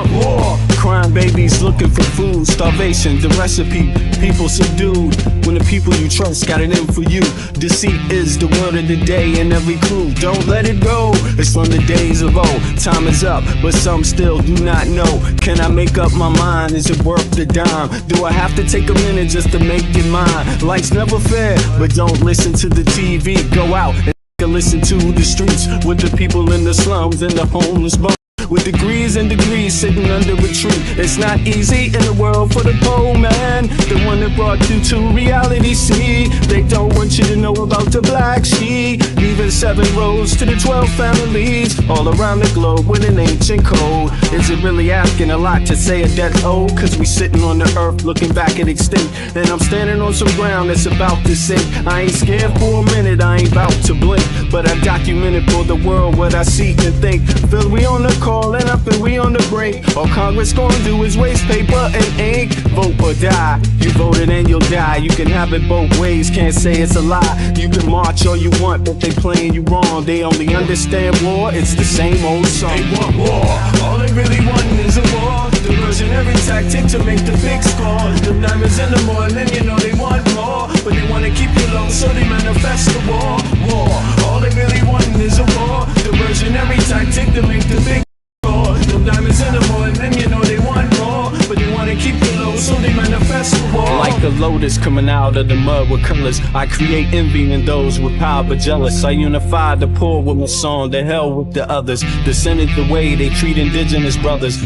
want war. Crime babies looking for food, starvation, the recipe, people subdued. When the people you trust got it in for you. Deceit is the word of the day in every clue. Don't let it go, it's from the days of old. Time is up, but some still do not know. Can I make up my mind? Is it worth the dime? Do I have to take a minute just to make it mine? Life's never fair, but don't listen to the TV. Go out and listen to the streets with the people in the slums and the homeless bums. With degrees and degrees sitting under a tree. It's not easy in the world for the poor man, the one that brought you to reality. See, they don't want you to know about the black sheep. Leaving 7 roads to the 12 families all around the globe with an ancient code. Is it really asking a lot to say a death old? Cause we sitting on the earth looking back at extinct, and I'm standing on some ground that's about to sink. I ain't scared for a minute, I ain't about to blink, but I documented for the world what I see and think. Feel we on the call and up and we on the break. All Congress gonna do is waste paper and ink. Vote or die, you voted and you'll die. You can have it both ways, can't say it's a lie. You can march all you want, but they playing you wrong. They only understand war, it's the same old song. They want war, all they really want is a war. Diversionary tactic to make the big score. The diamonds in the morning, you know they want more, but they wanna keep you low, so they manifest the war. War, all they really want is a war. Diversionary tactic to make the big diamonds in the morning, you know they want more, but they wanna keep you low, so they manifest the war. Like a lotus coming out of the mud with colors, I create envy in those with power but jealous. I unify the poor with my song, the hell with the others. Descended the way they treat indigenous brothers,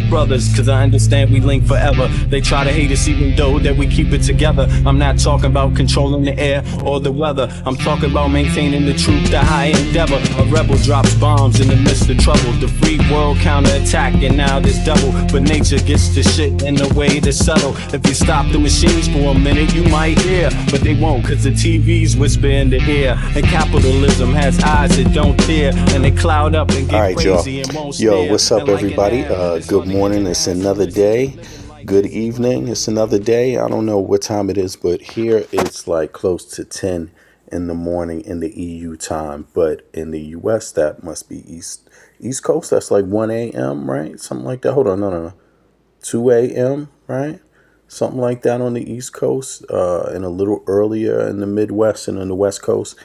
cause I understand we link forever. They try to hate us even though that we keep it together. I'm not talking about controlling the air or the weather, I'm talking about maintaining the truth, the high endeavor. A rebel drops bombs in the midst of trouble. The free world counterattack, and now there's double, but nature gets the shit in a way to settle. If you stop the machines for a minute, you might hear, but they won't, cause the TVs whisper in the ear. And capitalism has eyes that don't tear, and they cloud up and get crazy and won't stare. Yo, what's up, everybody? Good morning. It's another day. Good evening. It's another day. I don't know what time it is, but here it's like close to 10 in the morning in the EU time. But in the US, that must be East Coast. That's like 1 a.m., right? Something like that. Hold on, no. 2 a.m., right? Something like that on the East Coast, and a little earlier in the Midwest and on the West Coast.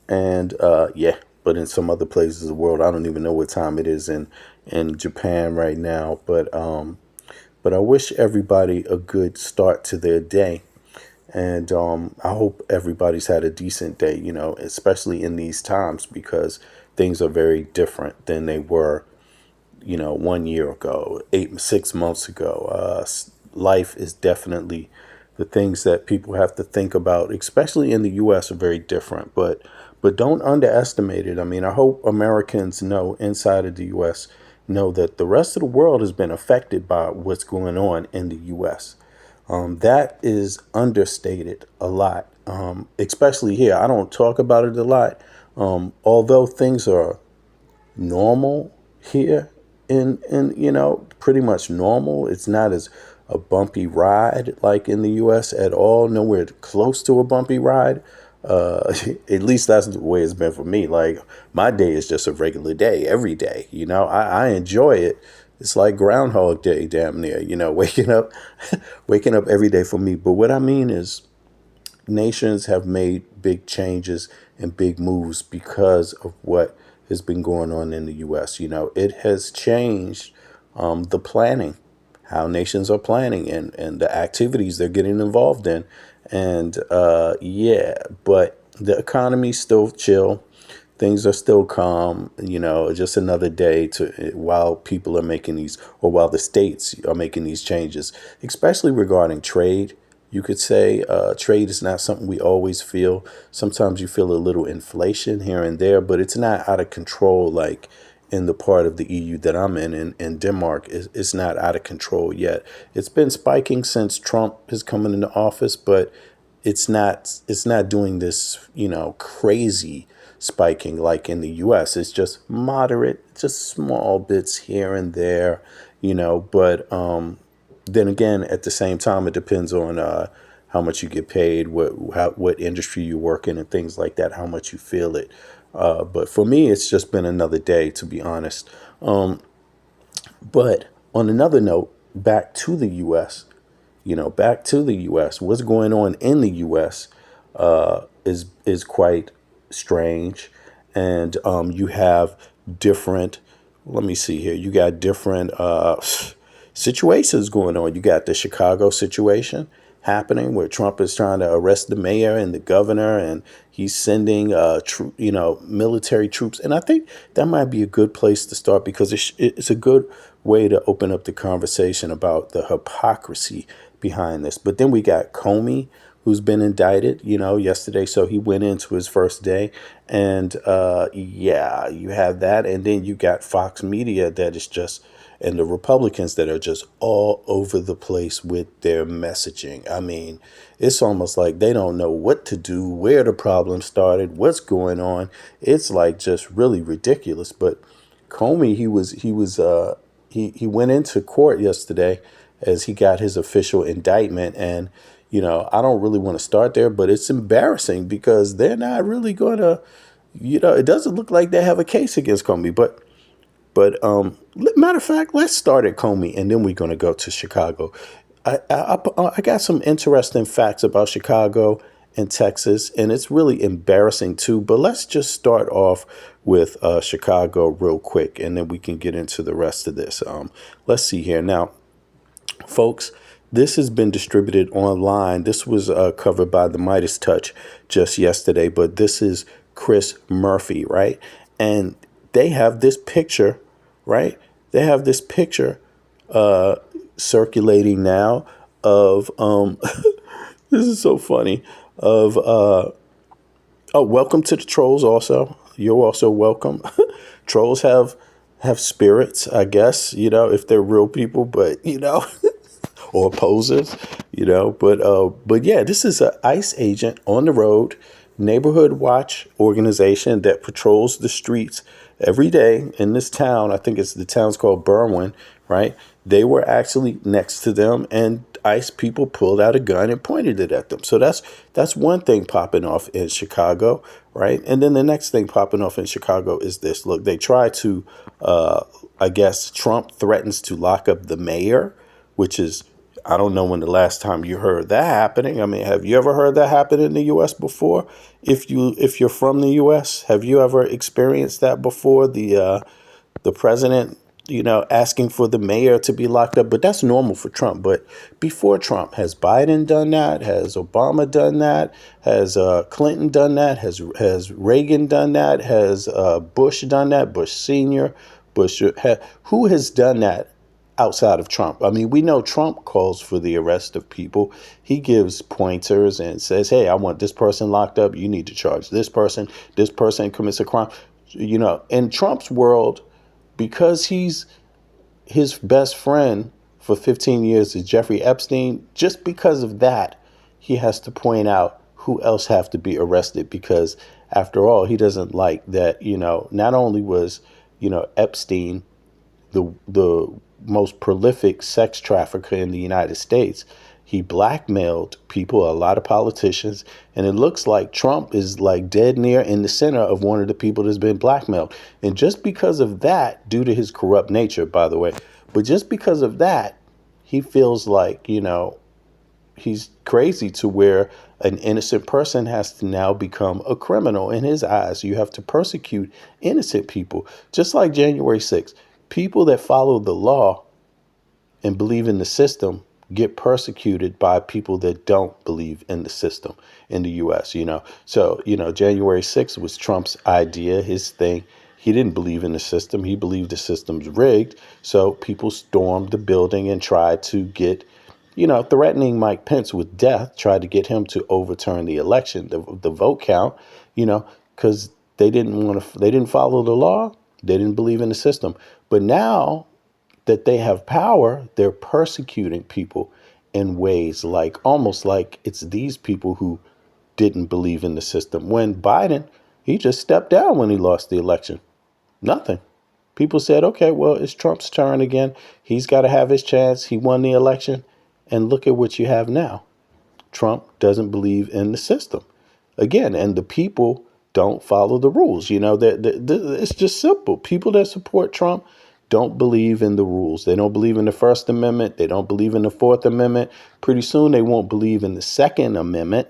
And yeah, but in some other places of the world, I don't even know what time it is in Japan right now. But I wish everybody a good start to their day. And I hope everybody's had a decent day, you know, especially in these times, because things are very different than they were, you know, 1 year ago, 6 months ago. Life is definitely, the things that people have to think about, especially in the U.S., are very different. But don't underestimate it. I mean, I hope Americans know, inside of the U.S., know that the rest of the world has been affected by what's going on in the U.S. That is understated a lot, especially here. I don't talk about it a lot. Although things are normal here in you know, pretty much normal. It's not as a bumpy ride like in the U.S. at all. Nowhere close to a bumpy ride. At least that's the way it's been for me. Like, my day is just a regular day every day. You know, I enjoy it. It's like Groundhog Day, damn near, you know, waking up every day for me. But what I mean is, nations have made big changes and big moves because of what has been going on in the U.S. You know, it has changed the planning, how nations are planning, and the activities they're getting involved in. And yeah, but the economy's still chill. Things are still calm, you know, just another day while people are making these, or while the states are making these changes, especially regarding trade. You could say trade is not something we always feel. Sometimes you feel a little inflation here and there, but it's not out of control like in the part of the EU that I'm in Denmark. It's not out of control yet. It's been spiking since Trump is coming into office, but it's not doing this, you know, crazy spiking like in the US. It's just moderate, just small bits here and there, you know, but then again, at the same time, it depends on how much you get paid, what industry you work in, and things like that, how much you feel it. But for me, it's just been another day, to be honest. But On another note, back to the U.S. Back to the U.S. What's going on in the U.S. Is quite strange, and you have different. Let me see here. You got different situations going on. You got the Chicago situation happening where Trump is trying to arrest the mayor and the governor, and he's sending military troops. And I think that might be a good place to start because it's a good way to open up the conversation about the hypocrisy behind this. But then we got Comey, who's been indicted, yesterday. So he went into his first day. And yeah, you have that. And then you got Fox Media that is just, and the Republicans that are just all over the place with their messaging. I mean, it's almost like they don't know what to do, where the problem started, what's going on. It's like just really ridiculous. But Comey, he went into court yesterday as he got his official indictment. And, I don't really want to start there, but it's embarrassing because they're not really going to, it doesn't look like they have a case against Comey. But matter of fact, let's start at Comey and then we're going to go to Chicago. I got some interesting facts about Chicago and Texas, and it's really embarrassing too. But let's just start off with Chicago real quick, and then we can get into the rest of this. Let's see here. Now, folks, this has been distributed online. This was covered by the Midas Touch just yesterday, but this is Chris Murphy, right? And they have this picture, right? They have this picture circulating now of this is so funny of welcome to the trolls. Also, you're also welcome. Trolls have spirits, I guess, if they're real people, but or posers, but yeah, this is an ICE agent on the road, neighborhood watch organization that patrols the streets every day in this town. I think the town's called Berwyn, right? They were actually next to them, and ICE people pulled out a gun and pointed it at them. So that's one thing popping off in Chicago, right? And then the next thing popping off in Chicago is this. Look, they try to, I guess Trump threatens to lock up the mayor, which is, I don't know when the last time you heard that happening. I mean, have you ever heard that happen in the U.S. before? If you're from the U.S., have you ever experienced that before? The president, asking for the mayor to be locked up, but that's normal for Trump. But before Trump, has Biden done that? Has Obama done that? Has Clinton done that? Has Reagan done that? Has Bush done that? Bush Senior, who has done that? Outside of Trump. I mean, we know Trump calls for the arrest of people. He gives pointers and says, hey, I want this person locked up. You need to charge this person. This person commits a crime. In Trump's world, because his best friend for 15 years is Jeffrey Epstein, just because of that, he has to point out who else have to be arrested because after all, he doesn't like that, not only was, Epstein the most prolific sex trafficker in the United States. He blackmailed people, a lot of politicians, and it looks like Trump is like dead near in the center of one of the people that's been blackmailed. And just because of that, due to his corrupt nature, by the way, but just because of that, he feels like, he's crazy to where an innocent person has to now become a criminal in his eyes. You have to persecute innocent people, just like January 6th. People that follow the law and believe in the system get persecuted by people that don't believe in the system in the U.S., So, January 6th was Trump's idea, his thing. He didn't believe in the system. He believed the system's rigged. So people stormed the building and tried to get, threatening Mike Pence with death, tried to get him to overturn the election, the vote count, because they didn't follow the law. They didn't believe in the system. But now that they have power, they're persecuting people in ways like almost like it's these people who didn't believe in the system. When Biden, he just stepped down when he lost the election. Nothing. People said, okay, well, it's Trump's turn again. He's got to have his chance. He won the election. And look at what you have now. Trump doesn't believe in the system. Again, and the people don't follow the rules. It's just simple. People that support Trump, don't believe in the rules. They don't believe in the First Amendment. They don't believe in the Fourth Amendment. Pretty soon they won't believe in the Second Amendment.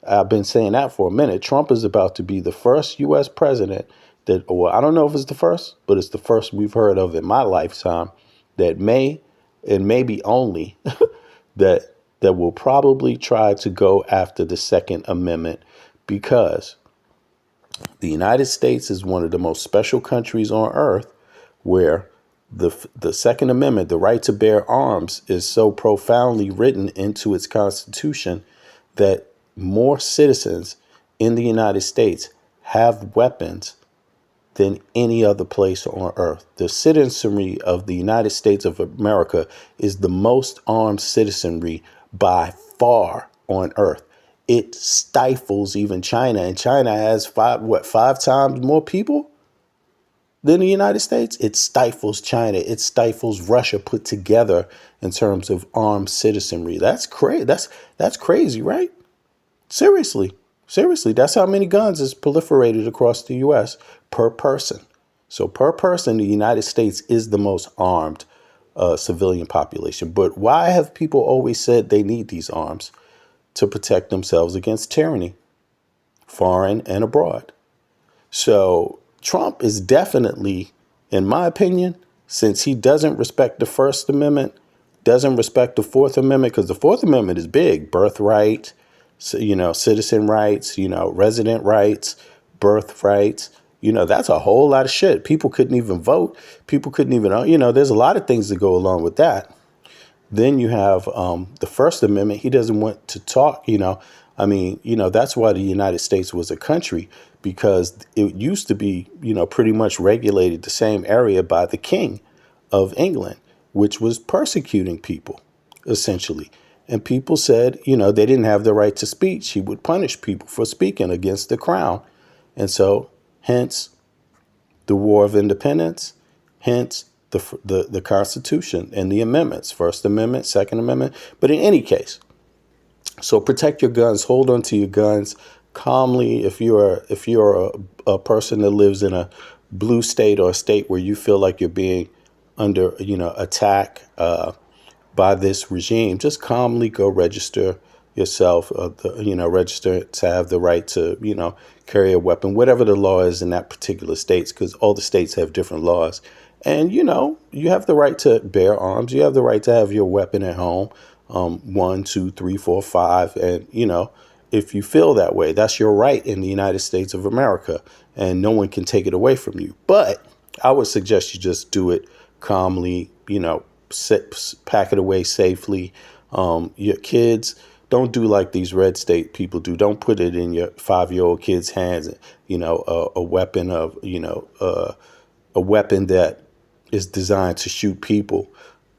I've been saying that for a minute. Trump is about to be the first U.S. president that, well, I don't know if it's the first, but it's the first we've heard of in my lifetime that may and maybe only that will probably try to go after the Second Amendment, because the United States is one of the most special countries on earth where the Second Amendment, the right to bear arms, is so profoundly written into its Constitution that more citizens in the United States have weapons than any other place on earth. The citizenry of the United States of America is the most armed citizenry by far on earth. It stifles even China, and China has five times more people than the United States. It stifles China. It stifles Russia put together in terms of armed citizenry. That's crazy. That's crazy, right? Seriously, that's how many guns is proliferated across the U.S. per person. So per person, the United States is the most armed civilian population. But why have people always said they need these arms? To protect themselves against tyranny, foreign and abroad. So Trump is definitely, in my opinion, since he doesn't respect the First Amendment, doesn't respect the Fourth Amendment, because the Fourth Amendment is big: birthright, citizen rights, resident rights, birth rights. That's a whole lot of shit. People couldn't even vote. People couldn't even, there's a lot of things that go along with that. Then you have the First Amendment. He doesn't want to talk, that's why the United States was a country, because it used to be, pretty much regulated the same area by the King of England, which was persecuting people, essentially. And people said, they didn't have the right to speech. He would punish people for speaking against the crown. And so, hence, the War of Independence, hence, the Constitution and the amendments, First Amendment, Second Amendment. But in any case, so protect your guns, hold on to your guns calmly. If you're a person that lives in a blue state or a state where you feel like you're being under, attack by this regime, just calmly go register yourself, register to have the right to, carry a weapon, whatever the law is in that particular states, because all the states have different laws. And, you have the right to bear arms. You have the right to have your weapon at home. 1, 2, 3, 4, 5. And, if you feel that way, that's your right in the United States of America. And no one can take it away from you. But I would suggest you just do it calmly, pack it away safely. Your kids, don't do like these red state people do. Don't put it in your 5-year-old kid's hands, a weapon of, a weapon that is designed to shoot people.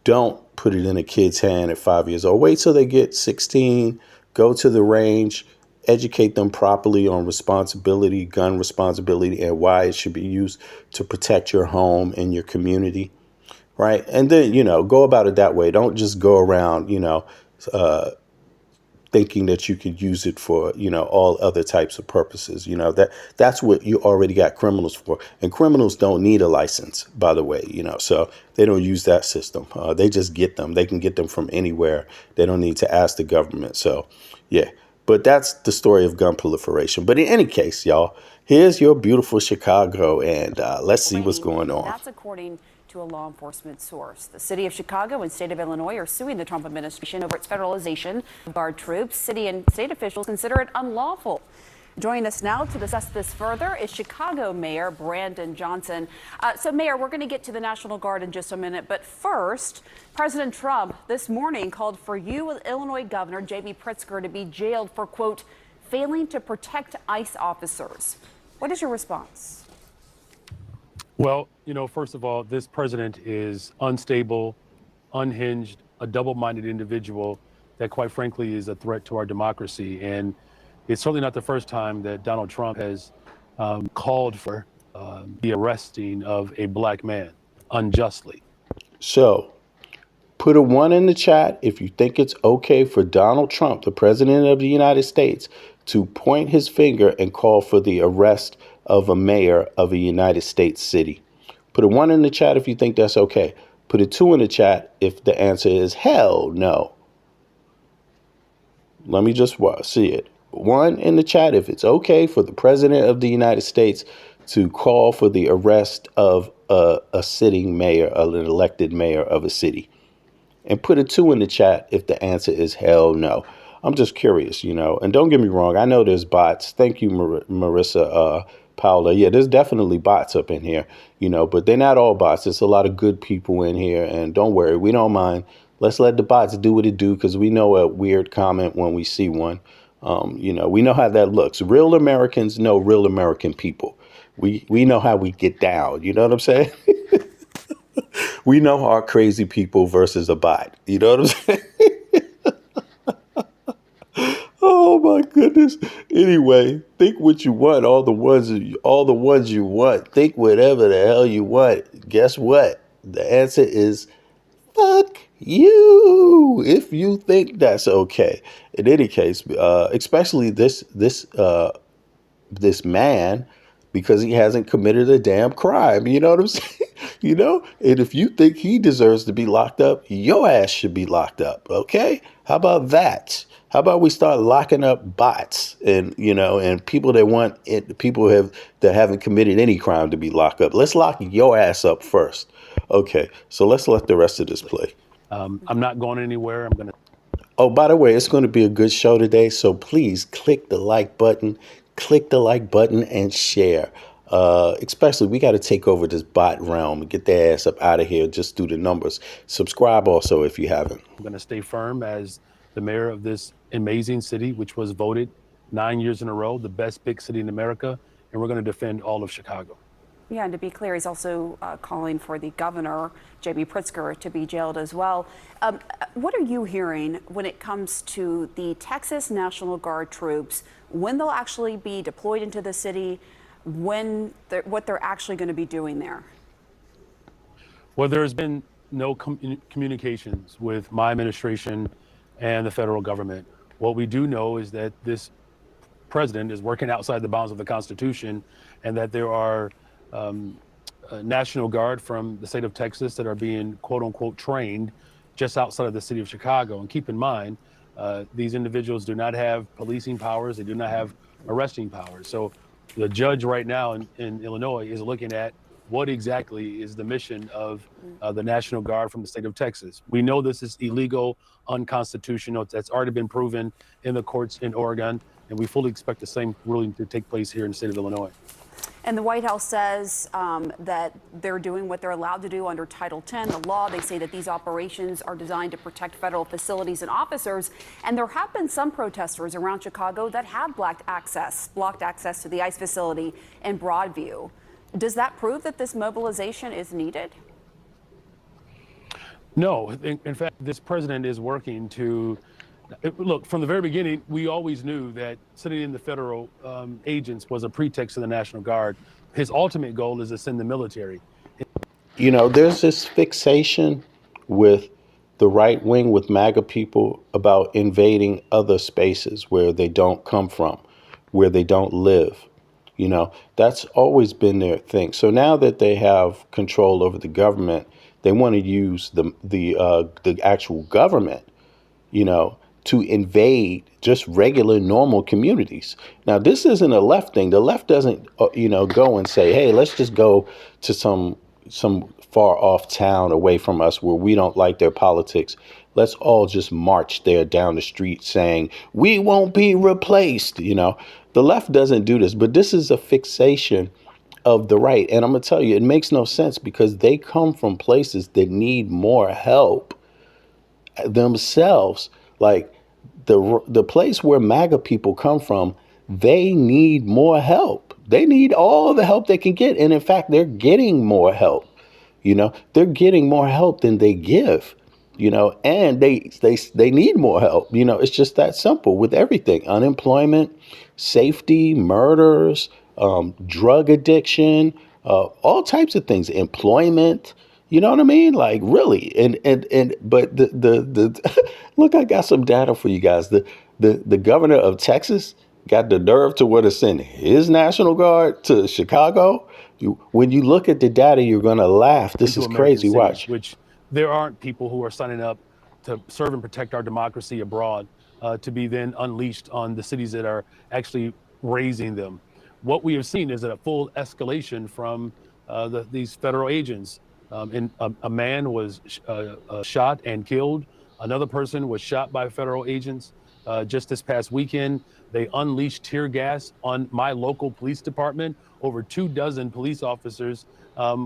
Don't put it in a kid's hand at 5 years old. Wait till they get 16, go to the range, educate them properly on responsibility, gun responsibility, and why it should be used to protect your home and your community, right? And then, go about it that way. Don't just go around, thinking that you could use it for, all other types of purposes. That's what you already got criminals for. And criminals don't need a license, by the way, so they don't use that system. They just get them. They can get them from anywhere. They don't need to ask the government. So, yeah. But that's the story of gun proliferation. But in any case, y'all, here's your beautiful Chicago, and let's see what's going on. That's according to a law enforcement source. The city of Chicago and state of Illinois are suing the Trump administration over its federalization of guard troops. City and state officials consider it unlawful. Joining us now to discuss this further is Chicago Mayor Brandon Johnson. So, Mayor, we're going to get to the National Guard in just a minute. But first, President Trump this morning called for you, Illinois Governor J.B. Pritzker, to be jailed for, quote, failing to protect ICE officers. What is your response? Well, first of all, this president is unstable, unhinged, a double-minded individual that, quite frankly, is a threat to our democracy. And it's certainly not the first time that Donald Trump has called for the arresting of a black man unjustly. So put a 1 in the chat if you think it's okay for Donald Trump, the president of the United States, to point his finger and call for the arrest of a mayor of a United States city. Put a 1 in the chat if you think that's okay. Put a 2 in the chat if the answer is hell no. Let me just see it. 1 in the chat if it's okay for the president of the United States to call for the arrest of a sitting mayor, an elected mayor of a city. And put a 2 in the chat if the answer is hell no. I'm just curious, and don't get me wrong. I know there's bots. Thank you, Marissa, Paula. Yeah, there's definitely bots up in here, but they're not all bots. There's a lot of good people in here. And don't worry, we don't mind. Let's let the bots do what it do, because we know a weird comment when we see one. We know how that looks. Real Americans know real American people. We know how we get down. You know what I'm saying? We know our crazy people versus a bot. You know what I'm saying? Oh my goodness. Anyway, think what you want. All the ones you want. Think whatever the hell you want. Guess what? The answer is fuck you. If you think that's okay. In any case, especially this man, because he hasn't committed a damn crime. You know what I'm saying? And if you think he deserves to be locked up, your ass should be locked up. Okay? How about that? How about we start locking up bots and people that want it, that haven't committed any crime to be locked up. Let's lock your ass up first. Okay. So let's let the rest of this play. I'm not going anywhere. I'm going to. Oh, by the way, it's going to be a good show today. So please click the like button. Click the like button and share. Especially, we got to take over this bot realm and get their ass up out of here. Just do the numbers. Subscribe also if you haven't. I'm going to stay firm as the mayor of this amazing city, which was voted 9 years in a row the best big city in America. And we're going to defend all of Chicago. Yeah, and to be clear, he's also calling for the governor, J.B. Pritzker, to be jailed as well. What are you hearing when it comes to the Texas National Guard troops, when they'll actually be deployed into the city, what they're actually going to be doing there? Well, there's been no communications with my administration and the federal government. What we do know is that this president is working outside the bounds of the Constitution, and that there are National Guard from the state of Texas that are being quote unquote trained just outside of the city of Chicago. And keep in mind, these individuals do not have policing powers. They do not have arresting powers. So the judge right now in Illinois is looking at what exactly is the mission of the National Guard from the state of Texas. We know this is illegal, unconstitutional. That's already been proven in the courts in Oregon, and we fully expect the same ruling to take place here in the state of Illinois. And the White House says that they're doing what they're allowed to do under Title X, the law. They say that these operations are designed to protect federal facilities and officers. And there have been some protesters around Chicago that have blocked access to the ICE facility in Broadview. Does that prove that this mobilization is needed? No. In fact, this president is working to look, from the very beginning, we always knew that sending in the federal agents was a pretext to the National Guard. His ultimate goal is to send the military. There's this fixation with the right wing, with MAGA people, about invading other spaces where they don't come from, where they don't live. That's always been their thing. So now that they have control over the government, they want to use the actual government, to invade just regular, normal communities. Now, this isn't a left thing. The left doesn't, go and say, hey, let's just go to some far off town away from us where we don't like their politics. Let's all just march there down the street saying, we won't be replaced. The left doesn't do this, but this is a fixation of the right. And I'm going to tell you, it makes no sense, because they come from places that need more help themselves. Like the place where MAGA people come from, they need more help. They need all the help they can get. And in fact, they're getting more help. They're getting more help than they give, and they need more help. It's just that simple with everything: unemployment, safety, murders, drug addiction, all types of things, employment. You know what I mean? Like, really. But the look, I got some data for you guys. The governor of Texas, got the nerve to want to send his National Guard to Chicago. When you look at the data, you're going to laugh. This into is American crazy. cities, Watch. which there aren't people who are signing up to serve and protect our democracy abroad to be then unleashed on the cities that are actually raising them. What we have seen is a full escalation from these federal agents. And a man was shot and killed. Another person was shot by federal agents just this past weekend. They unleashed tear gas on my local police department. Over 24 police officers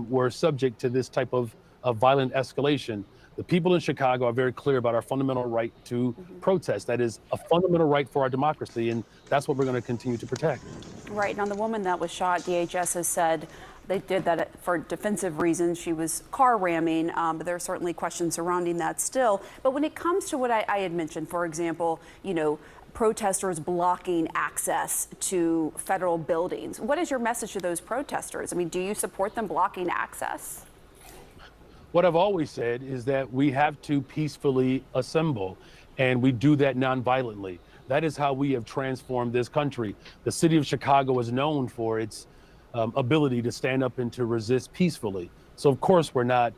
were subject to this type of violent escalation. The people in Chicago are very clear about our fundamental right to protest. That is a fundamental right for our democracy, and that's what we're going to continue to protect. Right. And on the woman that was shot, DHS has said they did that for defensive reasons. She was car ramming, but there are certainly questions surrounding that still. But when it comes to what I had mentioned, for example, protesters blocking access to federal buildings, what is your message to those protesters? I mean, do you support them blocking access? What I've always said is that we have to peacefully assemble, and we do that nonviolently. That is how we have transformed this country. The city of Chicago is known for its ability to stand up and to resist peacefully. So of course, we're not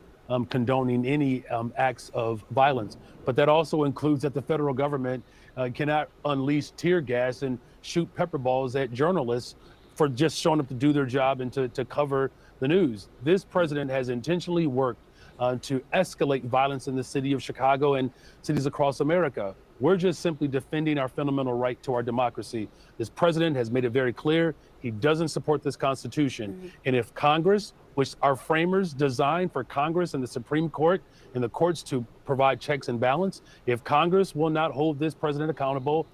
condoning any acts of violence, but that also includes that the federal government cannot unleash tear gas and shoot pepper balls at journalists for just showing up to do their job and to cover the news. This president has intentionally worked to escalate violence in the city of Chicago and cities across America. We're just simply defending our fundamental right to our democracy. This president has made it very clear he doesn't support this Constitution. And if Congress, which our framers designed for Congress and the Supreme Court and the courts to provide checks and balance, if Congress will not hold this president accountable.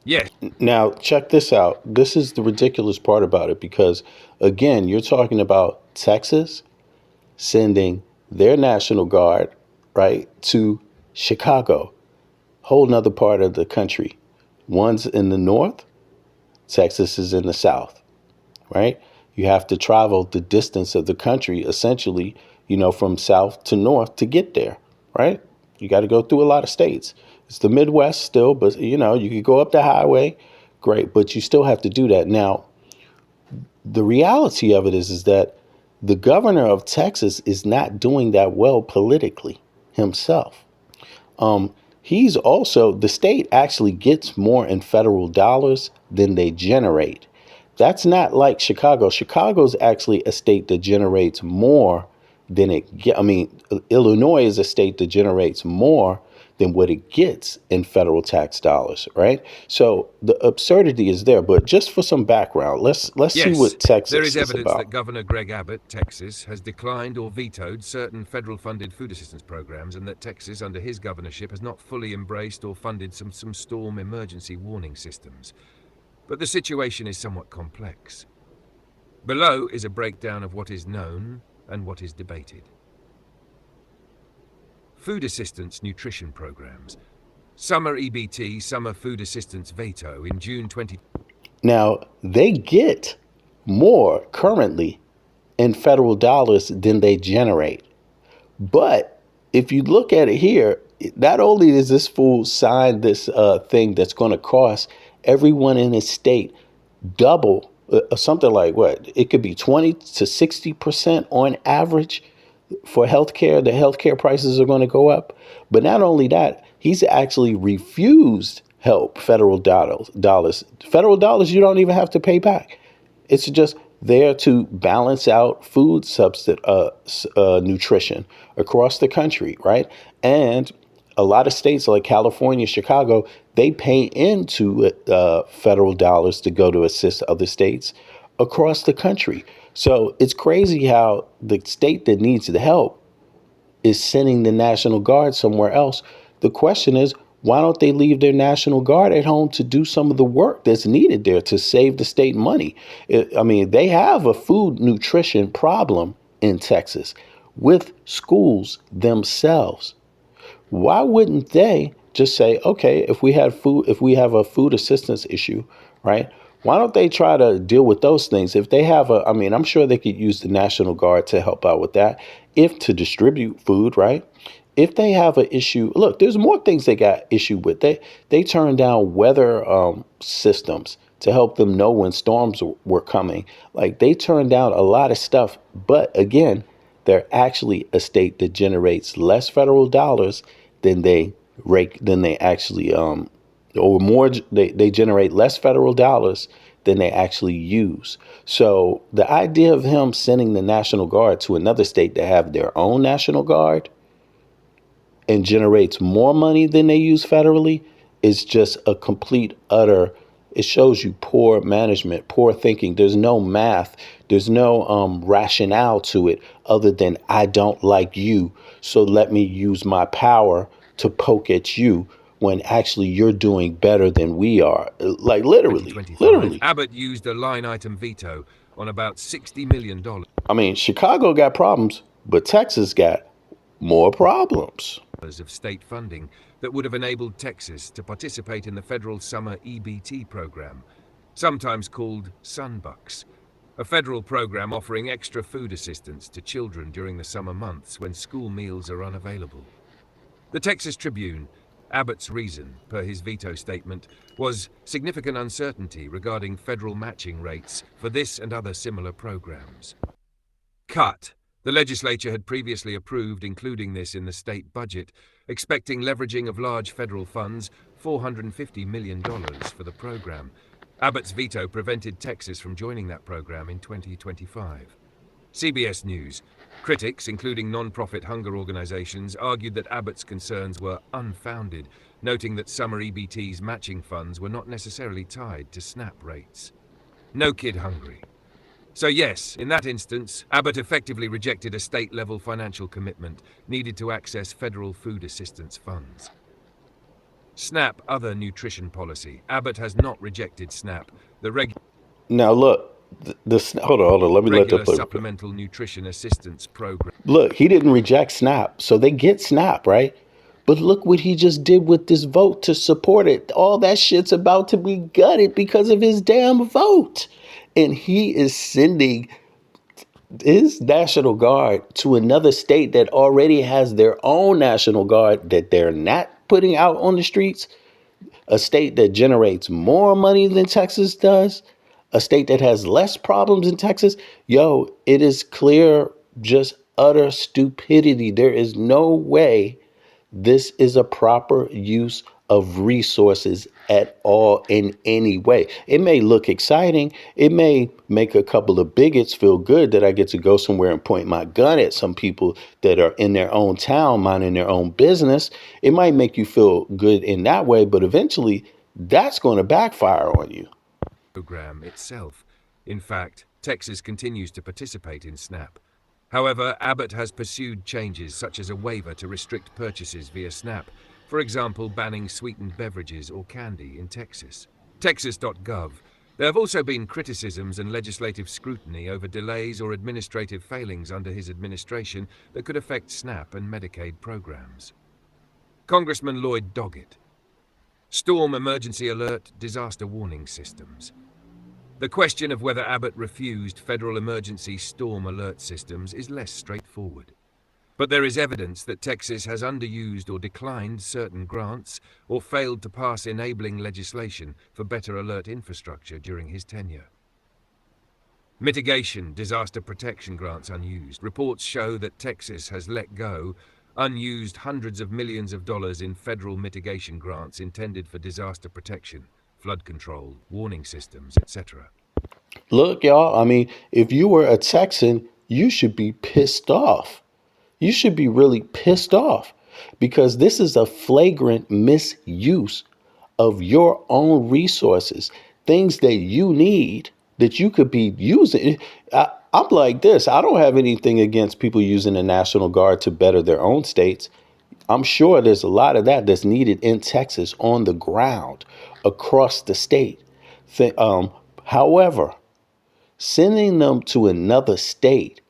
Yes. Now, check this out. This is the ridiculous part about it, because, again, you're talking about Texas sending their National Guard, right, to Chicago, whole nother part of the country. One's in the north, Texas is in the south, right? You have to travel the distance of the country, essentially, from south to north to get there, right? You got to go through a lot of states. It's the Midwest still, but, you could go up the highway. Great. But you still have to do that. Now, the reality of it is that the governor of Texas is not doing that well politically himself. He's also, the state actually gets more in federal dollars than they generate. That's not like Chicago. Chicago's actually a state that generates more than Illinois is a state that generates more than what it gets in federal tax dollars, right? So the absurdity is there. But just for some background, let's see what Texas there is evidence about. that Governor Greg Abbott, Texas, has declined or vetoed certain federal-funded food assistance programs, and that Texas, under his governorship, has not fully embraced or funded some storm emergency warning systems. But the situation is somewhat complex. Below is a breakdown of what is known and what is debated. Food assistance nutrition programs. Summer EBT, Summer Food Assistance Veto in June 20. Now, they get more currently in federal dollars than they generate. But if you look at it here, not only does this fool sign this thing that's going to cost everyone in his state double, something like what? It could be 20 to 60% on average for healthcare. The healthcare prices are going to go up. But not only that, he's actually refused help federal dollars. Federal dollars you don't even have to pay back. It's just there to balance out food nutrition across the country, right? And a lot of states like California, Chicago, they pay into federal dollars to go to assist other states across the country. So it's crazy how the state that needs the help is sending the National Guard somewhere else. The question is, why don't they leave their National Guard at home to do some of the work that's needed there to save the state money? They have a food nutrition problem in Texas with schools themselves. Why wouldn't they just say, okay, if we have a food assistance issue, right? Why don't they try to deal with those things? If they have I'm sure they could use the National Guard to help out with that, if to distribute food, right? if they have an issue, look, there's more things they got issue with. They turned down weather systems to help them know when storms were coming. Like they turned down a lot of stuff. But again, they're actually a state that generates less federal dollars than they actually or more. They generate less federal dollars than they actually use. So the idea of him sending the National Guard to another state to have their own National Guard and generates more money than they use federally is just a complete utter. It shows you poor management, poor thinking. There's no math. There's no rationale to it other than I don't like you, so let me use my power to poke at you when actually you're doing better than we are. Like literally. Abbott used a line item veto on about $60 million. I mean, Chicago got problems, but Texas got more problems Of state funding that would have enabled Texas to participate in the federal summer EBT program, sometimes called Sunbucks, a federal program offering extra food assistance to children during the summer months when school meals are unavailable. The Texas Tribune, Abbott's reason, per his veto statement, was significant uncertainty regarding federal matching rates for this and other similar programs. Cut. The legislature had previously approved including this in the state budget, expecting leveraging of large federal funds, $450 million for the program. Abbott's veto prevented Texas from joining that program in 2025. CBS News. Critics, including non-profit hunger organizations, argued that Abbott's concerns were unfounded, noting that summer EBT's matching funds were not necessarily tied to SNAP rates. No kid hungry. So yes, in that instance, Abbott effectively rejected a state-level financial commitment needed to access federal food assistance funds. SNAP, other nutrition policy. Abbott has not rejected SNAP. Now look, hold on. Let me let that play. Supplemental Nutrition Assistance Program. Look, he didn't reject SNAP, so they get SNAP, right? But look what he just did with this vote to support it. All that shit's about to be gutted because of his damn vote. And he is sending his National Guard to another state that already has their own National Guard that they're not putting out on the streets. A state that generates more money than Texas does. A state that has less problems than Texas. Yo, it is clear, just utter stupidity. There is no way this is a proper use of resources at all in any way. It may look exciting. It may make a couple of bigots feel good that I get to go somewhere and point my gun at some people that are in their own town, minding their own business. It might make you feel good in that way, but eventually that's going to backfire on you. Program itself. In fact, Texas continues to participate in SNAP. However, Abbott has pursued changes such as a waiver to restrict purchases via SNAP, for example, banning sweetened beverages or candy in Texas. Texas.gov. There have also been criticisms and legislative scrutiny over delays or administrative failings under his administration that could affect SNAP and Medicaid programs. Congressman Lloyd Doggett. Storm emergency alert, disaster warning systems. The question of whether Abbott refused federal emergency storm alert systems is less straightforward. But there is evidence that Texas has underused or declined certain grants or failed to pass enabling legislation for better alert infrastructure during his tenure. Mitigation, disaster protection grants unused. Reports show that Texas has let go unused hundreds of millions of dollars in federal mitigation grants intended for disaster protection, flood control, warning systems, etc. Look, y'all, I mean, if you were a Texan, you should be pissed off. You should be really pissed off because this is a flagrant misuse of your own resources, things that you need that you could be using. I'm like this. I don't have anything against people using the National Guard to better their own states. I'm sure there's a lot of that that's needed in Texas on the ground across the state. However, sending them to another state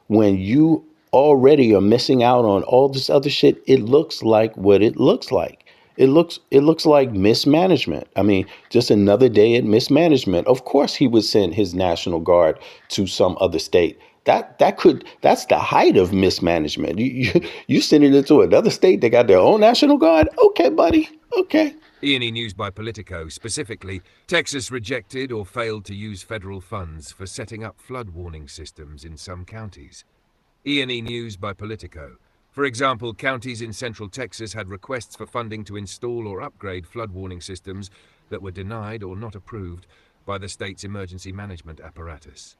when you already are missing out on all this other shit, it looks like what it looks like. It looks like mismanagement. I mean, just another day at mismanagement. Of course, he would send his National Guard to some other state that's the height of mismanagement. You sending it to another state, they got their own National Guard. Okay, buddy. Okay. E&E News by Politico, specifically, Texas rejected or failed to use federal funds for setting up flood warning systems in some counties. E&E News by Politico. For example, counties in central Texas had requests for funding to install or upgrade flood warning systems that were denied or not approved by the state's emergency management apparatus.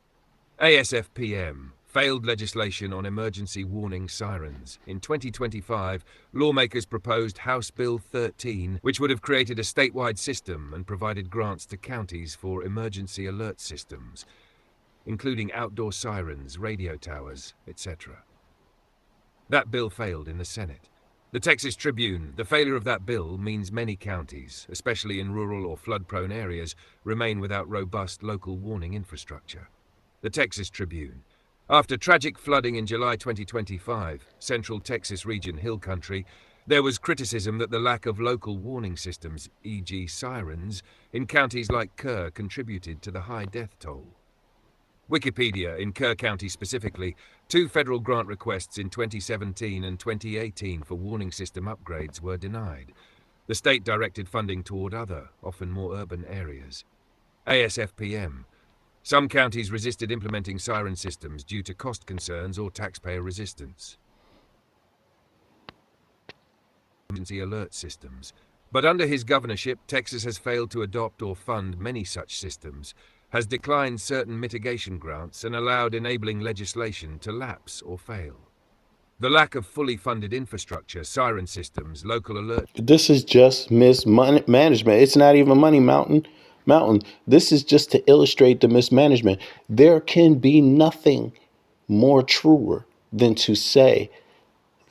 ASFPM failed legislation on emergency warning sirens. In 2025, lawmakers proposed House Bill 13, which would have created a statewide system and provided grants to counties for emergency alert systems, including outdoor sirens, radio towers, etc. That bill failed in the Senate. The Texas Tribune. The failure of that bill means many counties, especially in rural or flood-prone areas, remain without robust local warning infrastructure. The Texas Tribune. After tragic flooding in July 2025, central Texas region Hill Country, there was criticism that the lack of local warning systems, e.g. sirens, in counties like Kerr contributed to the high death toll. Wikipedia, in Kerr County specifically, 2 federal grant requests in 2017 and 2018 for warning system upgrades were denied. The state directed funding toward other, often more urban areas. ASFPM. Some counties resisted implementing siren systems due to cost concerns or taxpayer resistance. Emergency alert systems. But under his governorship, Texas has failed to adopt or fund many such systems, has declined certain mitigation grants, and allowed enabling legislation to lapse or fail. The lack of fully funded infrastructure, siren systems, local alert... This is just mismanagement. It's not even money, Mountain. This is just to illustrate the mismanagement. There can be nothing more truer than to say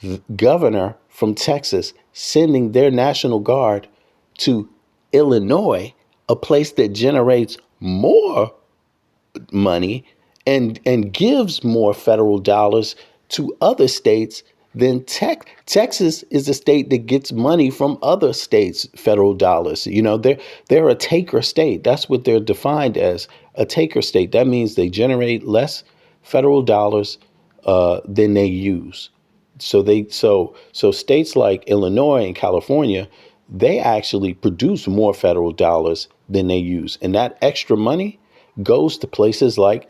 the governor from Texas sending their National Guard to Illinois, a place that generates more money and gives more federal dollars to other states than Texas is a state that gets money from other states' federal dollars. You know, they're a taker state. That's what they're defined as, a taker state. That means they generate less federal dollars than they use. So states like Illinois and California, they actually produce more federal dollars than they use, and that extra money goes to places like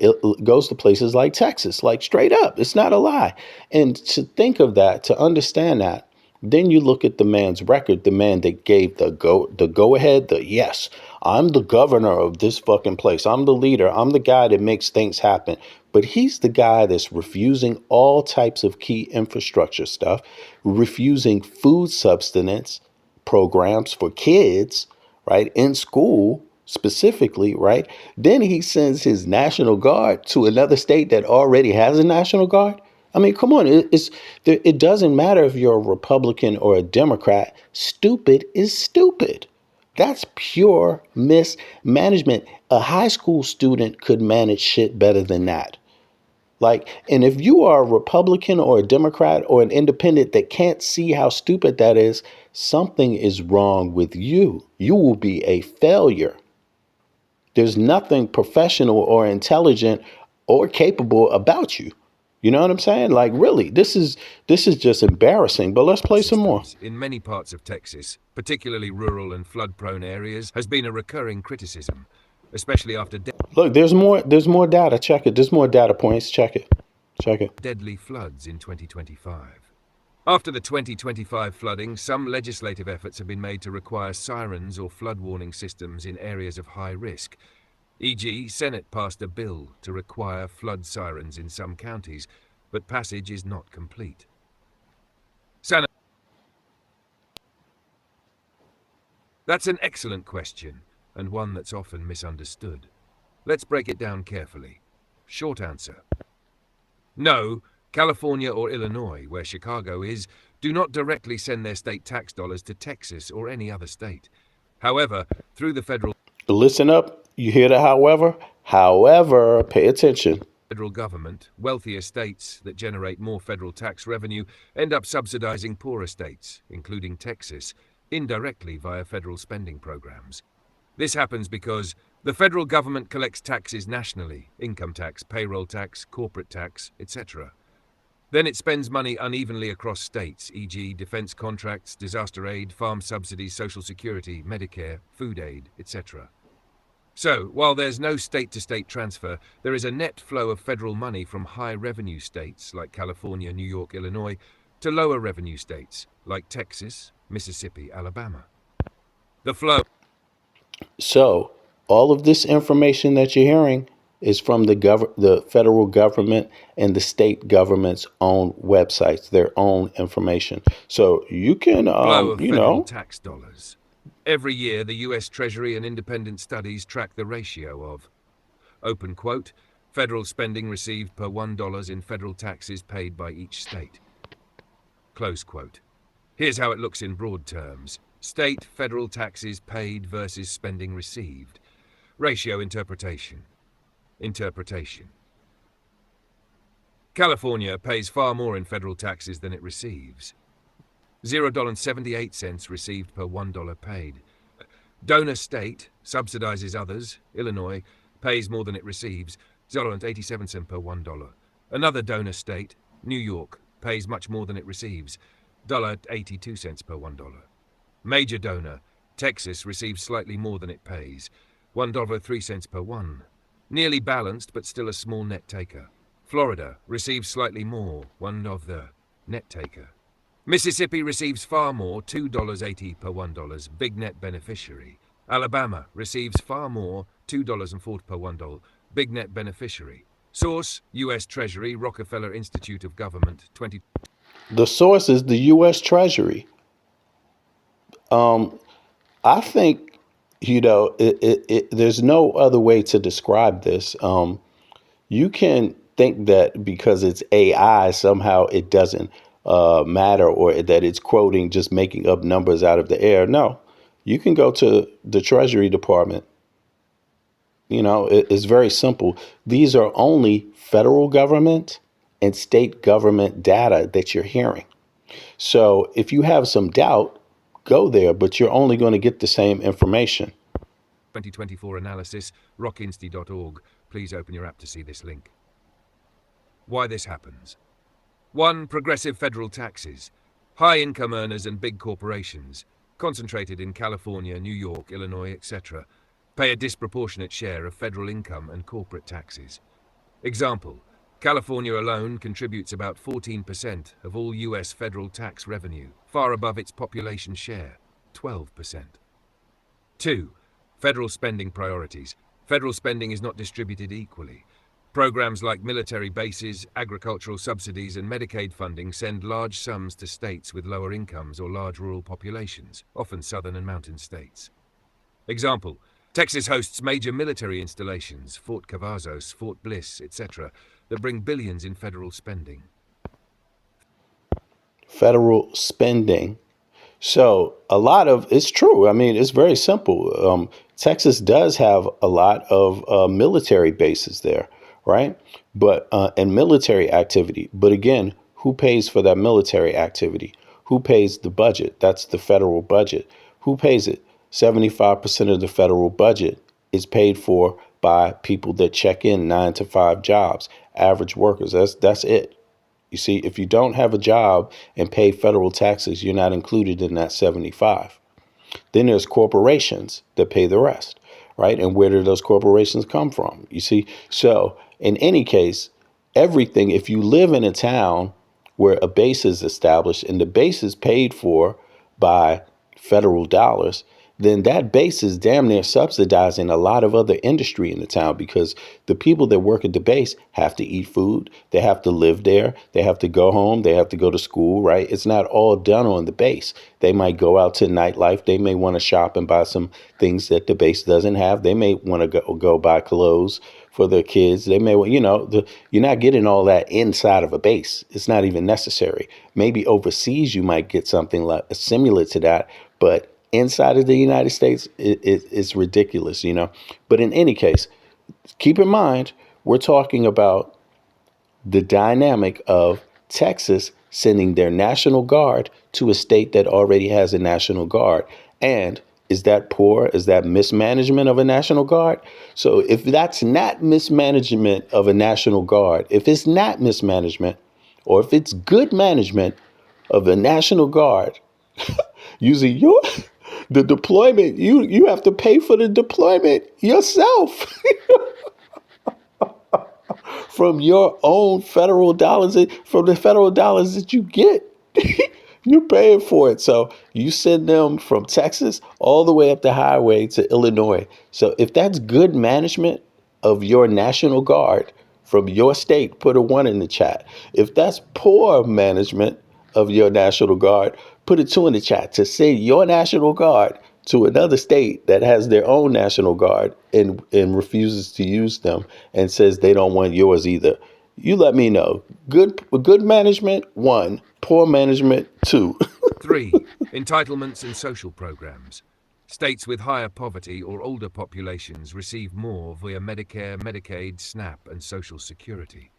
Texas, like straight up. It's not a lie. And to think of that, to understand that, then you look at the man's record, the man that gave the go ahead, the yes, I'm the governor of this fucking place. I'm the leader. I'm the guy that makes things happen. But he's the guy that's refusing all types of key infrastructure stuff, refusing food subsistence programs for kids, right, in school specifically, right? Then he sends his National Guard to another state that already has a National Guard. I mean, come on, it doesn't matter if you're a Republican or a Democrat. Stupid is stupid. That's pure mismanagement. A high school student could manage shit better than that. Like, and if you are a Republican or a Democrat or an independent that can't see how stupid that is, something is wrong with you. You will be a failure. There's nothing professional or intelligent or capable about you. You know what I'm saying? Like, really, this is just embarrassing. But let's play some more. In many parts of Texas, particularly rural and flood-prone areas, has been a recurring criticism, especially after look, there's more data. Check it. There's more data points. Check it. Deadly floods in 2025. After the 2025 flooding, some legislative efforts have been made to require sirens or flood warning systems in areas of high risk. E.g., Senate passed a bill to require flood sirens in some counties, but passage is not complete. That's an excellent question, and one that's often misunderstood. Let's break it down carefully. Short answer. No, California or Illinois, where Chicago is, do not directly send their state tax dollars to Texas or any other state. However, through the federal... Listen up. You hear the however? However, pay attention. Federal government, wealthier states that generate more federal tax revenue end up subsidizing poorer states, including Texas, indirectly via federal spending programs. This happens because The federal government collects taxes nationally, income tax, payroll tax, corporate tax, etc. Then it spends money unevenly across states, e.g. defense contracts, disaster aid, farm subsidies, social security, Medicare, food aid, etc. So, while there's no state-to-state transfer, there is a net flow of federal money from high-revenue states like California, New York, Illinois, to lower-revenue states like Texas, Mississippi, Alabama. The flow. So all of this information that you're hearing is from the federal government and the state government's own websites, their own information. So you can, Flow of federal tax dollars. Every year, the U.S. Treasury and independent studies track the ratio of, open quote, federal spending received per $1 in federal taxes paid by each state. Close quote. Here's how it looks in broad terms. State federal taxes paid versus spending received. Ratio interpretation. Interpretation. California pays far more in federal taxes than it receives. $0.78 received per $1 paid. Donor state subsidizes others. Illinois pays more than it receives. $0.87 per $1. Another donor state, New York, pays much more than it receives. $0.82 per $1. Major donor, Texas, receives slightly more than it pays. $1.03 per one. Nearly balanced, but still a small net taker. Florida receives slightly more, one of the net taker. Mississippi receives far more, $2.80 per $1, big net beneficiary. Alabama receives far more, $2.40 per $1, big net beneficiary. Source, U.S. Treasury, Rockefeller Institute of Government, 20. The source is the U.S. Treasury. I think, there's no other way to describe this. You can think that because it's AI, somehow it doesn't matter, or that it's quoting, just making up numbers out of the air. No, you can go to the Treasury Department. It's very simple. These are only federal government and state government data that you're hearing. So if you have some doubt, go there, but you're only going to get the same information. 2024 analysis, rockinsti.org. Please open your app to see this link. Why this happens. 1. Progressive federal taxes. High income earners and big corporations, concentrated in California, New York, Illinois, etc., pay a disproportionate share of federal income and corporate taxes. Example, California alone contributes about 14% of all U.S. federal tax revenue, far above its population share, 12%. 2. Federal spending priorities. Federal spending is not distributed equally. Programs like military bases, agricultural subsidies, and Medicaid funding send large sums to states with lower incomes or large rural populations, often southern and mountain states. Example, Texas hosts major military installations, Fort Cavazos, Fort Bliss, etc., that bring billions in federal spending. Federal spending. So a lot of it's true. I mean, it's very simple. Texas does have a lot of military bases there, right? But and military activity. But again, who pays for that military activity? Who pays the budget? That's the federal budget. Who pays it? 75% of the federal budget is paid for by people that check in 9-to-5 jobs, average workers. That's it. You see, if you don't have a job and pay federal taxes, you're not included in that 75. Then there's corporations that pay the rest, right? And where do those corporations come from? You see, so in any case, everything, if you live in a town where a base is established and the base is paid for by federal dollars, then that base is damn near subsidizing a lot of other industry in the town, because the people that work at the base have to eat food. They have to live there. They have to go home. They have to go to school, right? It's not all done on the base. They might go out to nightlife. They may want to shop and buy some things that the base doesn't have. They may want to go buy clothes for their kids. They may, you're not getting all that inside of a base. It's not even necessary. Maybe overseas you might get something like similar to that, but inside of the United States, it's ridiculous, But in any case, keep in mind, we're talking about the dynamic of Texas sending their National Guard to a state that already has a National Guard, and Is that poor? Is that mismanagement of a National Guard? So if that's not mismanagement of a National Guard, if it's not mismanagement, or if it's good management of the National Guard using the deployment, you have to pay for the deployment yourself from your own federal dollars, from the federal dollars that you get. You're paying for it. So you send them from Texas all the way up the highway to Illinois. So if that's good management of your National Guard from your state, put a 1 in the chat. If that's poor management of your National Guard, put a 2 in the chat. To send your National Guard to another state that has their own National Guard and refuses to use them and says they don't want yours either. You let me know. Good management, 1. Poor management, 2. 3. Entitlements and social programs. States with higher poverty or older populations receive more via Medicare, Medicaid, SNAP, and Social Security.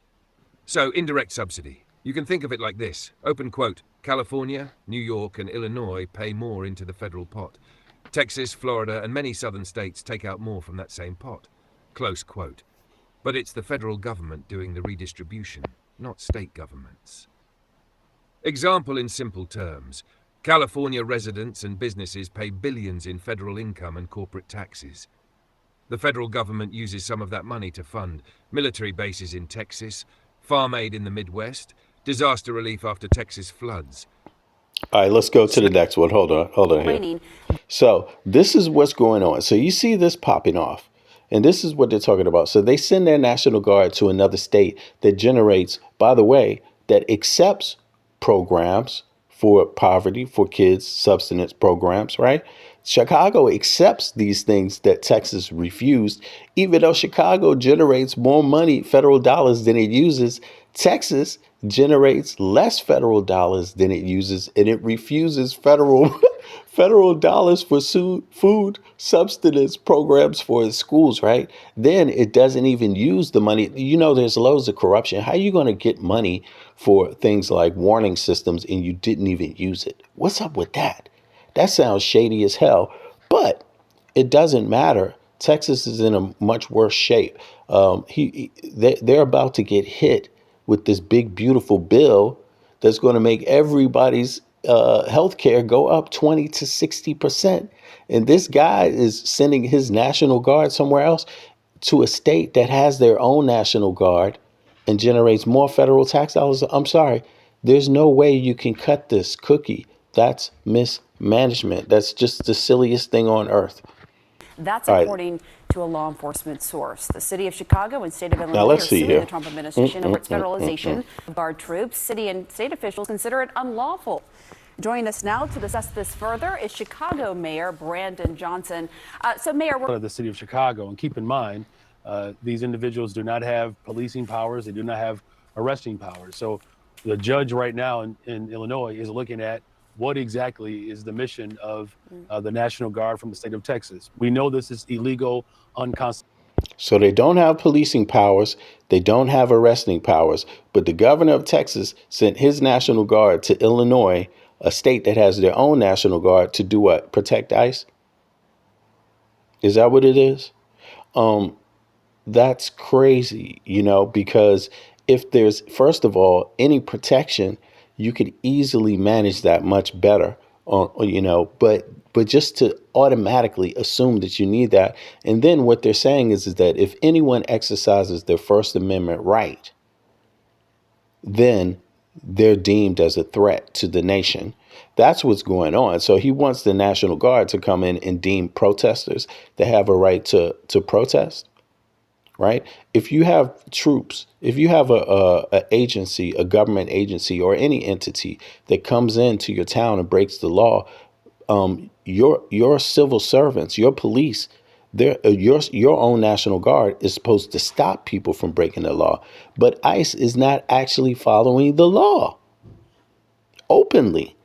So, indirect subsidy. You can think of it like this. Open quote. California, New York, and Illinois pay more into the federal pot. Texas, Florida, and many southern states take out more from that same pot. Close quote. But it's the federal government doing the redistribution, not state governments. Example in simple terms. California residents and businesses pay billions in federal income and corporate taxes. The federal government uses some of that money to fund military bases in Texas, farm aid in the Midwest, disaster relief after Texas floods. All right, let's go to the next one. Hold on here. So this is what's going on. So you see this popping off. And this is what they're talking about. So they send their National Guard to another state that generates, by the way, that accepts programs for poverty, for kids, subsistence programs, right? Chicago accepts these things that Texas refused, even though Chicago generates more money, federal dollars, than it uses. Texas generates less federal dollars than it uses, and it refuses federal federal dollars for food subsistence programs for its schools, right? Then it doesn't even use the money. You know, there's loads of corruption. How are you going to get money for things like warning systems and you didn't even use it? What's up with that? That sounds shady as hell, but it doesn't matter. Texas is in a much worse shape. They're about to get hit with this big, beautiful bill that's going to make everybody's health care go up 20 to 60%. And this guy is sending his National Guard somewhere else to a state that has their own National Guard and generates more federal tax dollars. I'm sorry. There's no way you can cut this cookie. That's mismanagement. That's just the silliest thing on earth. That's according to a law enforcement source. The city of Chicago and state of Illinois are suing the Trump administration over its federalization of Guard troops. City and state officials consider it unlawful. Joining us now to discuss this further is Chicago Mayor Brandon Johnson. So, Mayor, we're the city of Chicago, and keep in mind, these individuals do not have policing powers. They do not have arresting powers. So the judge right now in Illinois is looking at what exactly is the mission of the National Guard from the state of Texas. We know this is illegal, unconstitutional. So they don't have policing powers. They don't have arresting powers. But the governor of Texas sent his National Guard to Illinois, a state that has their own National Guard, to do what? Protect ICE? Is that what it is? That's crazy, because if there's, first of all, any protection, you could easily manage that much better, but just to automatically assume that you need that. And then what they're saying is that if anyone exercises their First Amendment right, then they're deemed as a threat to the nation. That's what's going on. So he wants the National Guard to come in and deem protesters that have a right to protest. Right. If you have troops, if you have a agency, a government agency or any entity that comes into your town and breaks the law, your civil servants, your police, your own National Guard is supposed to stop people from breaking the law. But ICE is not actually following the law openly.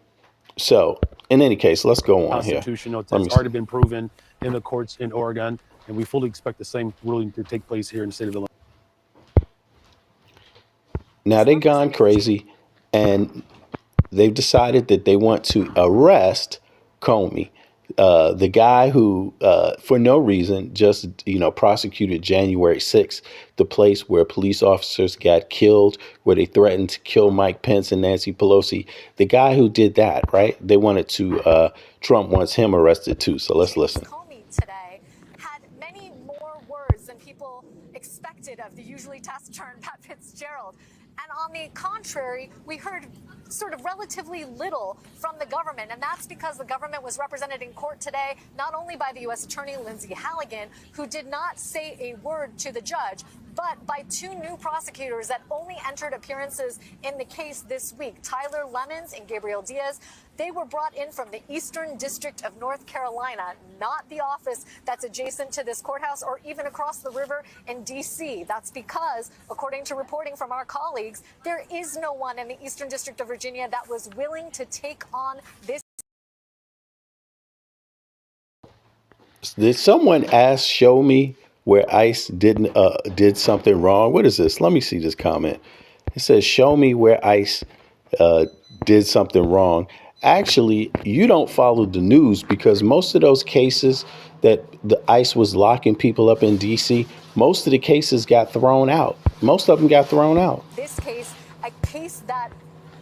So in any case, let's go on here. Constitutional. It's already been proven in the courts in Oregon. And we fully expect the same ruling to take place here in the state of Illinois. Now they've gone crazy and they've decided that they want to arrest Comey. The guy who, for no reason, just, prosecuted January 6th, the place where police officers got killed, where they threatened to kill Mike Pence and Nancy Pelosi. The guy who did that, right? They wanted to, Trump wants him arrested too. So let's listen. Comey today had many more words than people expected of the usually taciturn Pat Fitzgerald. And on the contrary, we heard sort of relatively little from the government. And that's because the government was represented in court today, not only by the U.S. Attorney Lindsay Halligan, who did not say a word to the judge, but by two new prosecutors that only entered appearances in the case this week, Tyler Lemons and Gabriel Diaz. They were brought in from the Eastern District of North Carolina, not the office that's adjacent to this courthouse or even across the river in D.C. That's because, according to reporting from our colleagues, there is no one in the Eastern District of Virginia that was willing to take on this. Did someone ask, show me where ICE did something wrong? What is this? Let me see this comment. It says, show me where ICE did something wrong. Actually, you don't follow the news, because most of those cases that the ICE was locking people up in D.C., most of the cases got thrown out. Most of them got thrown out. This case, a case that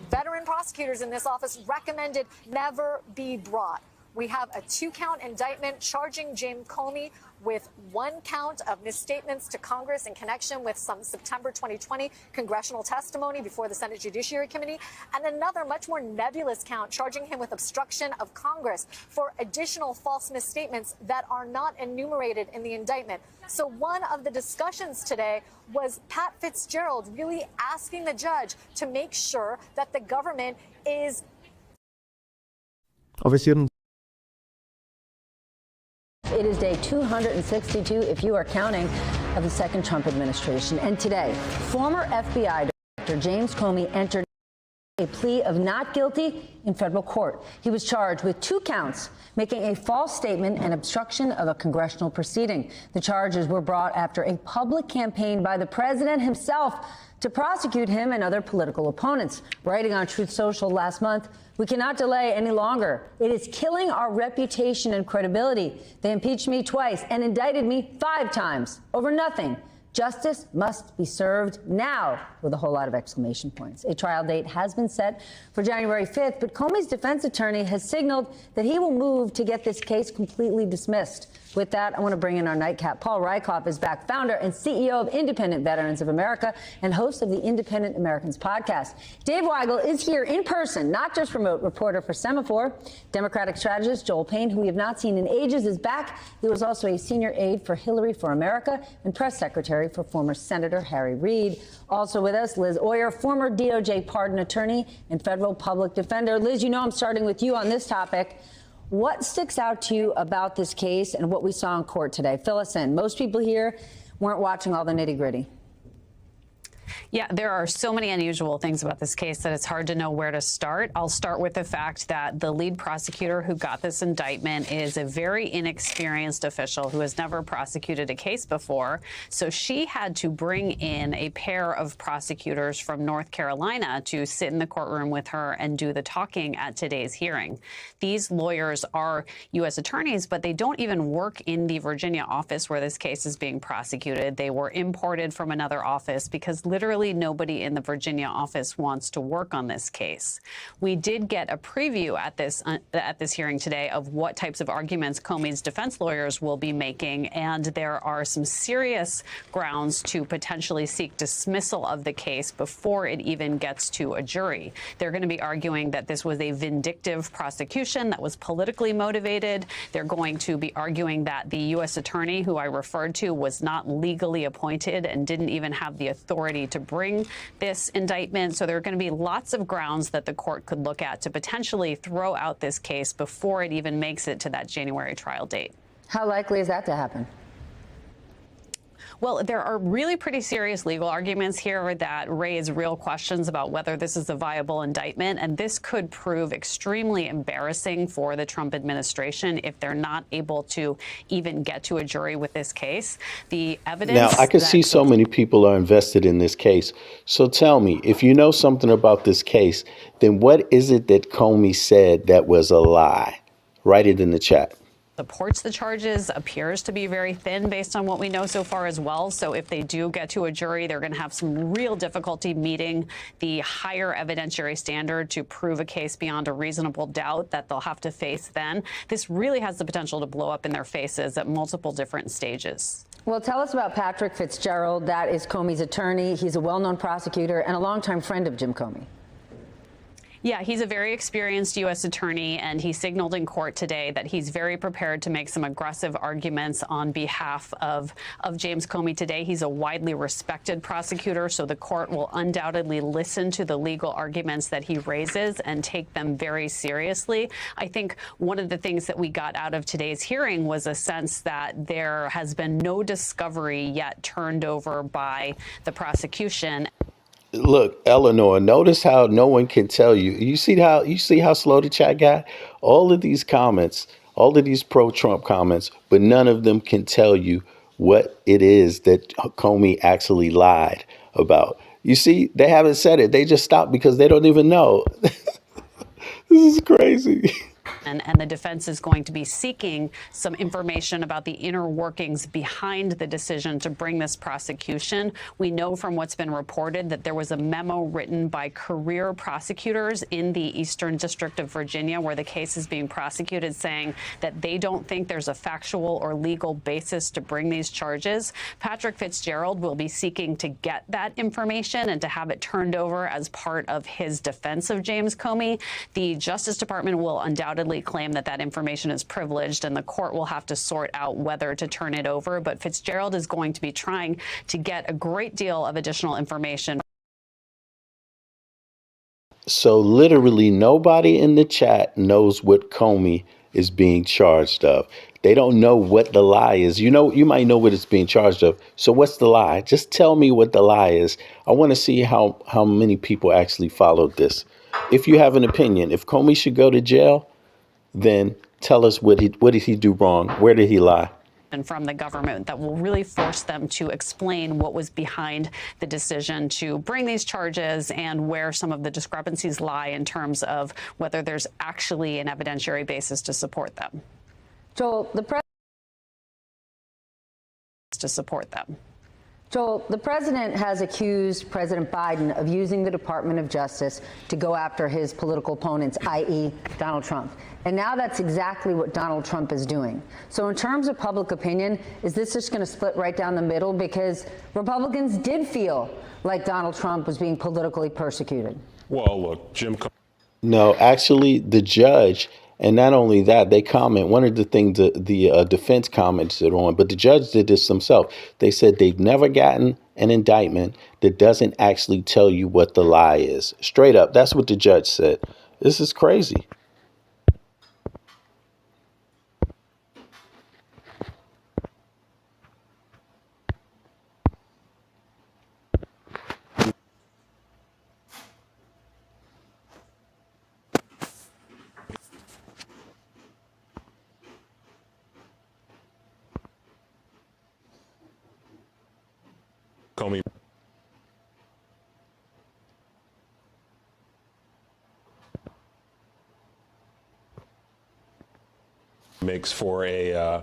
veteran prosecutors in this office recommended never be brought. We have a 2-count indictment charging James Comey with 1 count of misstatements to Congress in connection with some September 2020 congressional testimony before the Senate Judiciary Committee, and another much more nebulous count charging him with obstruction of Congress for additional false misstatements that are not enumerated in the indictment. So one of the discussions today was Pat Fitzgerald really asking the judge to make sure that the government is It is day 262, if you are counting, of the second Trump administration. And today, former FBI Director James Comey entered a plea of not guilty in federal court. He was charged with 2 counts, making a false statement and obstruction of a congressional proceeding. The charges were brought after a public campaign by the president himself to prosecute him and other political opponents. Writing on Truth Social last month, "We cannot delay any longer. It is killing our reputation and credibility. They impeached me twice and indicted me 5 times over nothing. Justice must be served now," with a whole lot of exclamation points. A trial date has been set for January 5th, but Comey's defense attorney has signaled that he will move to get this case completely dismissed. With that, I want to bring in our nightcap. Paul Rykoff is back, founder and CEO of Independent Veterans of America and host of the Independent Americans podcast. Dave Weigel is here in person, not just remote, reporter for Semaphore. Democratic strategist Joel Payne, who we have not seen in ages, is back. He was also a senior aide for Hillary for America and press secretary for former Senator Harry Reid. Also with us, Liz Oyer, former DOJ pardon attorney and federal public defender. Liz, you know I'm starting with you on this topic. What sticks out to you about this case and what we saw in court today? Fill us in. Most people here weren't watching all the nitty-gritty. Yeah, there are so many unusual things about this case that it's hard to know where to start. I'll start with the fact that the lead prosecutor who got this indictment is a very inexperienced official who has never prosecuted a case before. So she had to bring in a pair of prosecutors from North Carolina to sit in the courtroom with her and do the talking at today's hearing. These lawyers are U.S. attorneys, but they don't even work in the Virginia office where this case is being prosecuted. They were imported from another office because literally nobody in the Virginia office wants to work on this case. We did get a preview at this hearing today of what types of arguments Comey's defense lawyers will be making, and there are some serious grounds to potentially seek dismissal of the case before it even gets to a jury. They're going to be arguing that this was a vindictive prosecution that was politically motivated. They're going to be arguing that the U.S. attorney who I referred to was not legally appointed and didn't even have the authority to bring this indictment. So there are going to be lots of grounds that the court could look at to potentially throw out this case before it even makes it to that January trial date. How likely is that to happen? Well, there are really pretty serious legal arguments here that raise real questions about whether this is a viable indictment, and this could prove extremely embarrassing for the Trump administration if they're not able to even get to a jury with this case. The evidence. Now, I can see so many people are invested in this case. So tell me, if you know something about this case, then what is it that Comey said that was a lie? Write it in the chat. supports the charges appears to be very thin based on what we know so far as well. So if they do get to a jury, they're going to have some real difficulty meeting the higher evidentiary standard to prove a case beyond a reasonable doubt that they'll have to face then. This really has the potential to blow up in their faces at multiple different stages. Well, tell us about Patrick Fitzgerald. That is Comey's attorney. He's a well-known prosecutor and a longtime friend of Jim Comey. Yeah, he's a very experienced U.S. attorney, and he signaled in court today that he's very prepared to make some aggressive arguments on behalf of James Comey today. He's a widely respected prosecutor, so the court will undoubtedly listen to the legal arguments that he raises and take them very seriously. I think one of the things that we got out of today's hearing was a sense that there has been no discovery yet turned over by the prosecution. Look, Eleanor, notice how no one can tell you. You see how slow the chat got? All of these comments, all of these pro-Trump comments, but none of them can tell you what it is that Comey actually lied about. You see, they haven't said it. They just stopped because they don't even know. This is crazy. And the defense is going to be seeking some information about the inner workings behind the decision to bring this prosecution. We know from what's been reported that there was a memo written by career prosecutors in the Eastern District of Virginia where the case is being prosecuted, saying that they don't think there's a factual or legal basis to bring these charges. Patrick Fitzgerald will be seeking to get that information and to have it turned over as part of his defense of James Comey. The Justice Department will undoubtedly claim that that information is privileged, and the court will have to sort out whether to turn it over. But Fitzgerald is going to be trying to get a great deal of additional information. So literally nobody in the chat knows what Comey is being charged of. They don't know what the lie is. You know, you might know what it's being charged of. So what's the lie? Just tell me what the lie is. I want to see how many people actually followed this. If you have an opinion, if Comey should go to jail, then tell us what did he do wrong? Where did he lie? And from the government that will really force them to explain what was behind the decision to bring these charges and where some of the discrepancies lie in terms of whether there's actually an evidentiary basis to support them. Joel, the president has accused President Biden of using the Department of Justice to go after his political opponents, i.e. Donald Trump. And now that's exactly what Donald Trump is doing. So in terms of public opinion, is this just going to split right down the middle? Because Republicans did feel like Donald Trump was being politically persecuted. Well, look, Jim. No, actually, the judge, and not only that, they comment. One of the things the defense commented on, but the judge did this himself. They said they've never gotten an indictment that doesn't actually tell you what the lie is. Straight up. That's what the judge said. This is crazy. Comey makes for a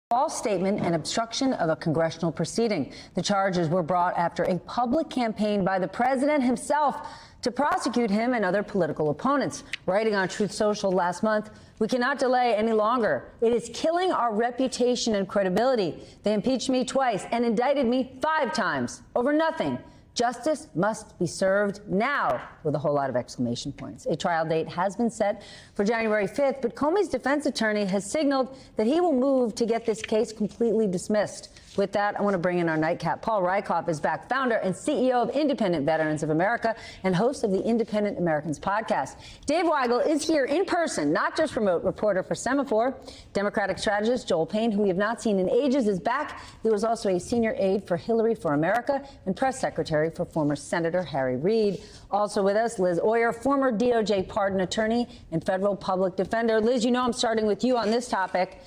false statement and obstruction of a congressional proceeding. The charges were brought after a public campaign by the president himself to prosecute him and other political opponents. Writing on Truth Social last month, "We cannot delay any longer. It is killing our reputation and credibility. They impeached me twice and indicted me 5 times over nothing. Justice must be served now," with a whole lot of exclamation points. A trial date has been set for January 5th, but Comey's defense attorney has signaled that he will move to get this case completely dismissed. With that, I want to bring in our nightcap. Paul Rykoff is back, founder and CEO of Independent Veterans of America and host of the Independent Americans podcast. Dave Weigel is here in person, not just remote, reporter for Semaphore. Democratic strategist Joel Payne, who we have not seen in ages, is back. He was also a senior aide for Hillary for America and press secretary Secretary for former Senator Harry Reid. Also with us, Liz Oyer, former DOJ pardon attorney and federal public defender. Liz, you know I'm starting with you on this topic.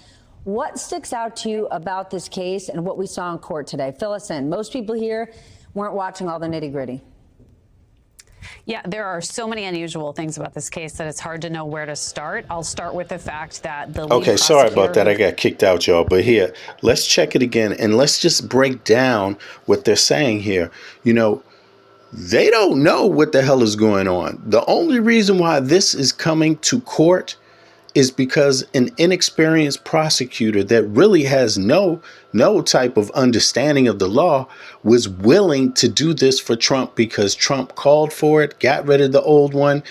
What sticks out to you about this case and what we saw in court today? Fill us in. Most people here weren't watching all the nitty-gritty. Yeah, there are so many unusual things about this case that it's hard to know where to start. I'll start with the fact that the Okay, sorry about that. I got kicked out, y'all. But here, let's check it again and let's just break down what they're saying here. You know, they don't know what the hell is going on. The only reason why this is coming to court is because an inexperienced prosecutor that really has no type of understanding of the law was willing to do this for Trump because Trump called for it, got rid of the old one,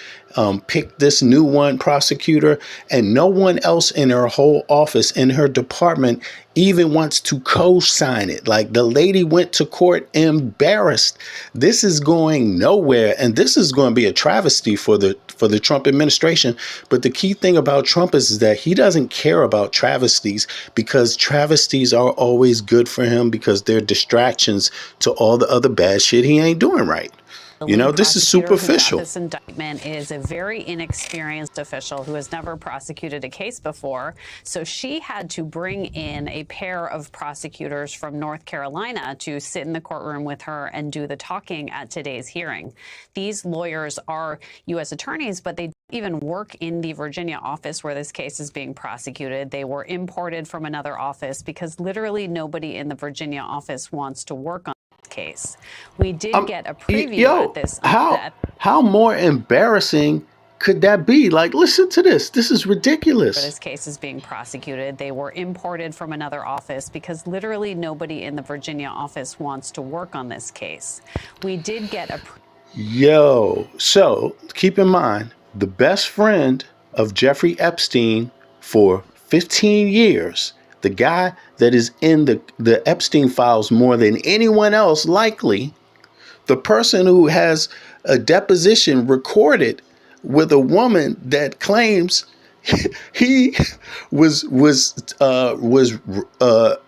picked this new one prosecutor, and no one else in her whole office, in her department, even wants to co-sign it. Like, the lady went to court embarrassed. This is going nowhere, and this is going to be a travesty for the Trump administration. But the key thing about Trump is that he doesn't care about travesties, because travesties are always good for him because they're distractions to all the other bad shit he ain't doing right. You know, this is superficial. This indictment is a very inexperienced official who has never prosecuted a case before. So she had to bring in a pair of prosecutors from North Carolina to sit in the courtroom with her and do the talking at today's hearing. These lawyers are U.S. attorneys, but they don't even work in the Virginia office where this case is being prosecuted. They were imported from another office because literally nobody in the Virginia office wants to work on case. We did get a preview at this. How more embarrassing could that be? Like, listen to this. This is ridiculous. This case is being prosecuted. They were imported from another office because literally nobody in the Virginia office wants to work on this case. We did get a so keep in mind, the best friend of Jeffrey Epstein for 15 years, the guy that is in the Epstein files more than anyone else, likely, the person who has a deposition recorded with a woman that claims he was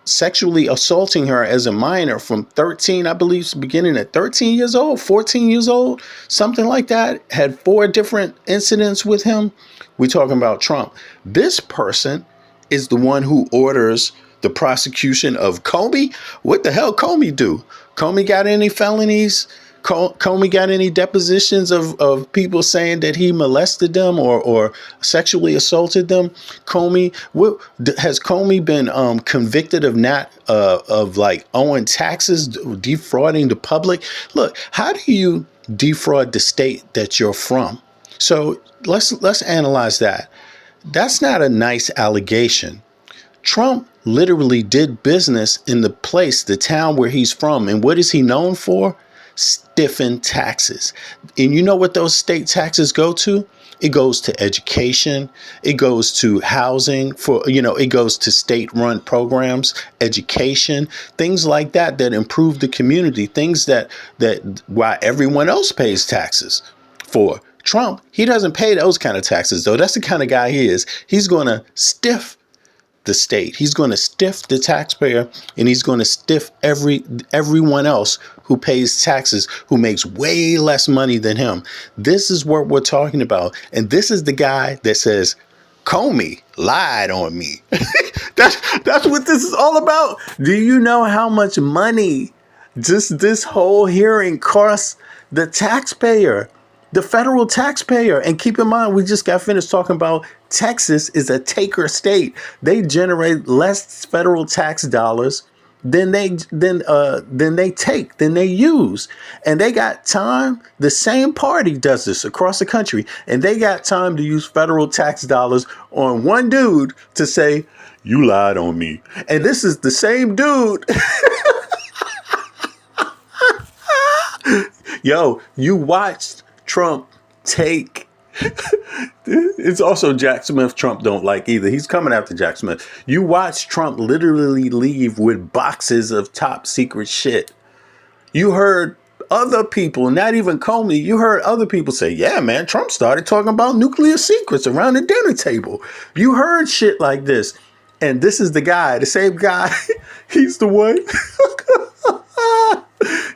sexually assaulting her as a minor from 13, I believe, beginning at 13 years old, 14 years old, something like that, had 4 different incidents with him. We're talking about Trump. This person is the one who orders the prosecution of Comey. What the hell Comey do? Comey got any felonies? Comey got any depositions of people saying that he molested them or sexually assaulted them? Comey, has Comey been convicted of not of like owing taxes, defrauding the public? Look, how do you defraud the state that you're from? So let's analyze that. That's not a nice allegation. Trump literally did business in the place, the town where he's from. And what is he known for? Stiffing taxes. And you know what those state taxes go to? It goes to education. It goes to housing it goes to state-run programs, education, things like that improve the community, things that why everyone else pays taxes for. Trump, he doesn't pay those kind of taxes, though. That's the kind of guy he is. He's going to stiff the state. He's going to stiff the taxpayer, and he's going to stiff everyone else who pays taxes, who makes way less money than him. This is what we're talking about. And this is the guy that says, Comey lied on me. That's what this is all about. Do you know how much money just this whole hearing costs the taxpayer? The federal taxpayer. And keep in mind, we just got finished talking about Texas is a taker state. They generate less federal tax dollars than they use. And they got time. The same party does this across the country. And they got time to use federal tax dollars on one dude to say, you lied on me. And this is the same dude. Yo, you watched Trump take. It's also Jack Smith Trump don't like either. He's coming after Jack Smith. You watch Trump literally leave with boxes of top secret shit. You heard other people, not even Comey, you heard other people say, yeah, man, Trump started talking about nuclear secrets around the dinner table. You heard shit like this. And this is the guy, the same guy. He's the one.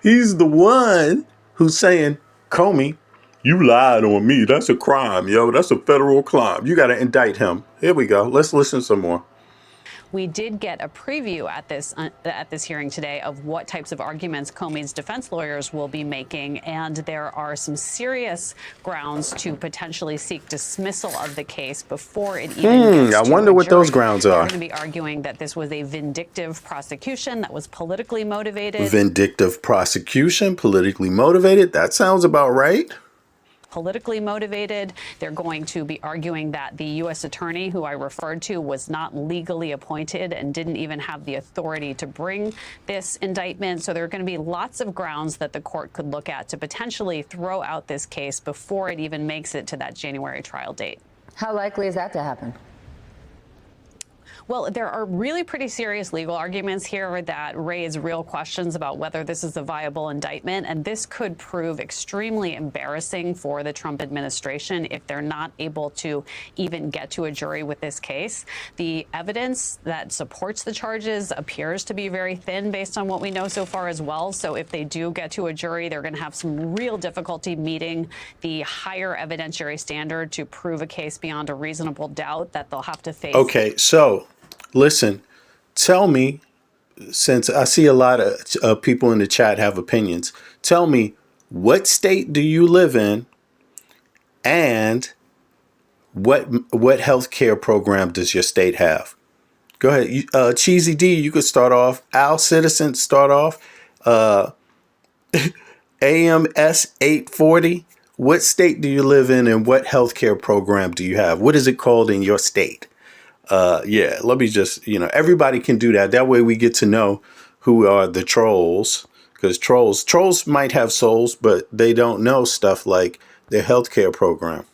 He's the one who's saying, Comey, you lied on me. That's a crime, yo. That's a federal crime. You got to indict him. Here we go. Let's listen some more. We did get a preview at this hearing today of what types of arguments Comey's defense lawyers will be making, and there are some serious grounds to potentially seek dismissal of the case before it even gets I to wonder a what jury. those grounds are. They're going to be arguing that this was a vindictive prosecution that was politically motivated. Vindictive prosecution, politically motivated. That sounds about right. Politically motivated. They're going to be arguing that the U.S. attorney who I referred to was not legally appointed and didn't even have the authority to bring this indictment. So there are going to be lots of grounds that the court could look at to potentially throw out this case before it even makes it to that January trial date. How likely is that to happen? Well, there are really pretty serious legal arguments here that raise real questions about whether this is a viable indictment. And this could prove extremely embarrassing for the Trump administration if they're not able to even get to a jury with this case. The evidence that supports the charges appears to be very thin based on what we know so far as well. So if they do get to a jury, they're going to have some real difficulty meeting the higher evidentiary standard to prove a case beyond a reasonable doubt that they'll have to face. Okay, so listen, tell me, since I see a lot of people in the chat have opinions, tell me, what state do you live in, and what health care program does your state have? Go ahead. Cheesy D, you could start off. Al Citizen, start off. AMS 840, what state do you live in, and what health care program do you have? What is it called in your state? Yeah, let me just, everybody can do that. That way we get to know who are the trolls, because trolls might have souls, but they don't know stuff like their healthcare program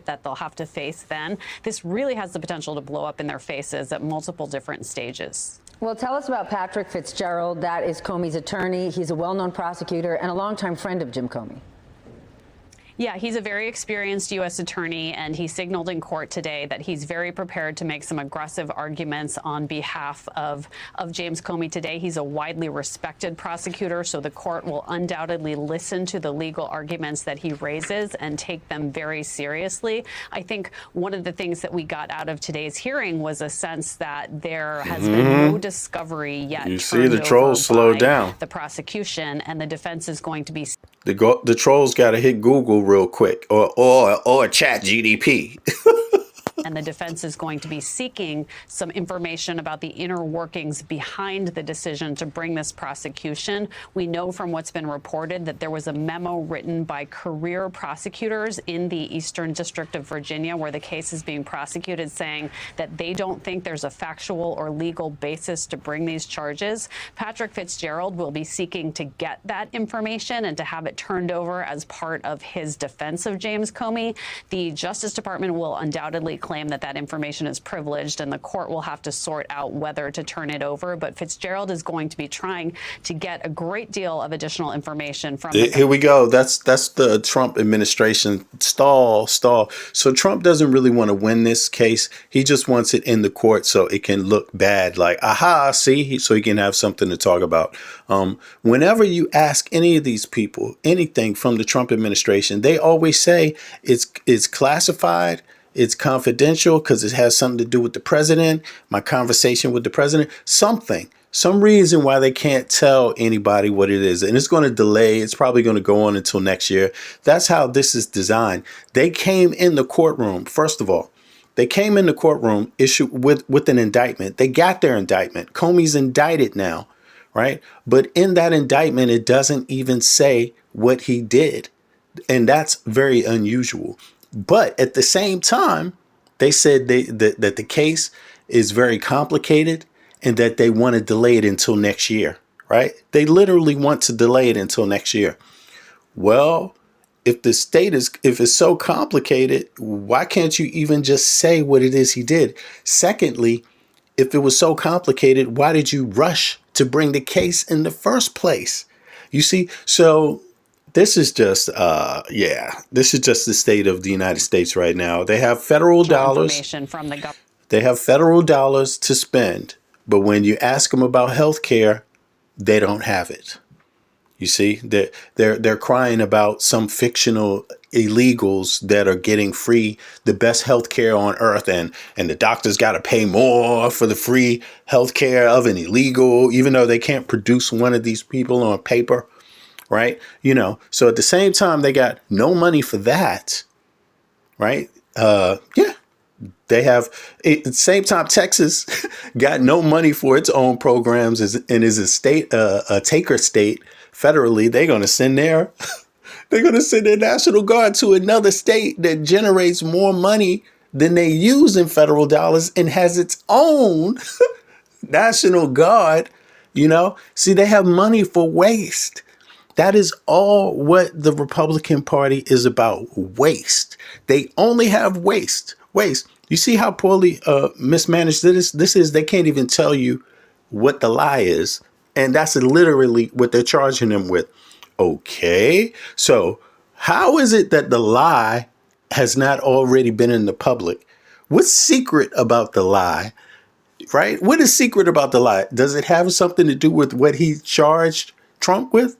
that they'll have to face then. This really has the potential to blow up in their faces at multiple different stages. Well, tell us about Patrick Fitzgerald. That is Comey's attorney. He's a well-known prosecutor and a longtime friend of Jim Comey. Yeah, he's a very experienced U.S. attorney, and he signaled in court today that he's very prepared to make some aggressive arguments on behalf of James Comey today. He's a widely respected prosecutor, so the court will undoubtedly listen to the legal arguments that he raises and take them very seriously. I think one of the things that we got out of today's hearing was a sense that there has been no discovery yet. You see the trolls slow down. The prosecution, and the defense is going to be... The trolls got to hit Google real quick, or chat GDP. And the defense is going to be seeking some information about the inner workings behind the decision to bring this prosecution. We know from what's been reported that there was a memo written by career prosecutors in the Eastern District of Virginia, where the case is being prosecuted, saying that they don't think there's a factual or legal basis to bring these charges. Patrick Fitzgerald will be seeking to get that information and to have it turned over as part of his defense of James Comey. The Justice Department will undoubtedly claim that information is privileged, and the court will have to sort out whether to turn it over. But Fitzgerald is going to be trying to get a great deal of additional information from the Here we go. That's the Trump administration stall. So Trump doesn't really want to win this case. He just wants it in the court so it can look bad, like, aha, see, so he can have something to talk about. Whenever you ask any of these people anything from the Trump administration, they always say it's classified. It's confidential because it has something to do with the president, my conversation with the president, some reason why they can't tell anybody what it is. And it's going to delay. It's probably going to go on until next year. That's how this is designed. They came in the courtroom. First of all, they came in the courtroom issued with an indictment. They got their indictment. Comey's indicted now, right? But in that indictment, it doesn't even say what he did. And that's very unusual. But at the same time, they said that the case is very complicated and that they want to delay it until next year, right? They literally want to delay it until next year. Well, if it's so complicated, why can't you even just say what it is he did? Secondly, if it was so complicated, why did you rush to bring the case in the first place? You see, so this is just, this is just the state of the United States right now. They have federal dollars. They have federal dollars to spend. But when you ask them about health care, they don't have it. You see, they're crying about some fictional illegals that are getting free, the best health care on earth, and the doctors got to pay more for the free health care of an illegal, even though they can't produce one of these people on paper, right? So at the same time, they got no money for that, right? Yeah. They have at the same time Texas got no money for its own programs and is a state a taker state federally. They're going to send their National Guard to another state that generates more money than they use in federal dollars and has its own National Guard. See, they have money for waste. That is all what the Republican Party is about. Waste. They only have waste. Waste. You see how poorly mismanaged this is? They can't even tell you what the lie is. And that's literally what they're charging them with. Okay. So how is it that the lie has not already been in the public? What's secret about the lie? Right? What is secret about the lie? Does it have something to do with what he charged Trump with?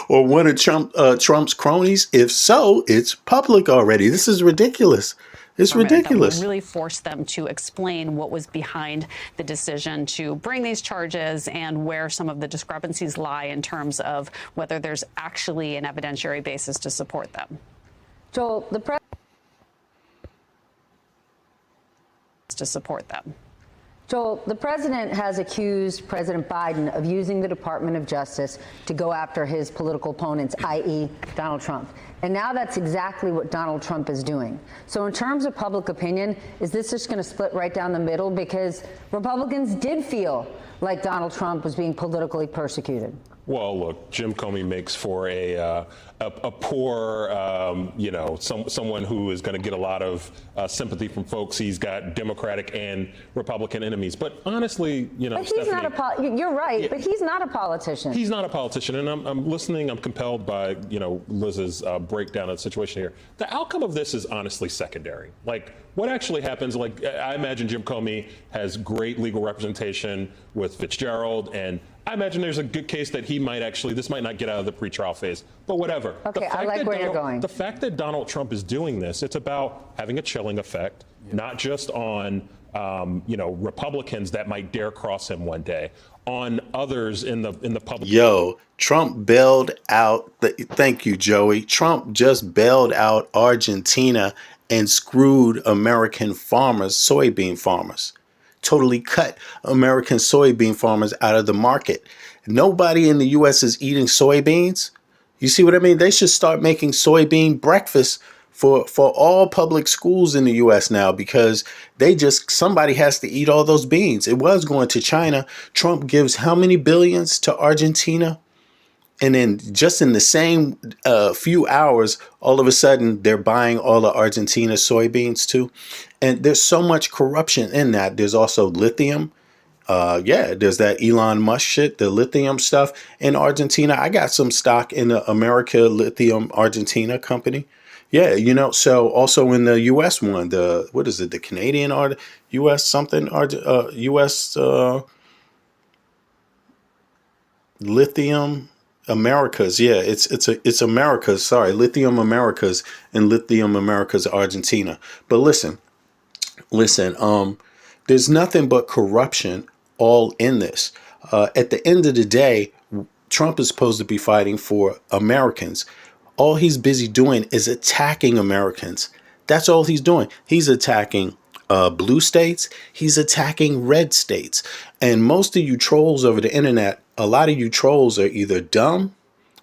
Or one of Trump's cronies? If so, it's public already. This is ridiculous. It's ridiculous. That will really force them to explain what was behind the decision to bring these charges and where some of the discrepancies lie in terms of whether there's actually an evidentiary basis to support them. Joel, the president has accused President Biden of using the Department of Justice to go after his political opponents, i.e. Donald Trump. And now that's exactly what Donald Trump is doing. So in terms of public opinion, is this just going to split right down the middle? Because Republicans did feel like Donald Trump was being politically persecuted. Well, look, Jim Comey makes for a poor, someone who is going to get a lot of sympathy from folks. He's got Democratic and Republican enemies. But honestly, but he's Stephanie, you're right, yeah. But he's not a politician. He's not a politician. And I'm listening. I'm compelled by, Liz's breakdown of the situation here. The outcome of this is honestly secondary. Like, what actually happens, I imagine Jim Comey has great legal representation with Fitzgerald, and I imagine there's a good case that this might not get out of the pretrial phase, but whatever. Okay, I like where you're going. The fact that Donald Trump is doing this, it's about having a chilling effect, not just on, Republicans that might dare cross him one day, on others in the public. Yo, Trump bailed out. Thank you, Joey. Trump just bailed out Argentina and screwed American farmers, soybean farmers. Totally cut American soybean farmers out of the market. Nobody in the U.S. is eating soybeans. You see what I mean? They should start making soybean breakfast for all public schools in the U.S. now, because somebody has to eat all those beans. It was going to China. Trump gives how many billions to Argentina? And then just in the same few hours, all of a sudden, they're buying all of Argentina's soybeans too. And there's so much corruption in that. There's also lithium. There's that Elon Musk shit, the lithium stuff in Argentina. I got some stock in the America Lithium Argentina company. Yeah, so also in the U.S. one, the Canadian or U.S. something, U.S. Lithium Americas. Yeah, it's Americas. Sorry, Lithium Americas and Lithium Americas Argentina. But listen, there's nothing but corruption all in this. At the end of the day, Trump is supposed to be fighting for Americans. All he's busy doing is attacking Americans. That's all he's doing. He's attacking blue states. He's attacking red states. And most of you trolls over the internet, a lot of you trolls are either dumb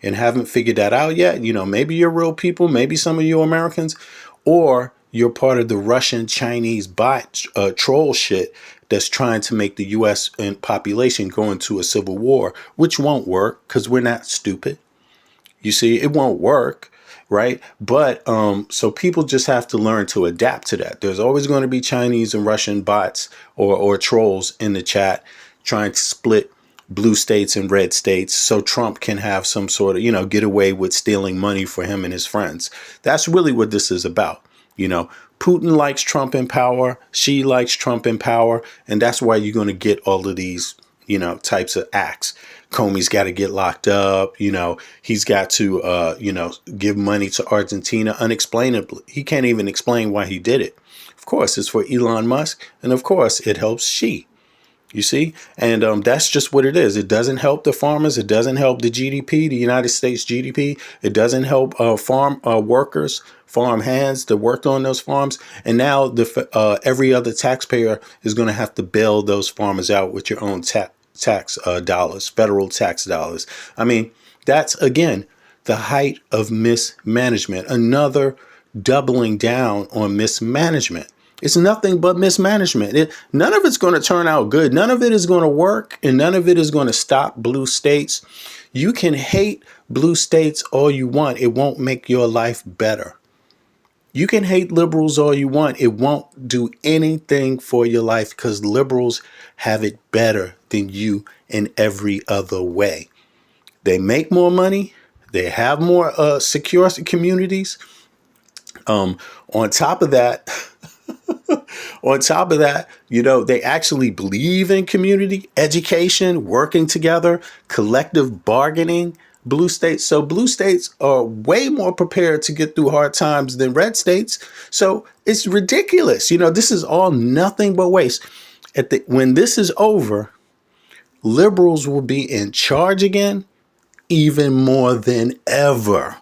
and haven't figured that out yet. Maybe you're real people, maybe some of you Americans, or you're part of the Russian Chinese bot troll shit that's trying to make the U.S. population go into a civil war, which won't work because we're not stupid. You see, it won't work. Right. But so people just have to learn to adapt to that. There's always going to be Chinese and Russian bots or trolls in the chat trying to split blue states and red states so Trump can have some sort of, get away with stealing money for him and his friends. That's really what this is about. Putin likes Trump in power. She likes Trump in power. And that's why you're going to get all of these, types of acts. Comey's got to get locked up. He's got to, give money to Argentina unexplainably. He can't even explain why he did it. Of course, it's for Elon Musk. And of course, it helps Xi. You see? And that's just what it is. It doesn't help the farmers. It doesn't help the GDP, the United States GDP. It doesn't help farm workers, farm hands that worked on those farms. And now every other taxpayer is going to have to bail those farmers out with your own tax dollars, federal tax dollars. I mean, that's, again, the height of mismanagement. Another doubling down on mismanagement. It's nothing but mismanagement. None of it's going to turn out good. None of it is going to work, and none of it is going to stop blue states. You can hate blue states all you want. It won't make your life better. You can hate liberals all you want. It won't do anything for your life because liberals have it better than you in every other way. They make more money. They have more secure communities. On top of that, they actually believe in community, education, working together, collective bargaining. Blue states. So blue states are way more prepared to get through hard times than red states. So it's ridiculous. This is all nothing but waste. When this is over, liberals will be in charge again, even more than ever.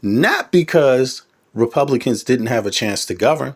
Not because Republicans didn't have a chance to govern,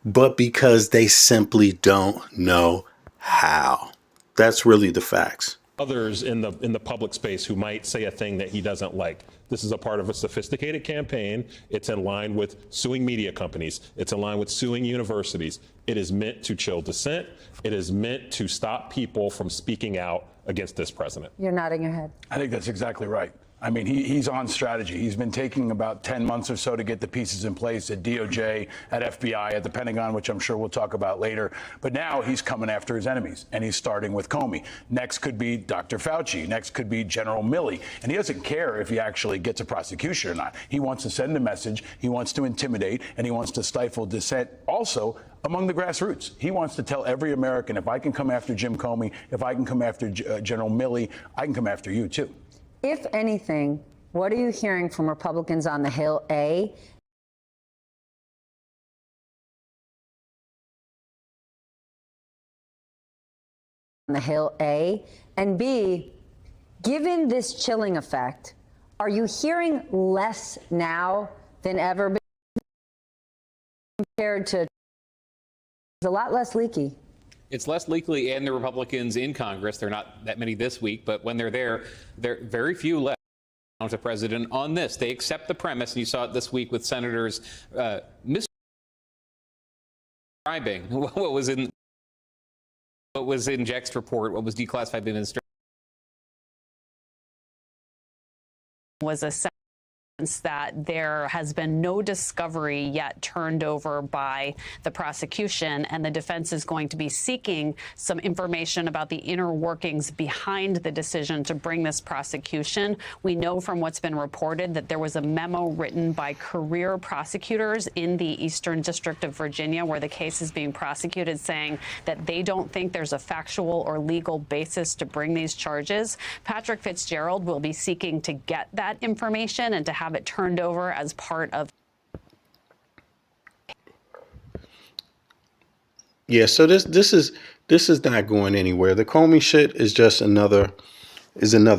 but because they simply don't know how. That's really the facts. Others in the public space who might say a thing that he doesn't like. This is a part of a sophisticated campaign. It's in line with suing media companies. It's in line with suing universities. It is meant to chill dissent. It is meant to stop people from speaking out against this president. You're nodding your head. I think that's exactly right. I mean, he's on strategy. He's been taking about 10 months or so to get the pieces in place at DOJ, at FBI, at the Pentagon, which I'm sure we'll talk about later. But now he's coming after his enemies, and he's starting with Comey. Next could be Dr. Fauci. Next could be General Milley. And he doesn't care if he actually gets a prosecution or not. He wants to send a message. He wants to intimidate, and he wants to stifle dissent also among the grassroots. He wants to tell every American, if I can come after Jim Comey, if I can come after General Milley, I can come after you, too. If anything, what are you hearing from Republicans on the Hill, A? On the Hill, A? And B, given this chilling effect, are you hearing less now than ever compared to a lot less leaky? It's less leaky, and the Republicans in Congress, they're not that many this week, but when they're there, they're very few left to the president on this. They accept the premise, and you saw it this week with senators describing what was in Jack's report, what was declassified administration. Was a sense that there has been no discovery yet turned over by the prosecution, and the defense is going to be seeking some information about the inner workings behind the decision to bring this prosecution. We know from what's been reported that there was a memo written by career prosecutors in the Eastern District of Virginia, where the case is being prosecuted, saying that they don't think there's a factual or legal basis to bring these charges. Patrick Fitzgerald will be seeking to get that information and to have it turned over as part of. Yeah, so this is not going anywhere. The Comey shit is just another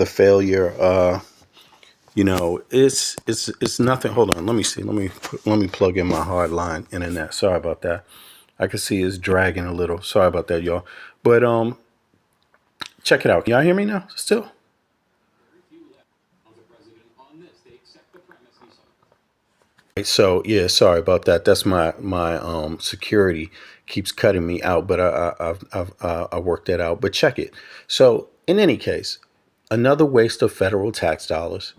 failure. It's nothing. Hold on, let me see. Let me plug in my hard line internet. Sorry about that. I can see it's dragging a little. Sorry about that, y'all. But check it out. Can y'all hear me now? Still. So yeah, sorry about that. That's my security keeps cutting me out, but I worked that out. But check it. So in any case, another waste of federal tax dollars.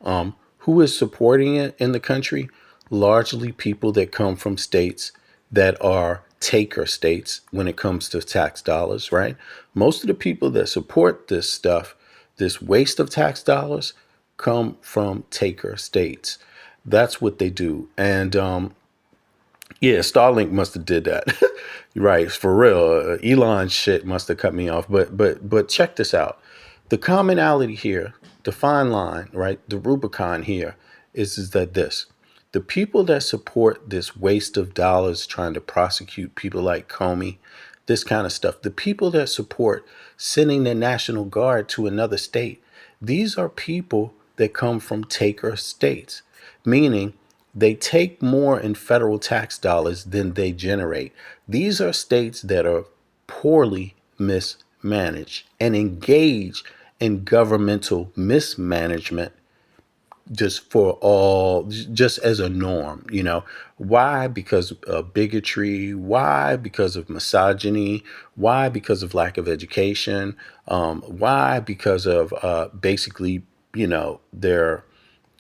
Who is supporting it in the country? Largely people that come from states that are taker states when it comes to tax dollars, right? Most of the people that support this stuff, this waste of tax dollars, come from taker states. That's what they do. And Yeah, Starlink must have did that. Right, for real. Elon shit must have cut me off. But check this out. The commonality here, the fine line, right? The Rubicon here is that the people that support this waste of dollars trying to prosecute people like Comey, this kind of stuff, the people that support sending the National Guard to another state, these are people that come from taker states, meaning they take more in federal tax dollars than they generate. These are states that are poorly mismanaged and engage in governmental mismanagement just as a norm. Why? Because of bigotry. Why? Because of misogyny. Why? Because of lack of education. Why? Because of basically, their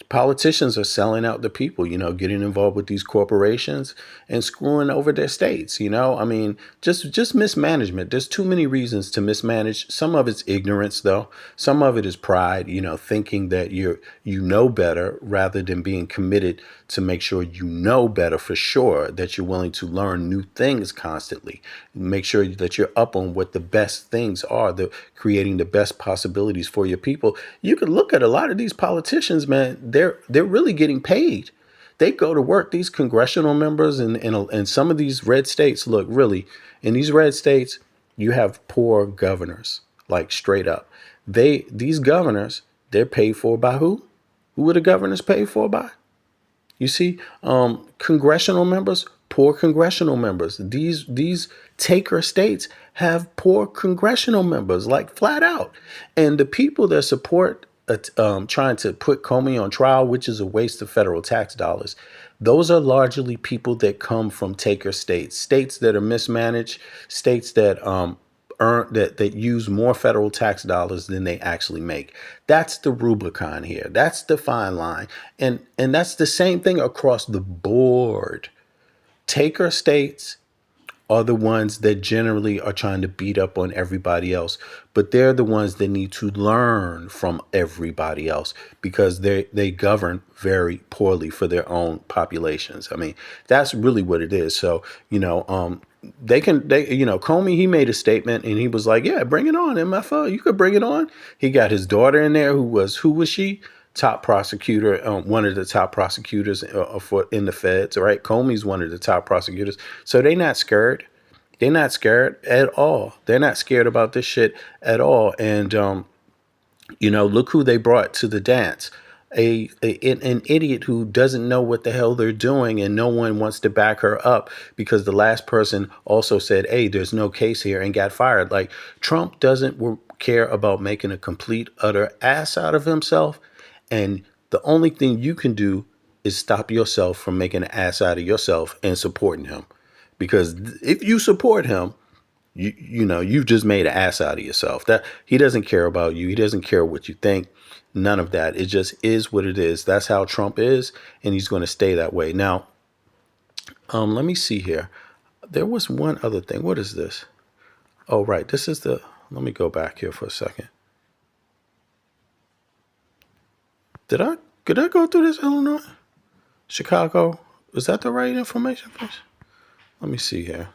politicians are selling out the people, getting involved with these corporations and screwing over their states. I mean, just mismanagement. There's too many reasons to mismanage. Some of it's ignorance, though. Some of it is pride, thinking that you know better rather than being committed to make sure you know better for sure, that you're willing to learn new things constantly. Make sure that you're up on what the best things are, creating the best possibilities for your people. You can look at a lot of these politicians, man. They're really getting paid. They go to work. These congressional members in some of these red states. Look, really, in these red states, you have poor governors, like straight up. These governors, they're paid for by who? Who are the governors paid for by? You see, congressional members, poor congressional members. These taker states have poor congressional members, like flat out. And the people that support trying to put Comey on trial, which is a waste of federal tax dollars, those are largely people that come from taker states that are mismanaged, states that that use more federal tax dollars than they actually make. That's the Rubicon here. That's the fine line. And that's the same thing across the board. Taker states are the ones that generally are trying to beat up on everybody else, but they're the ones that need to learn from everybody else because they govern very poorly for their own populations. I mean, that's really what it is. So, Comey, he made a statement and he was like, yeah, bring it on, MFO. You could bring it on. He got his daughter in there who was she? Top prosecutor, one of the top prosecutors in the feds, right? Comey's one of the top prosecutors. So they're not scared. They're not scared at all. They're not scared about this shit at all. And, look who they brought to the dance. An idiot who doesn't know what the hell they're doing, and no one wants to back her up because the last person also said, hey, there's no case here, and got fired. Like, Trump doesn't care about making a complete, utter ass out of himself. And the only thing you can do is stop yourself from making an ass out of yourself and supporting him. Because if you support him, you've just made an ass out of yourself. That he doesn't care about you. He doesn't care what you think. None of that. It just is what it is. That's how Trump is, and he's going to stay that way. Now, let me see here. There was one other thing. What is this? Oh, right. This is let me go back here for a second. Could I go through this, Illinois? Chicago? Is that the right information, please? Let me see here.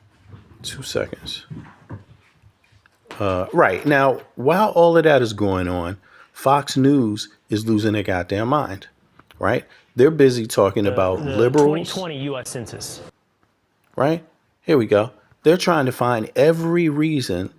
2 seconds. Right. Now, while all of that is going on, Fox News is losing their goddamn mind, right? They're busy talking about liberals. 2020 U.S. Census. Right? Here we go. They're trying to find every reason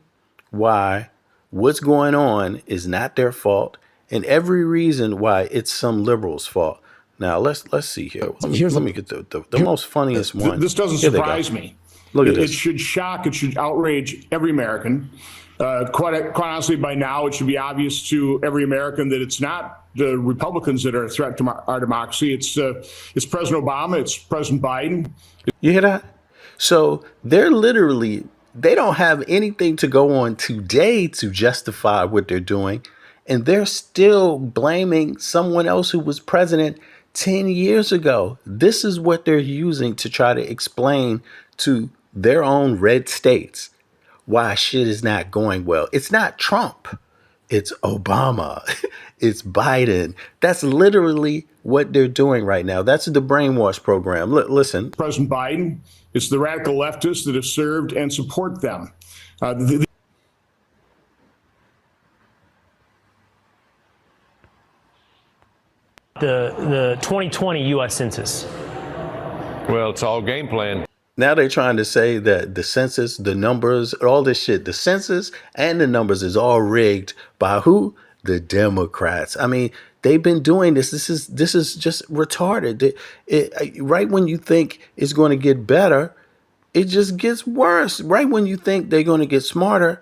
why what's going on is not their fault, and every reason why it's some liberals' fault. Now let's see here. Let me get the most funniest one. This doesn't surprise me. Look at this. It should outrage every American. Quite honestly, by now it should be obvious to every American that it's not the Republicans that are a threat to our democracy. It's President Obama. It's President Biden. You hear that? So they don't have anything to go on today to justify what they're doing. And they're still blaming someone else who was president 10 years ago. This is what they're using to try to explain to their own red states why shit is not going well. It's not Trump. it's Obama, it's Biden. That's literally what they're doing right now. That's the brainwash program. Listen. President Biden, it's the radical leftists that have served and support them. The 2020 U.S. Census. Well, it's all game plan. Now they're trying to say that the census, the numbers, all this shit, the census and the numbers is all rigged by who? The Democrats. I mean, they've been doing this. This is just retarded. Right when you think it's going to get better, it just gets worse. Right when you think they're going to get smarter,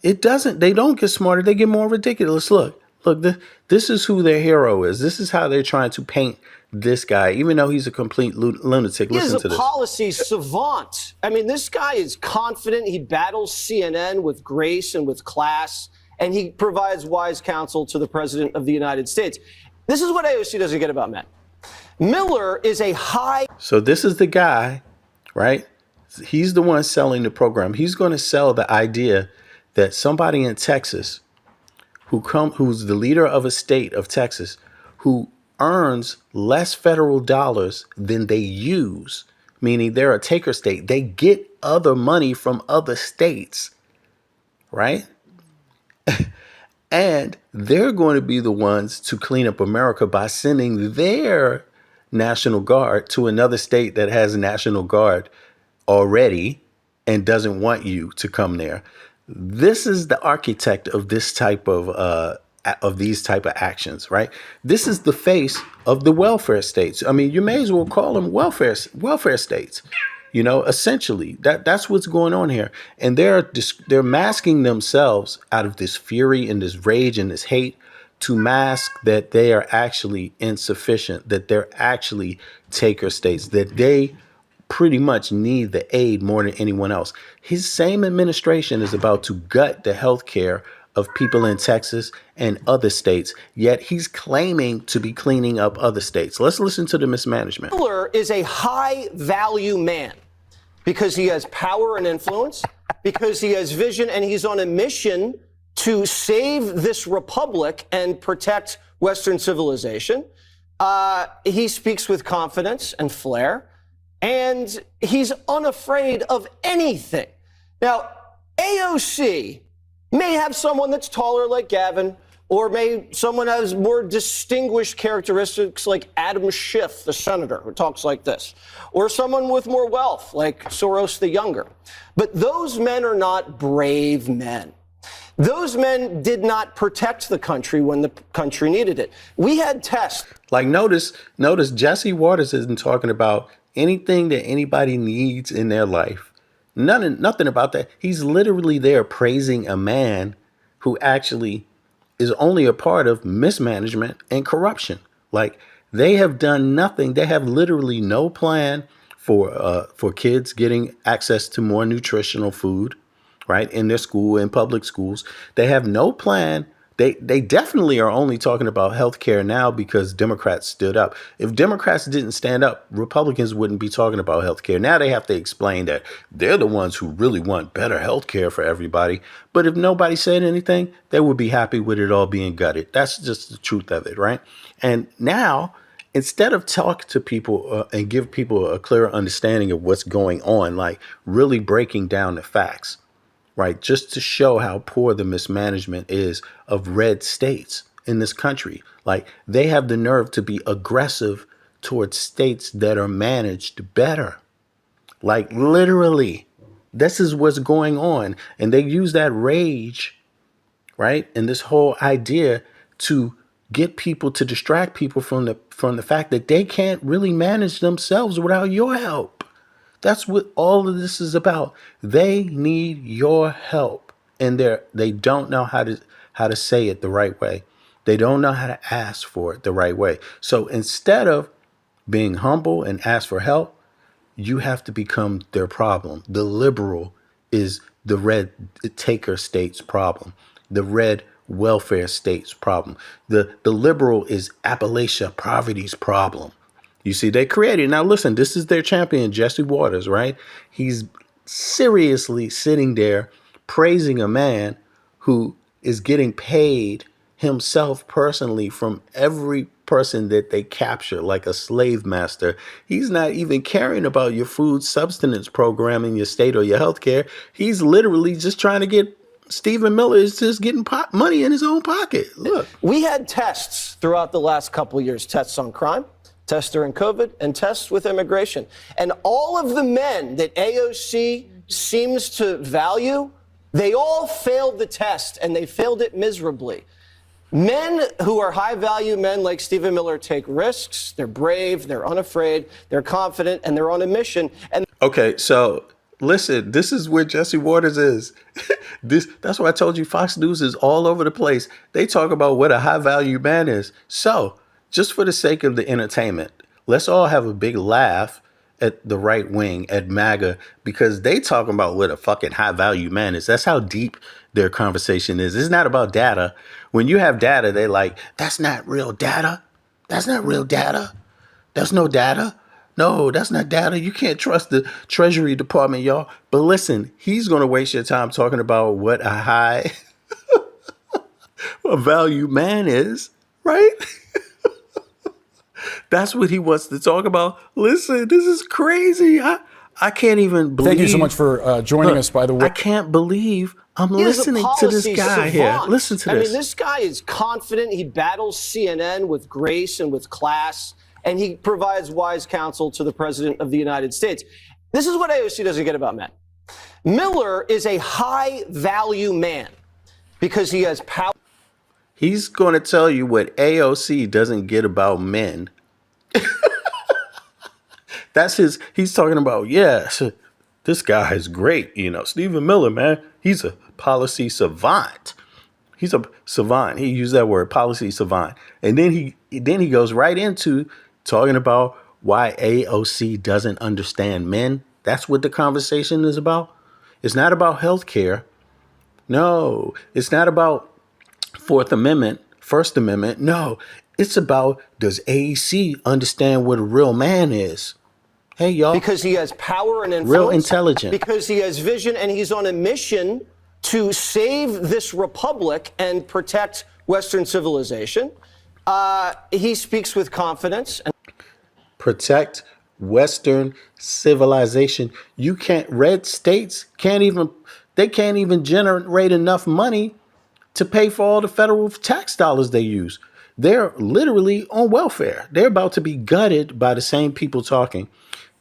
it doesn't. They don't get smarter. They get more ridiculous. Look, this is who their hero is. This is how they're trying to paint this guy, even though he's a complete lunatic. Listen to this. He is a policy savant. I mean, this guy is confident. He battles CNN with grace and with class, and he provides wise counsel to the president of the United States. This is what AOC doesn't get about men. Miller is a high. So this is the guy, right? He's the one selling the program. He's going to sell the idea that somebody in Texas who's the leader of a state of Texas, who earns less federal dollars than they use, meaning they're a taker state. They get other money from other states, right? And they're going to be the ones to clean up America by sending their National Guard to another state that has a National Guard already and doesn't want you to come there. This is the architect of this type of these type of actions, right? This is the face of the welfare states. I mean, you may as well call them welfare states. You know, essentially, that's what's going on here. And they're masking themselves out of this fury and this rage and this hate to mask that they are actually insufficient, that they're actually taker states, that they pretty much need the aid more than anyone else. His same administration is about to gut the health care of people in Texas and other states, yet he's claiming to be cleaning up other states. Let's listen to the mismanagement. Miller is a high value man because he has power and influence, because he has vision, and he's on a mission to save this republic and protect Western civilization. He speaks with confidence and flair, and he's unafraid of anything. Now, AOC may have someone that's taller like Gavin, or someone has more distinguished characteristics like Adam Schiff, the senator, who talks like this, or someone with more wealth like Soros the Younger. But those men are not brave men. Those men did not protect the country when the country needed it. We had tests. Like notice Jesse Waters isn't talking about anything that anybody needs in their life. Nothing about that. He's literally there praising a man who actually is only a part of mismanagement and corruption. Like, they have done nothing. They have literally no plan for kids getting access to more nutritional food, right, in their school, in public schools. They have no plan. They definitely are only talking about health care now because Democrats stood up. If Democrats didn't stand up, Republicans wouldn't be talking about health care. Now they have to explain that they're the ones who really want better health care for everybody. But if nobody said anything, they would be happy with it all being gutted. That's just the truth of it, right? And now, instead of talk to people and give people a clearer understanding of what's going on, like really breaking down the facts, right, just to show how poor the mismanagement is of red states in this country. Like, they have the nerve to be aggressive towards states that are managed better. Like, literally, this is what's going on. And they use that rage, right, and this whole idea to get people, to distract people from the fact that they can't really manage themselves without your help. That's what all of this is about. They need your help, and they don't know how to say it the right way. They don't know how to ask for it the right way. So instead of being humble and ask for help, you have to become their problem. The liberal is the red taker state's problem. The red welfare state's problem. The liberal is Appalachia poverty's problem. You see, they created. Now, listen, this is their champion, Jesse Waters, right? He's seriously sitting there praising a man who is getting paid himself personally from every person that they capture like a slave master. He's not even caring about your food subsistence program in your state or your health care. He's literally just trying to get Stephen Miller is just getting money in his own pocket. Look. We had tests throughout the last couple of years, tests on crime, tests during COVID, and tests with immigration. And all of the men that AOC seems to value, they all failed the test, and they failed it miserably. Men who are high-value men like Stephen Miller take risks. They're brave, they're unafraid, they're confident, and they're on a mission. And okay, so listen, this is where Jesse Waters is. That's why I told you Fox News is all over the place. They talk about what a high-value man is. So, just for the sake of the entertainment, let's all have a big laugh at the right wing, at MAGA, because they talking about what a fucking high-value man is. That's how deep their conversation is. It's not about data. When you have data, they're like, that's not real data. That's not real data. That's no data. No, that's not data. You can't trust the Treasury Department, y'all. But listen, he's going to waste your time talking about what a high value man is, right? That's what he wants to talk about. Listen, this is crazy. I can't even believe. Thank you so much for joining us, by the way. I can't believe I'm listening to this guy here. Listen to this. I mean, this guy is confident. He battles CNN with grace and with class, and he provides wise counsel to the President of the United States. This is what AOC doesn't get about men. Miller is a high-value man because he has power. He's going to tell you what AOC doesn't get about men. He's talking about, this guy is great. You know, Stephen Miller, man, he's a policy savant. He's a savant. He used that word, policy savant. And then he goes right into talking about why AOC doesn't understand men. That's what the conversation is about. It's not about health care. No, it's not about Fourth Amendment, First Amendment. No, it's about, does AOC understand what a real man is? Hey, y'all. Because he has power and influence. Real intelligent. Because he has vision, and he's on a mission to save this republic and protect Western civilization. He speaks with confidence. Protect Western civilization. Red states can't even generate enough money to pay for all the federal tax dollars they use. They're literally on welfare. They're about to be gutted by the same people talking.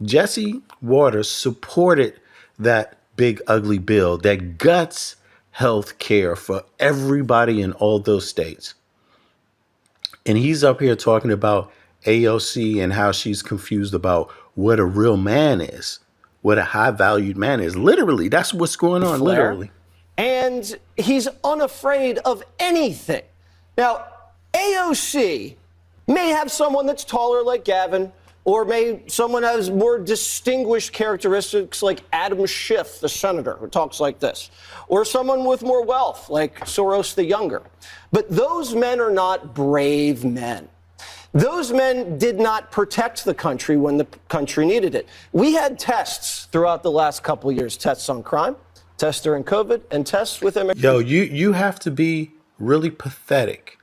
Jesse Waters supported that big ugly bill that guts health care for everybody in all those states. And he's up here talking about AOC and how she's confused about what a real man is, what a high-valued man is. Literally, that's what's going on, literally. And he's unafraid of anything. Now, AOC may have someone that's taller like Gavin, or someone has more distinguished characteristics like Adam Schiff, the senator, who talks like this, or someone with more wealth like Soros the Younger. But those men are not brave men. Those men did not protect the country when the country needed it. We had tests throughout the last couple of years, tests on crime, tests during COVID, and tests with immigration. Yo, you have to be really pathetic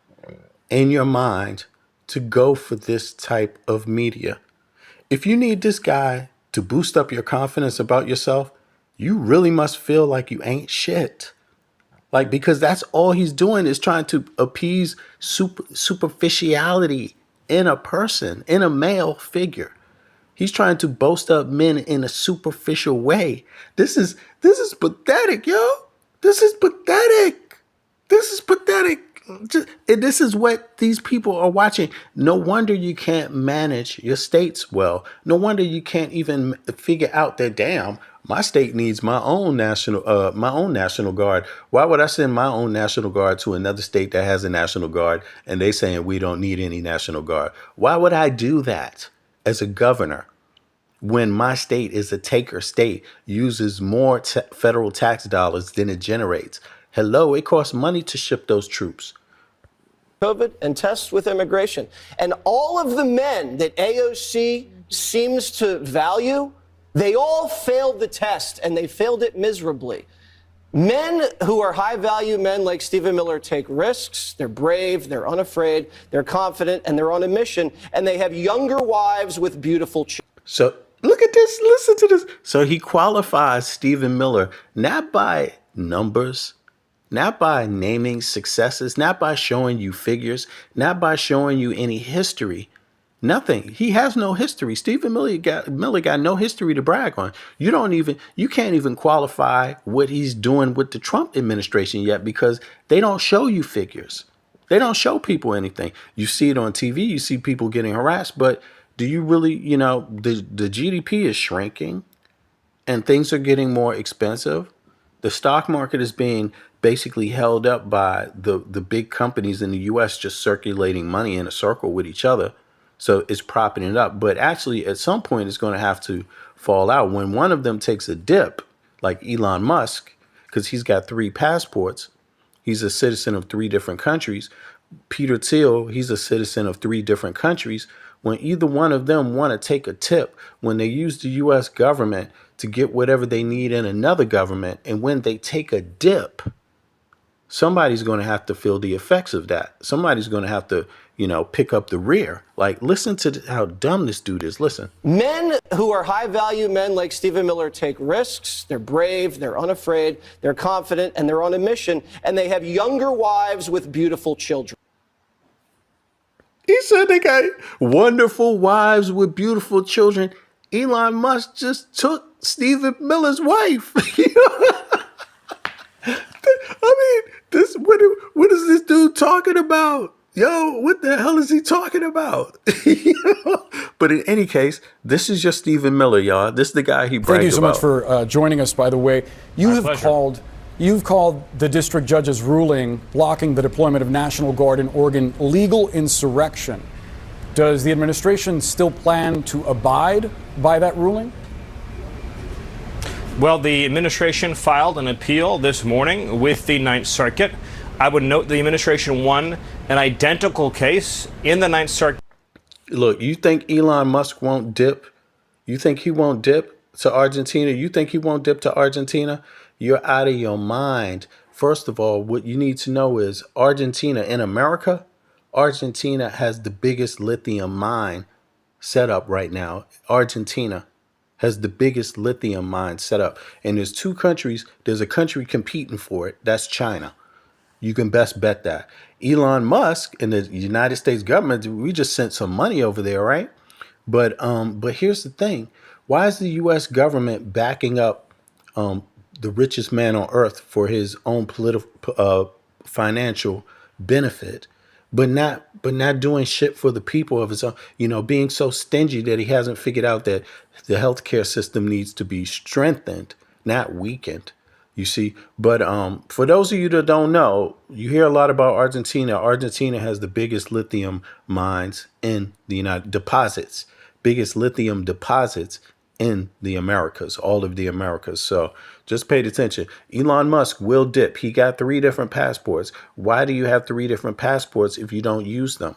in your mind to go for this type of media. If you need this guy to boost up your confidence about yourself, you really must feel like you ain't shit. Like, because that's all he's doing is trying to appease superficiality in a person, in a male figure. He's trying to boast up men in a superficial way. This is pathetic, yo. This is pathetic. This is pathetic. This is what these people are watching. No wonder you can't manage your states well. No wonder you can't even figure out that, damn, my state needs my own national guard. Why would I send my own national guard to another state that has a national guard and they saying we don't need any national guard? Why would I do that as a governor when my state is a taker state, uses more federal tax dollars than it generates? Hello, it costs money to ship those troops. COVID and tests with immigration. And all of the men that AOC seems to value, they all failed the test, and they failed it miserably. Men who are high-value men like Stephen Miller take risks. They're brave, they're unafraid, they're confident, and they're on a mission. And they have younger wives with beautiful children. So look at this. Listen to this. So he qualifies Stephen Miller not by numbers, not by naming successes, not by showing you figures, not by showing you any history. Nothing. He has no history. Stephen Miller got no history to brag on. You can't even qualify what he's doing with the Trump administration yet because they don't show you figures. They don't show people anything. You see it on TV, you see people getting harassed, but do you really, the GDP is shrinking and things are getting more expensive. The stock market is being basically held up by the big companies in the US just circulating money in a circle with each other. So it's propping it up. But actually, at some point, it's going to have to fall out. When one of them takes a dip, like Elon Musk, because he's got 3 passports, he's a citizen of 3 different countries. Peter Thiel, he's a citizen of 3 different countries. When either one of them want to take a tip, when they use the U.S. government to get whatever they need in another government, and when they take a dip, somebody's going to have to feel the effects of that. Somebody's going to have to, pick up the rear. Like, listen to how dumb this dude is. Listen. Men who are high-value men like Stephen Miller take risks. They're brave, they're unafraid, they're confident, and they're on a mission. And they have younger wives with beautiful children. He said they got wonderful wives with beautiful children. Elon Musk just took Stephen Miller's wife. I mean, what is this dude talking about? Yo, what the hell is he talking about? But in any case, this is just Stephen Miller, y'all. This is the guy he bragged about. Thank you so much for joining us, by the way. You've called the district judge's ruling blocking the deployment of National Guard in Oregon legal insurrection. Does the administration still plan to abide by that ruling? Well, the administration filed an appeal this morning with the Ninth Circuit. I would note the administration won an identical case in the Ninth Circuit. Look, you think Elon Musk won't dip? You think he won't dip to Argentina? You think he won't dip to Argentina? You're out of your mind. First of all, what you need to know is Argentina in America, Argentina has the biggest lithium mine set up right now. Argentina has the biggest lithium mine set up. And there's 2 countries. There's a country competing for it. That's China. You can best bet that. Elon Musk and the United States government, we just sent some money over there, right? But here's the thing. Why is the U.S. government backing up the richest man on earth for his own political financial benefit, but not doing shit for the people of his own, being so stingy that he hasn't figured out that the healthcare system needs to be strengthened, not weakened. You see, but for those of you that don't know, you hear a lot about Argentina. Argentina has the biggest lithium mines in the biggest lithium deposits in the Americas, all of the Americas. So just pay attention. Elon Musk will dip. He got 3 different passports. Why do you have 3 different passports if you don't use them?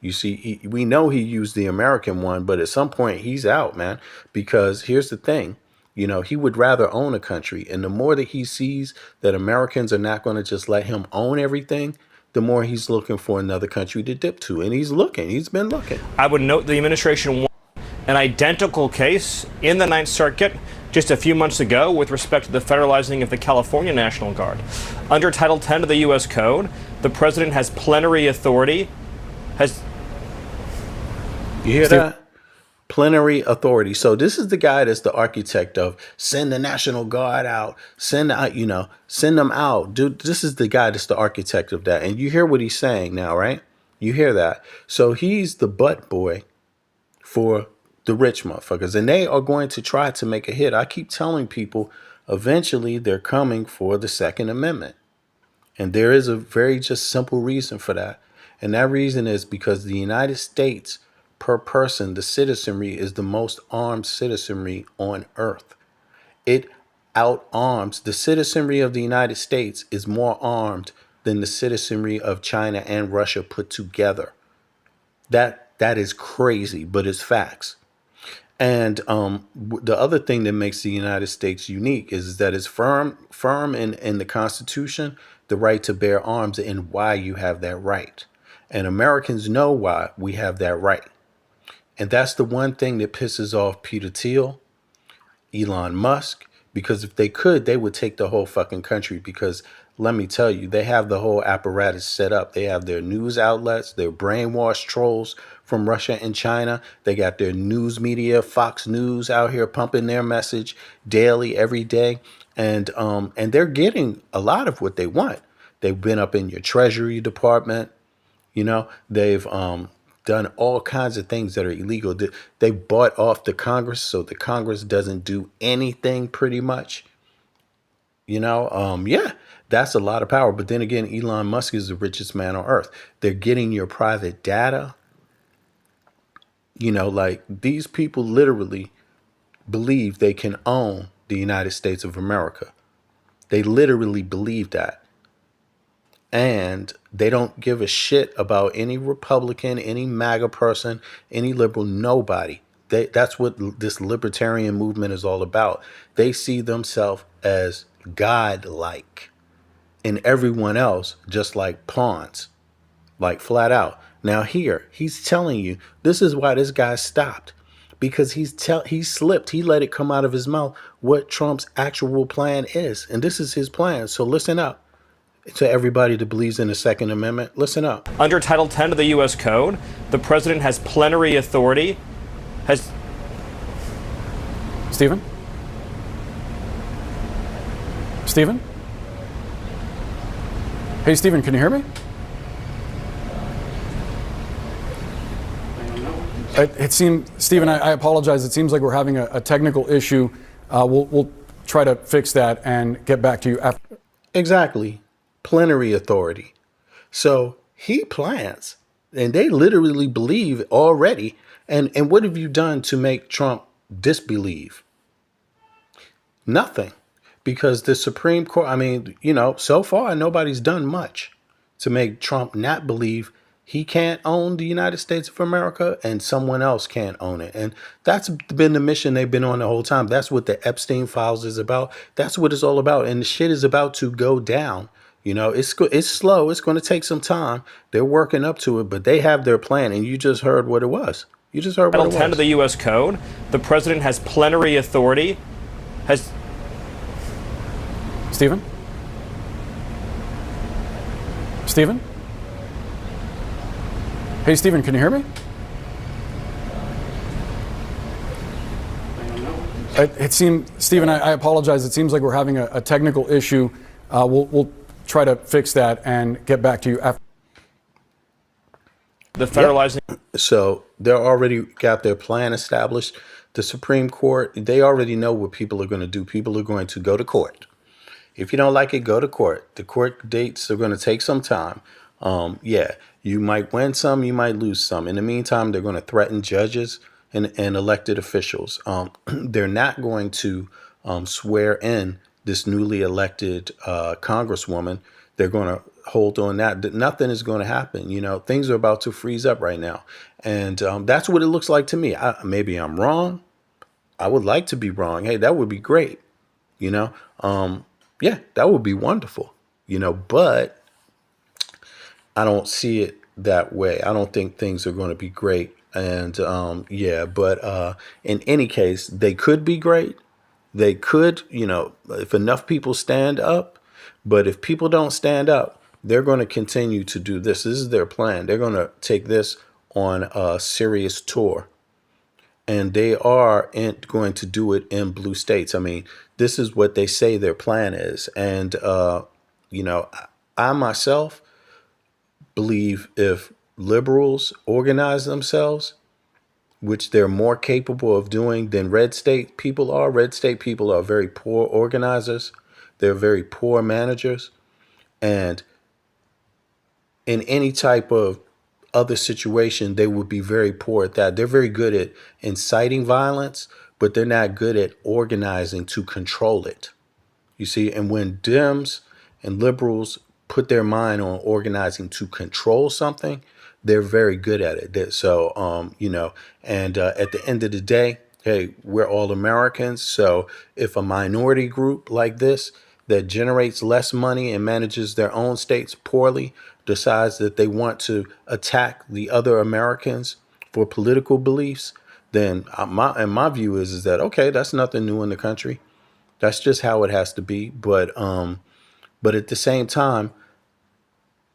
You see, we know he used the American one, but at some point he's out, man, because here's the thing. He would rather own a country. And the more that he sees that Americans are not going to just let him own everything, the more he's looking for another country to dip to. And he's been looking. I would note the administration won an identical case in the Ninth Circuit just a few months ago with respect to the federalizing of the California National Guard. Under Title 10 of the U.S. Code, the president has plenary authority. You hear that? Plenary authority. So this is the guy that's the architect of send the National Guard out, send them out. Dude, this is the guy that's the architect of that. And you hear what he's saying now, right? You hear that. So he's the butt boy for the rich motherfuckers. And they are going to try to make a hit. I keep telling people, eventually they're coming for the Second Amendment. And there is a very just simple reason for that. And that reason is because the United States per person, the citizenry is the most armed citizenry on earth. It outarms. The citizenry of the United States is more armed than the citizenry of China and Russia put together. That is crazy, but it's facts. And the other thing that makes the United States unique is that it's firm in the Constitution, the right to bear arms, and why you have that right. And Americans know why we have that right. And that's the one thing that pisses off Peter Thiel, Elon Musk, because if they could, they would take the whole fucking country. Because let me tell you, they have the whole apparatus set up. They have their news outlets, their brainwashed trolls from Russia and China. They got their news media, Fox News, out here pumping their message daily, every day, and they're getting a lot of what they want. They've been up in your Treasury Department. They've done all kinds of things that are illegal. They bought off the Congress, so the Congress doesn't do anything pretty much. Yeah, that's a lot of power. But then again, Elon Musk is the richest man on earth. They're getting your private data. Like these people literally believe they can own the United States of America. They literally believe that. And they don't give a shit about any Republican, any MAGA person, any liberal, nobody. That's what this libertarian movement is all about. They see themselves as God-like, and everyone else just like pawns, like flat out. Now here, he's telling you, this is why this guy stopped, because he slipped. He let it come out of his mouth what Trump's actual plan is. And this is his plan. So listen up. To everybody that believes in the Second Amendment, listen up. Under Title 10 of the U.S. Code, the president has plenary authority. Stephen? Stephen? Hey, Stephen, can you hear me? It seemed, Stephen, I apologize. It seems like we're having a technical issue. We'll try to fix that and get back to you after. Exactly. Plenary authority. So he plans, and they literally believe already. And what have you done to make Trump disbelieve? Nothing. Because the Supreme Court, so far nobody's done much to make Trump not believe he can't own the United States of America and someone else can't own it. And that's been the mission they've been on the whole time. That's what the Epstein files is about. That's what it's all about. And the shit is about to go down. It's slow. It's going to take some time. They're working up to it, but they have their plan. And you just heard what it was. You just heard what it was. Title 10 of the U.S. Code, the president has plenary authority. Stephen? Stephen? Hey, Stephen, can you hear me? It seemed, Stephen, I apologize. It seems like we're having a technical issue. We'll try to fix that and get back to you after. The federalizing. Yep. So they're already got their plan established. The Supreme Court, they already know what people are going to do. People are going to go to court. If you don't like it, go to court. The court dates are going to take some time. You might win some, you might lose some. In the meantime, they're going to threaten judges and elected officials. They're not going to swear in this newly elected congresswoman. They're going to hold on that. Nothing is going to happen. Things are about to freeze up right now. And that's what it looks like to me. Maybe I'm wrong. I would like to be wrong. Hey, that would be great. Yeah, that would be wonderful. But I don't see it that way. I don't think things are going to be great. And but in any case, they could be great. They could, if enough people stand up. But if people don't stand up, they're going to continue to do this. This is their plan. They're going to take this on a serious tour. And they are going to do it in blue states. This is what they say their plan is. And, I myself believe if liberals organize themselves, which they're more capable of doing than red state people are. Red state people are very poor organizers. They're very poor managers. And in any type of other situation, they would be very poor at that. They're very good at inciting violence, but they're not good at organizing to control it. You see, and when Dems and liberals put their mind on organizing to control something, they're very good at it. So, at the end of the day, hey, we're all Americans. So if a minority group like this that generates less money and manages their own states poorly decides that they want to attack the other Americans for political beliefs, then my view is that, okay, that's nothing new in the country. That's just how it has to be. But at the same time,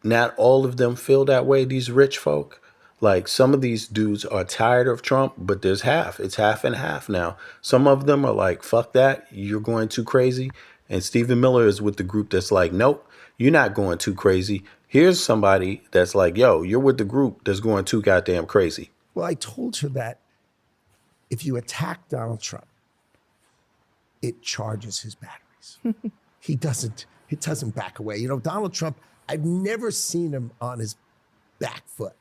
not all of them feel that way, these rich folk. Like some of these dudes are tired of Trump, but there's half. It's half and half now. Some of them are like, fuck that, you're going too crazy. And Stephen Miller is with the group that's like, nope, you're not going too crazy. Here's somebody that's like, yo, you're with the group that's going too goddamn crazy. Well, I told her that if you attack Donald Trump, it charges his batteries. It doesn't back away. You know, Donald Trump, I've never seen him on his back foot.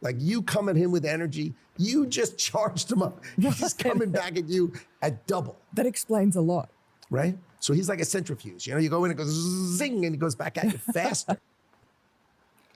Like you come at him with energy, you just charged him up. He's coming back at you at double. That explains a lot. Right? So he's like a centrifuge. You know, you go in, it goes zing, and he goes back at you faster.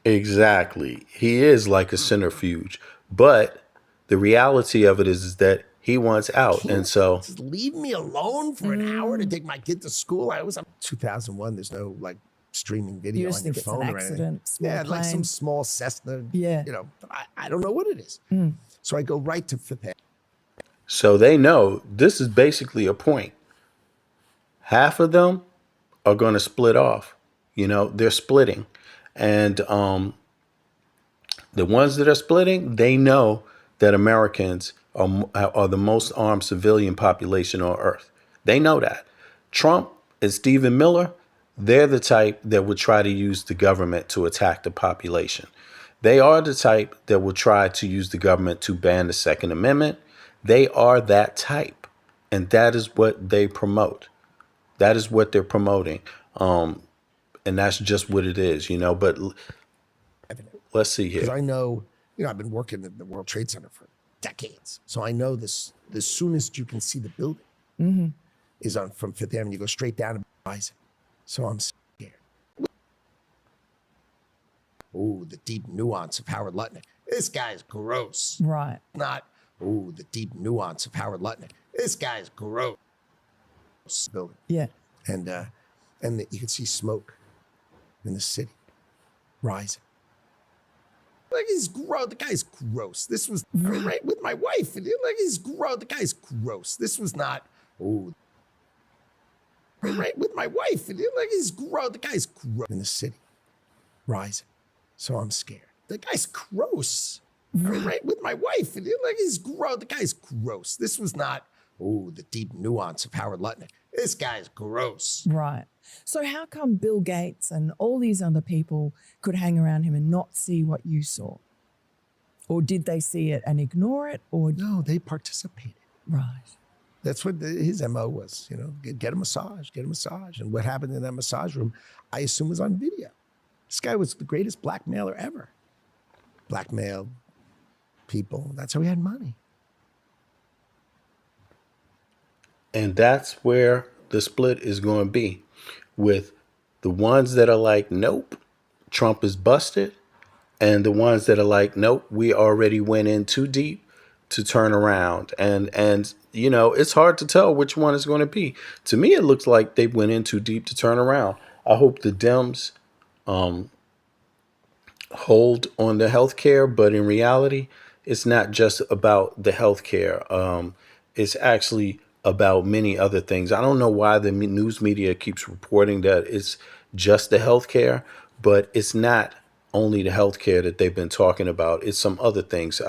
Exactly. He is like a centrifuge. But the reality of it is that he wants out. And so just leave me alone for an hour to take my kid to school. I was 2001. There's no like streaming video on your phone or anything. Yeah, like some small Cessna. Yeah. You know, but I don't know what it is. So I go right to Fifth Avenue. So they know this is basically a point. Half of them are going to split off. You know, they're splitting. And the ones that are splitting, they know that Americans are the most armed civilian population on earth. They know that. Trump and Stephen Miller, they're the type that would try to use the government to attack the population. They are the type that will try to use the government to ban the Second Amendment. They are that type. And that is what they promote. That is what they're promoting. And that's just what it is, you know. But let's see here. Because I know, you know, I've been working at the World Trade Center for decades. So I know this, the soonest you can see the building is on from Fifth Avenue. You go straight down to Rising. So I'm scared. Oh, the deep nuance of Howard Lutnick. This guy's gross. Right. Not, oh, the deep nuance of Howard Lutnick. This guy's gross. Building. Yeah. And you can see smoke in the city rising. Like he's gross. The guy's gross. This was right with my wife. And like he's gross. The guy's gross. This was not. Oh, right with my wife. And like he's gross. The guy's gross in the city, rising. So I'm scared. The guy's gross. Right with my wife. And like he's gross. The guy's gross. This was not. Oh, the deep nuance of Howard Lutnick. This guy's gross. Right. So how come Bill Gates and all these other people could hang around him and not see what you saw? Or did they see it and ignore it? Or no, they participated. Right. That's what his MO was, you know, get a massage, get a massage. And what happened in that massage room, I assume was on video. This guy was the greatest blackmailer ever. Blackmailed people. That's how he had money. And that's where the split is going to be, with the ones that are like, nope, Trump is busted, and the ones that are like, nope, we already went in too deep to turn around. And you know, it's hard to tell which one is going to be. To me, it looks like they went in too deep to turn around. I hope the Dems hold on the health care, but in reality, it's not just about the health care. It's actually about many other things. I don't know why the news media keeps reporting that it's just the healthcare, but it's not only the healthcare that they've been talking about. It's some other things.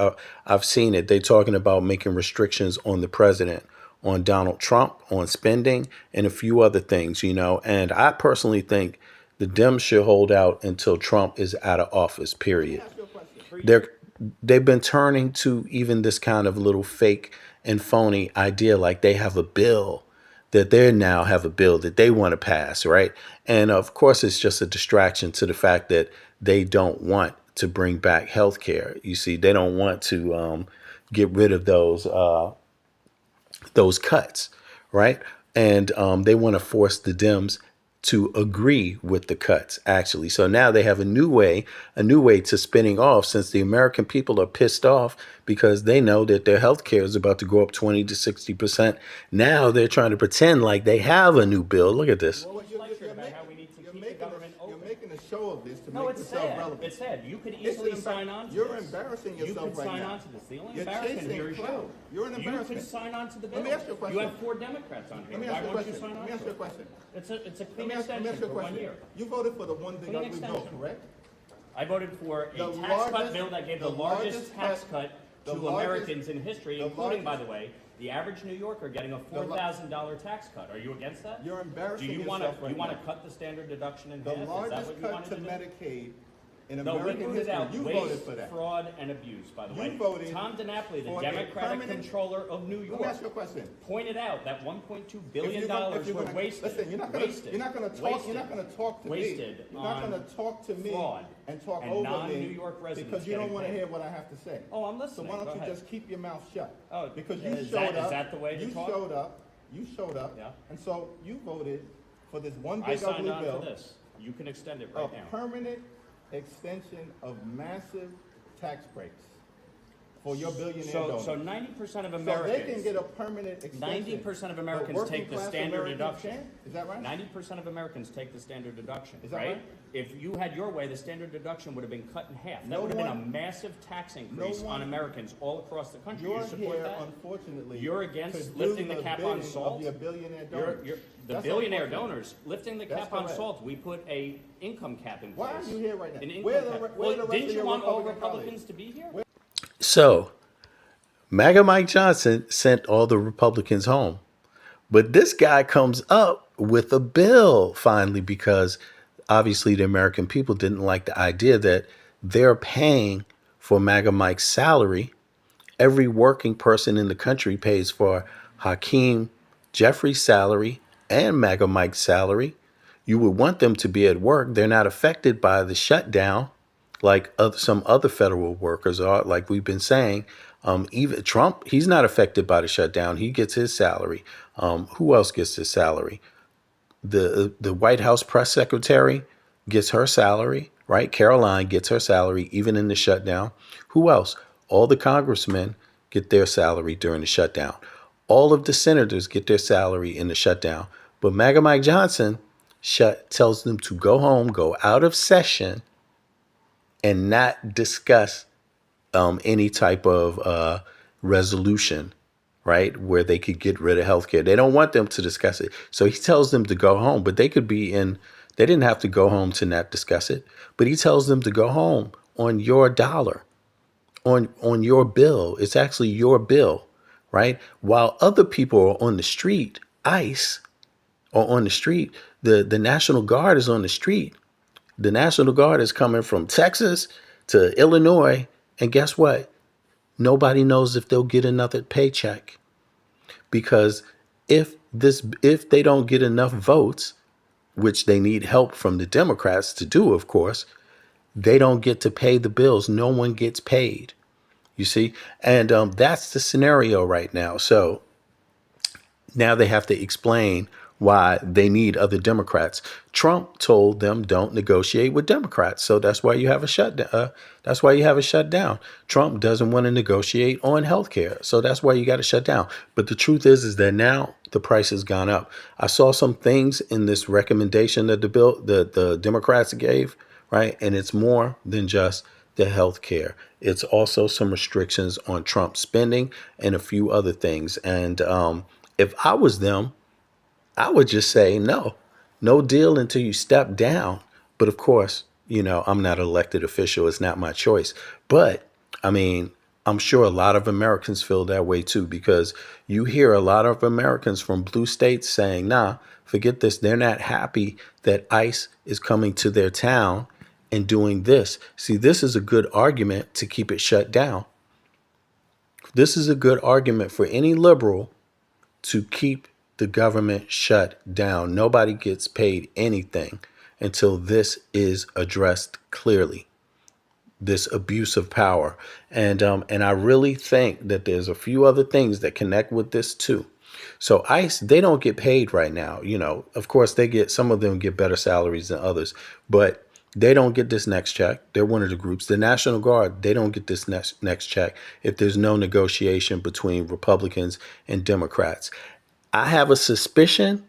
I've seen it. They're talking about making restrictions on the president, on Donald Trump, on spending, and a few other things, you know. And I personally think the Dems should hold out until Trump is out of office, period. They've been turning to even this kind of little fake and phony idea, like they have a bill that they now have a bill that they want to pass, right? And of course, it's just a distraction to the fact that they don't want to bring back health care. You see, they don't want to get rid of those cuts, right? And they want to force the Dems to agree with the cuts, actually. So now they have a new way to spinning off, since the American people are pissed off because they know that their health care is about to go up 20 to 60%. Now they're trying to pretend like they have a new bill. Look at this. You're making a show of this to make yourself relevant. It's sad. You could easily sign on to You're this. embarrassing yourself You could right sign now. on to this. The only You're embarrassment chasing here is clout. you. You're an You embarrassment. could sign on to the bill. Let me ask you a question. You have 4 Democrats on here. Let me Why ask you a won't you question. sign on Let me ask to you a it? question. It's a Let clean me ask you extension a for 1 question. year. You voted for the one big Clean ugly bill, extension. correct? I voted for a The tax cut largest- bill that gave the the largest largest tax cut- cut the to largest- Americans in history, the including, by largest- the way, the average New Yorker getting a $4,000 tax cut. Are you against that? You're embarrassing Do you want yourself right you want to now. cut the standard deduction in The half? Is that largest what you cut wanted to to do? Medicaid in No, we American voted history. out You waste, voted for that. fraud, and abuse, by the You way. voted Tom DiNapoli, the for a Democratic permanent- controller of New York, Let me ask you a question. pointed out that $1.2 If billion you're were gonna- wasted. Listen, you're not gonna talk. You're not gonna talk to wasted me. You're not gonna talk to me fraud and talk and over non-New me York residents because you don't getting want to paid. hear what I have to say. Oh, I'm listening. So why Go don't you ahead. just keep your mouth shut? Oh, because you is showed that- up. is that the way to you talk? showed up. You showed up. Yeah. And so you voted for this one I big signed ugly on bill. for this. You can extend it A right now. permanent extension of massive tax breaks for your billionaire donors. So 90% of So Americans. they can get a permanent extension. 90% of but Americans working take the class standard Americans deduction. can't? Is that right? 90% of Americans take the standard deduction. Is that right? right? If you had your way, the standard deduction would have been cut in half. That No would have been a one- massive tax increase no on one- Americans all across the country. You're You support here, that? unfortunately. You're to against do lifting the the cap on bidding salt. of your billionaire You're- donors. you're- the That's billionaire unfortunate. donors lifting the That's cap on correct. salt. We put a income cap in place. Why are you here right now? An income Where the cap. re- where Well, the rest didn't of you your want all Republican Republicans to be here? So, MAGA Mike Johnson sent all the Republicans home. But this guy comes up with a bill finally because obviously the American people didn't like the idea that they're paying for MAGA Mike's salary. Every working person in the country pays for Hakeem Jeffrey's salary and MAGA Mike's salary. You would want them to be at work. They're not affected by the shutdown like some other federal workers are, like we've been saying. Even Trump, he's not affected by the shutdown. He gets his salary. Who else gets his salary? The White House press secretary gets her salary, right? Caroline gets her salary even in the shutdown. Who else? All the congressmen get their salary during the shutdown. All of the senators get their salary in the shutdown. But MAGA Mike Johnson tells them to go home, go out of session, and not discuss any type of resolution, right, where they could get rid of healthcare. They don't want them to discuss it. So he tells them to go home, but they didn't have to go home to not discuss it. But he tells them to go home on your dollar, on your bill. It's actually your bill, right? While other people are on the street, ICE are on the street, the National Guard is on the street. The National Guard is coming from Texas to Illinois. And guess what? Nobody knows if they'll get another paycheck. Because if they don't get enough votes, which they need help from the Democrats to do, of course, they don't get to pay the bills. No one gets paid. You see? And that's the scenario right now. So now they have to explain why they need other Democrats. Trump told them don't negotiate with Democrats. So that's why you have a shutdown. That's why you have a shutdown. Trump doesn't want to negotiate on healthcare. So that's why you got to shut down. But the truth is that now the price has gone up. I saw some things in this recommendation that the Democrats gave, right? And it's more than just the healthcare. It's also some restrictions on Trump spending and a few other things. And if I was them, I would just say no deal until you step down. But of course, I'm not an elected official. It's not my choice. But I mean, I'm sure a lot of Americans feel that way too, because you hear a lot of Americans from blue states saying, nah, forget this. They're not happy that ICE is coming to their town and doing this. See, this is a good argument to keep it shut down. This is a good argument for any liberal to keep the government shut down. Nobody gets paid anything until this is addressed clearly, this abuse of power. And I really think that there's a few other things that connect with this too. So ICE, they don't get paid right now. Of course some of them get better salaries than others, but they don't get this next check. They're one of the groups. The National Guard, they don't get this next check if there's no negotiation between Republicans and Democrats. I have a suspicion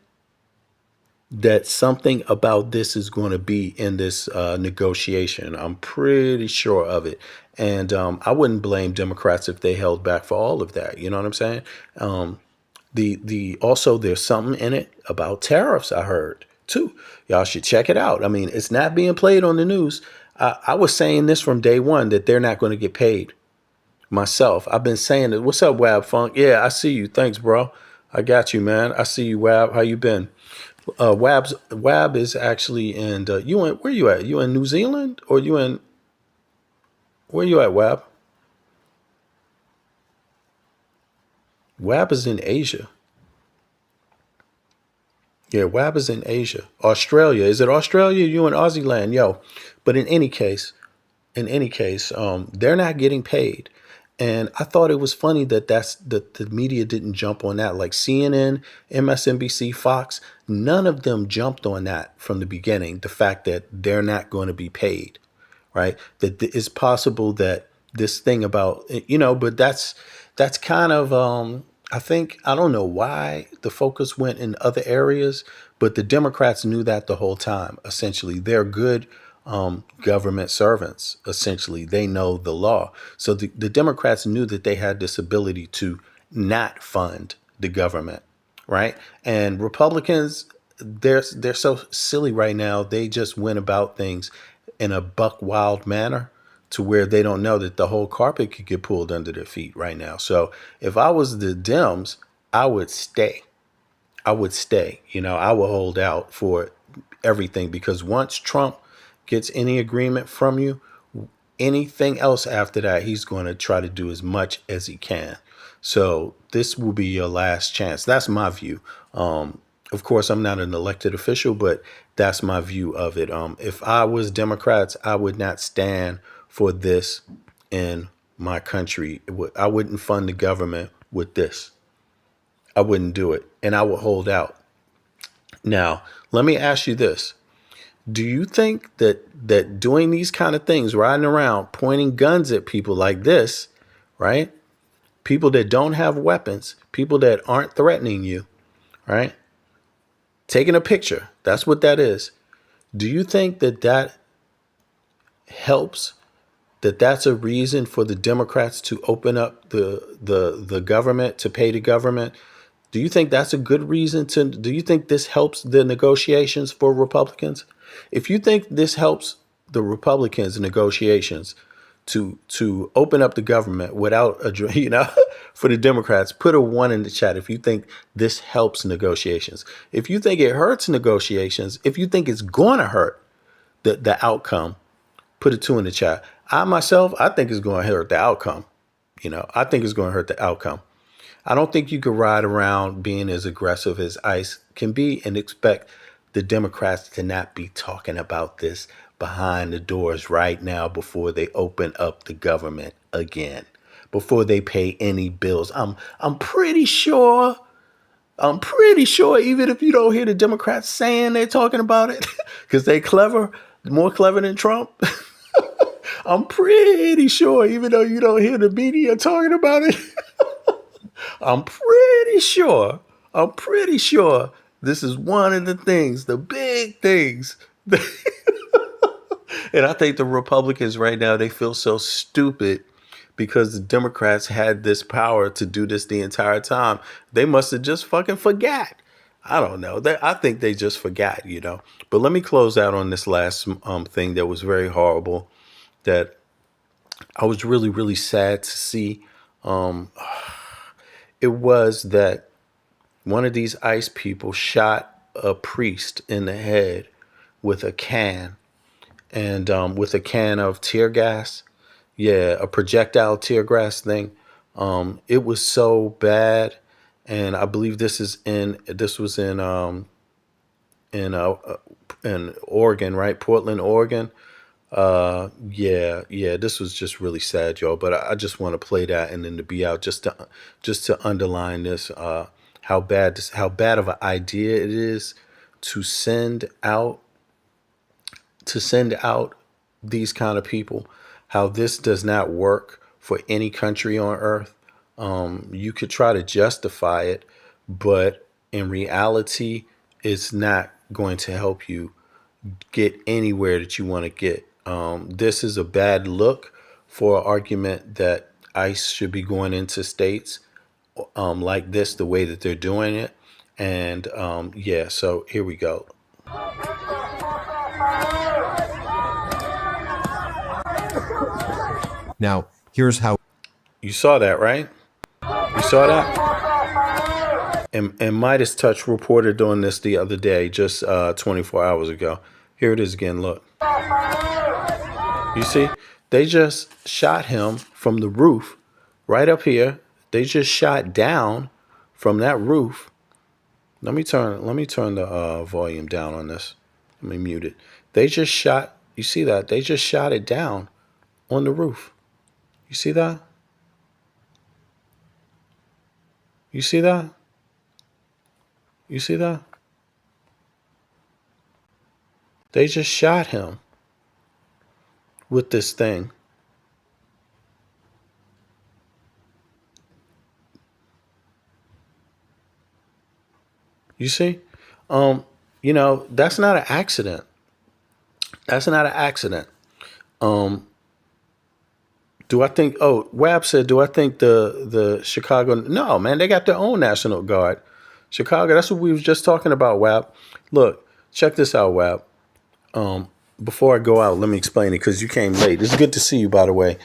that something about this is going to be in this negotiation. I'm pretty sure of it. And I wouldn't blame Democrats if they held back for all of that. You know what I'm saying? Also, there's something in it about tariffs, I heard too. Y'all should check it out. I mean, it's not being played on the news. I was saying this from day one, that they're not going to get paid. Myself, I've been saying it. What's up, Wab Funk? Yeah, I see you. Thanks, bro. I got you, man. I see you, Wab. How you been? Wab is actually in. Where you at? You in New Zealand or where you at, Wab? Wab is in Asia. Yeah, Wab is in Asia. Australia. Is it Australia? You in Aussie land, yo. But in any case, they're not getting paid. And I thought it was funny that the media didn't jump on that. Like CNN, MSNBC, Fox, none of them jumped on that from the beginning. The fact that they're not going to be paid, right? That it's possible that this thing about, but that's kind of, I don't know why the focus went in other areas, but the Democrats knew that the whole time. Essentially, they're good government servants. Essentially, they know the law. So the Democrats knew that they had this ability to not fund the government, right? And Republicans, they're so silly right now. They just went about things in a buck wild manner to where they don't know that the whole carpet could get pulled under their feet right now. So if I was the Dems, I would stay. I would hold out for everything, because once Trump gets any agreement from you, anything else after that, he's going to try to do as much as he can. So this will be your last chance. That's my view. Of course, I'm not an elected official, but that's my view of it. If I was Democrats, I would not stand for this in my country. I wouldn't fund the government with this. I wouldn't do it, and I would hold out. Now, let me ask you this. Do you think that doing these kind of things, riding around, pointing guns at people like this, right? People that don't have weapons, people that aren't threatening you, right? Taking a picture, that's what that is. Do you think that helps? That's a reason for the Democrats to open up the government, to pay the government? Do you think that's a good reason do you think this helps the negotiations for Republicans? If you think this helps the Republicans' negotiations to open up the government without for the Democrats, put a 1 in the chat if you think this helps negotiations. If you think it hurts negotiations, if you think it's going to hurt the outcome, put a 2 in the chat. I think it's going to hurt the outcome. I think it's going to hurt the outcome. I don't think you could ride around being as aggressive as ICE can be and expect the Democrats to not be talking about this behind the doors right now before they open up the government again, before they pay any bills. I'm pretty sure, even if you don't hear the Democrats saying they're talking about it, because they more clever than Trump. I'm pretty sure, even though you don't hear the media talking about it, I'm pretty sure this is one of the things, the big things. And I think the Republicans right now, they feel so stupid because the Democrats had this power to do this the entire time. They must have just fucking forgot. I don't know. I think they just forgot, But let me close out on this last thing that was very horrible, that I was really, really sad to see. It was that one of these ICE people shot a priest in the head with a can, and with a can of tear gas. Yeah, a projectile tear gas thing. It was so bad, and I believe this was in Oregon, right? Portland, Oregon. Yeah, this was just really sad, y'all. But I just want to play that and then to be out just to underline this, how bad of an idea it is to send out these kind of people, how this does not work for any country on earth. You could try to justify it, but in reality, it's not going to help you get anywhere that you want to get. This is a bad look for an argument that ICE should be going into states like this, the way that they're doing it. And yeah, so here we go. Now, here's how. You saw that, right? You saw that? And Midas Touch reported on this the other day, just 24 hours ago. Here it is again, look. You see? They just shot him from the roof right up here. They just shot down from that roof. Let me turn the volume down on this. Let me mute it. They just shot, you see that? They just shot it down on the roof. You see that? You see that? You see that? They just shot him with this thing. You see? You know, that's not an accident. That's not an accident. Do I think, Wab said, do I think the Chicago, no, man, they got their own National Guard. Chicago, that's what we was just talking about, Wab. Look, check this out, Wab. Before I go out, let me explain it because you came late. It's good to see you, by the way.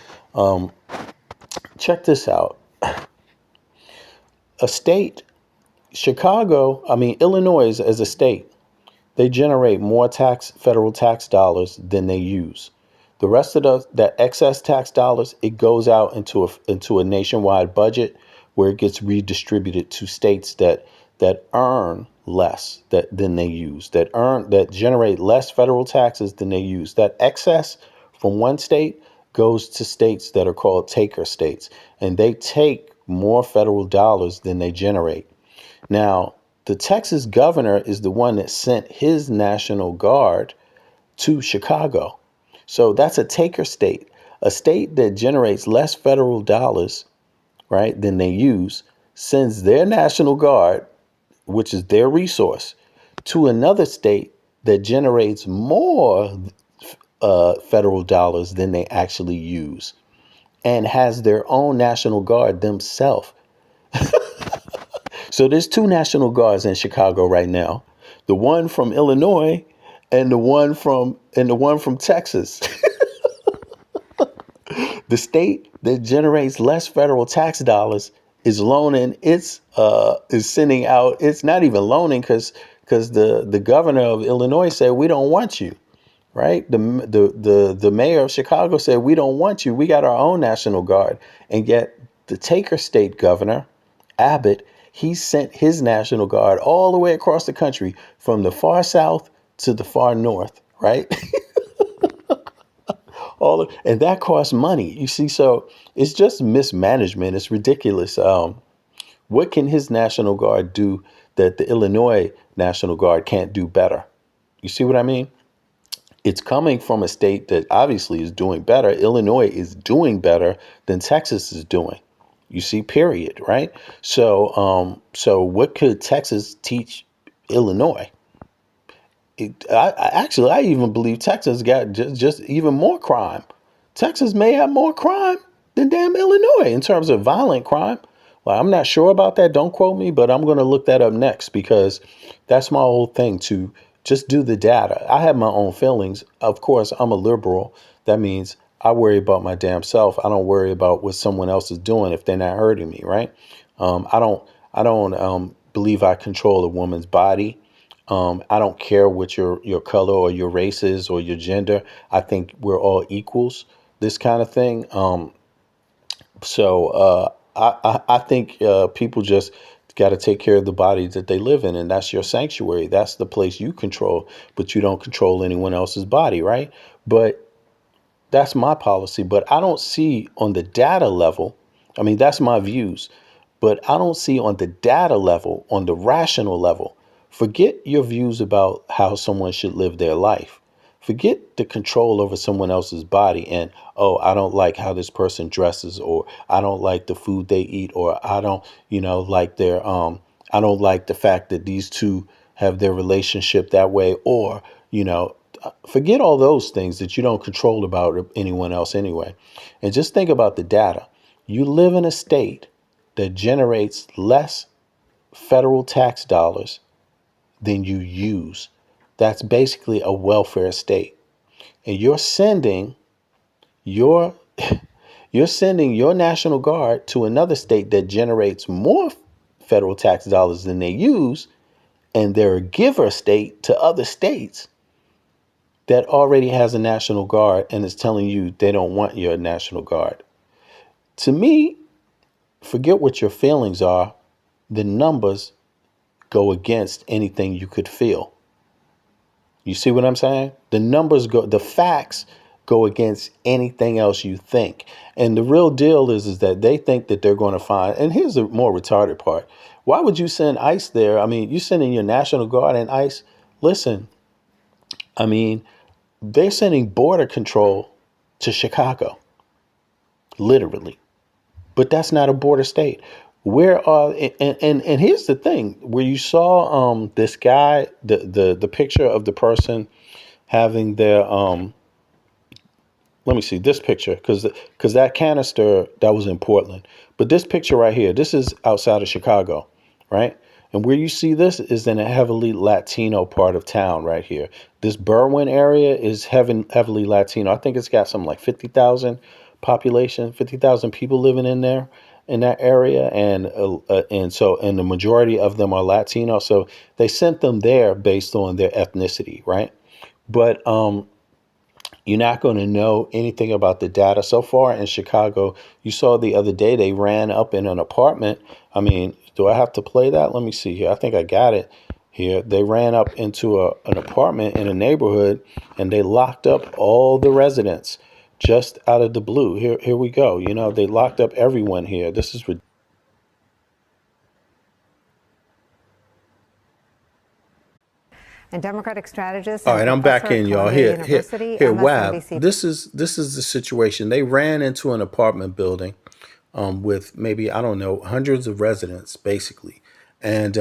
Check this out. A state, Illinois as a state, they generate more federal tax dollars than they use. The rest of that excess tax dollars, it goes out into a nationwide budget where it gets redistributed to states that earn less than they use, that generate less federal taxes than they use. That excess from one state goes to states that are called taker states, and they take more federal dollars than they generate. Now, the Texas governor is the one that sent his National Guard to Chicago. So that's a taker state, a state that generates less federal dollars, right, than they use, sends their National Guard, which is their resource, to another state that generates more federal dollars than they actually use and has their own National Guard themselves. So there's two National Guards in Chicago right now, the one from Illinois and the one from Texas. The state that generates less federal tax dollars is loaning. Is sending out. It's not even loaning because the governor of Illinois said we don't want you, right? The mayor of Chicago said we don't want you. We got our own National Guard, and yet the taker state governor, Abbott, he sent his National Guard all the way across the country from the far south to the far north, right? And that costs money. You see, so it's just mismanagement. It's ridiculous. What can his National Guard do that the Illinois National Guard can't do better? You see what I mean? It's coming from a state that obviously is doing better. Illinois is doing better than Texas is doing. You see, period, right? So what could Texas teach Illinois? I even believe Texas got just even more crime. Texas may have more crime than damn Illinois in terms of violent crime. Well, I'm not sure about that. Don't quote me, but I'm going to look that up next because that's my whole thing, to just do the data. I have my own feelings. Of course, I'm a liberal. That means I worry about my damn self. I don't worry about what someone else is doing if they're not hurting me, right? I don't believe I control a woman's body. I don't care what your color or your race is or your gender. I think we're all equals, this kind of thing. I think people just got to take care of the body that they live in. And that's your sanctuary. That's the place you control, but you don't control anyone else's body, right? But that's my policy. But I don't see on the data level, I mean, that's my views. But I don't see on the data level, on the rational level, forget your views about how someone should live their life. Forget the control over someone else's body and, oh, I don't like how this person dresses, or I don't like the food they eat, or I don't, like I don't like the fact that these two have their relationship that way, or, forget all those things that you don't control about anyone else anyway. And just think about the data. You live in a state that generates less federal tax dollars than you use. That's basically a welfare state. And you're sending your National Guard to another state that generates more federal tax dollars than they use, and they're a giver state to other states that already has a National Guard and is telling you they don't want your National Guard. To me, forget what your feelings are. The numbers go against anything you could feel. You see what I'm saying? The facts go against anything else you think. And the real deal is that they think that they're going to find, and here's the more retarded part. Why would you send ICE there? I mean, you sending your National Guard and ICE. Listen, I mean, they're sending border control to Chicago, literally. But that's not a border state. Where are and here's the thing, where you saw this guy, the picture of the person having their let me see this picture, because that canister that was in Portland, but this picture right here, this is outside of Chicago, right? And where you see this is in a heavily Latino part of town right here. This Berwyn area is heavily Latino. I think it's got something like 50,000 population, 50,000 people living in there, in that area. And the majority of them are Latino. So they sent them there based on their ethnicity, right? But you're not going to know anything about the data. So far in Chicago, you saw the other day, they ran up in an apartment. I mean, do I have to play that? Let me see here. I think I got it here. They ran up into an apartment in a neighborhood, and they locked up all the residents just out of the blue. Here we go. They locked up everyone here. This is ridiculous. And Democratic strategist. All right, I'm back in, y'all. Here, Wab. This is the situation. They ran into an apartment building with maybe, I don't know, hundreds of residents, basically, and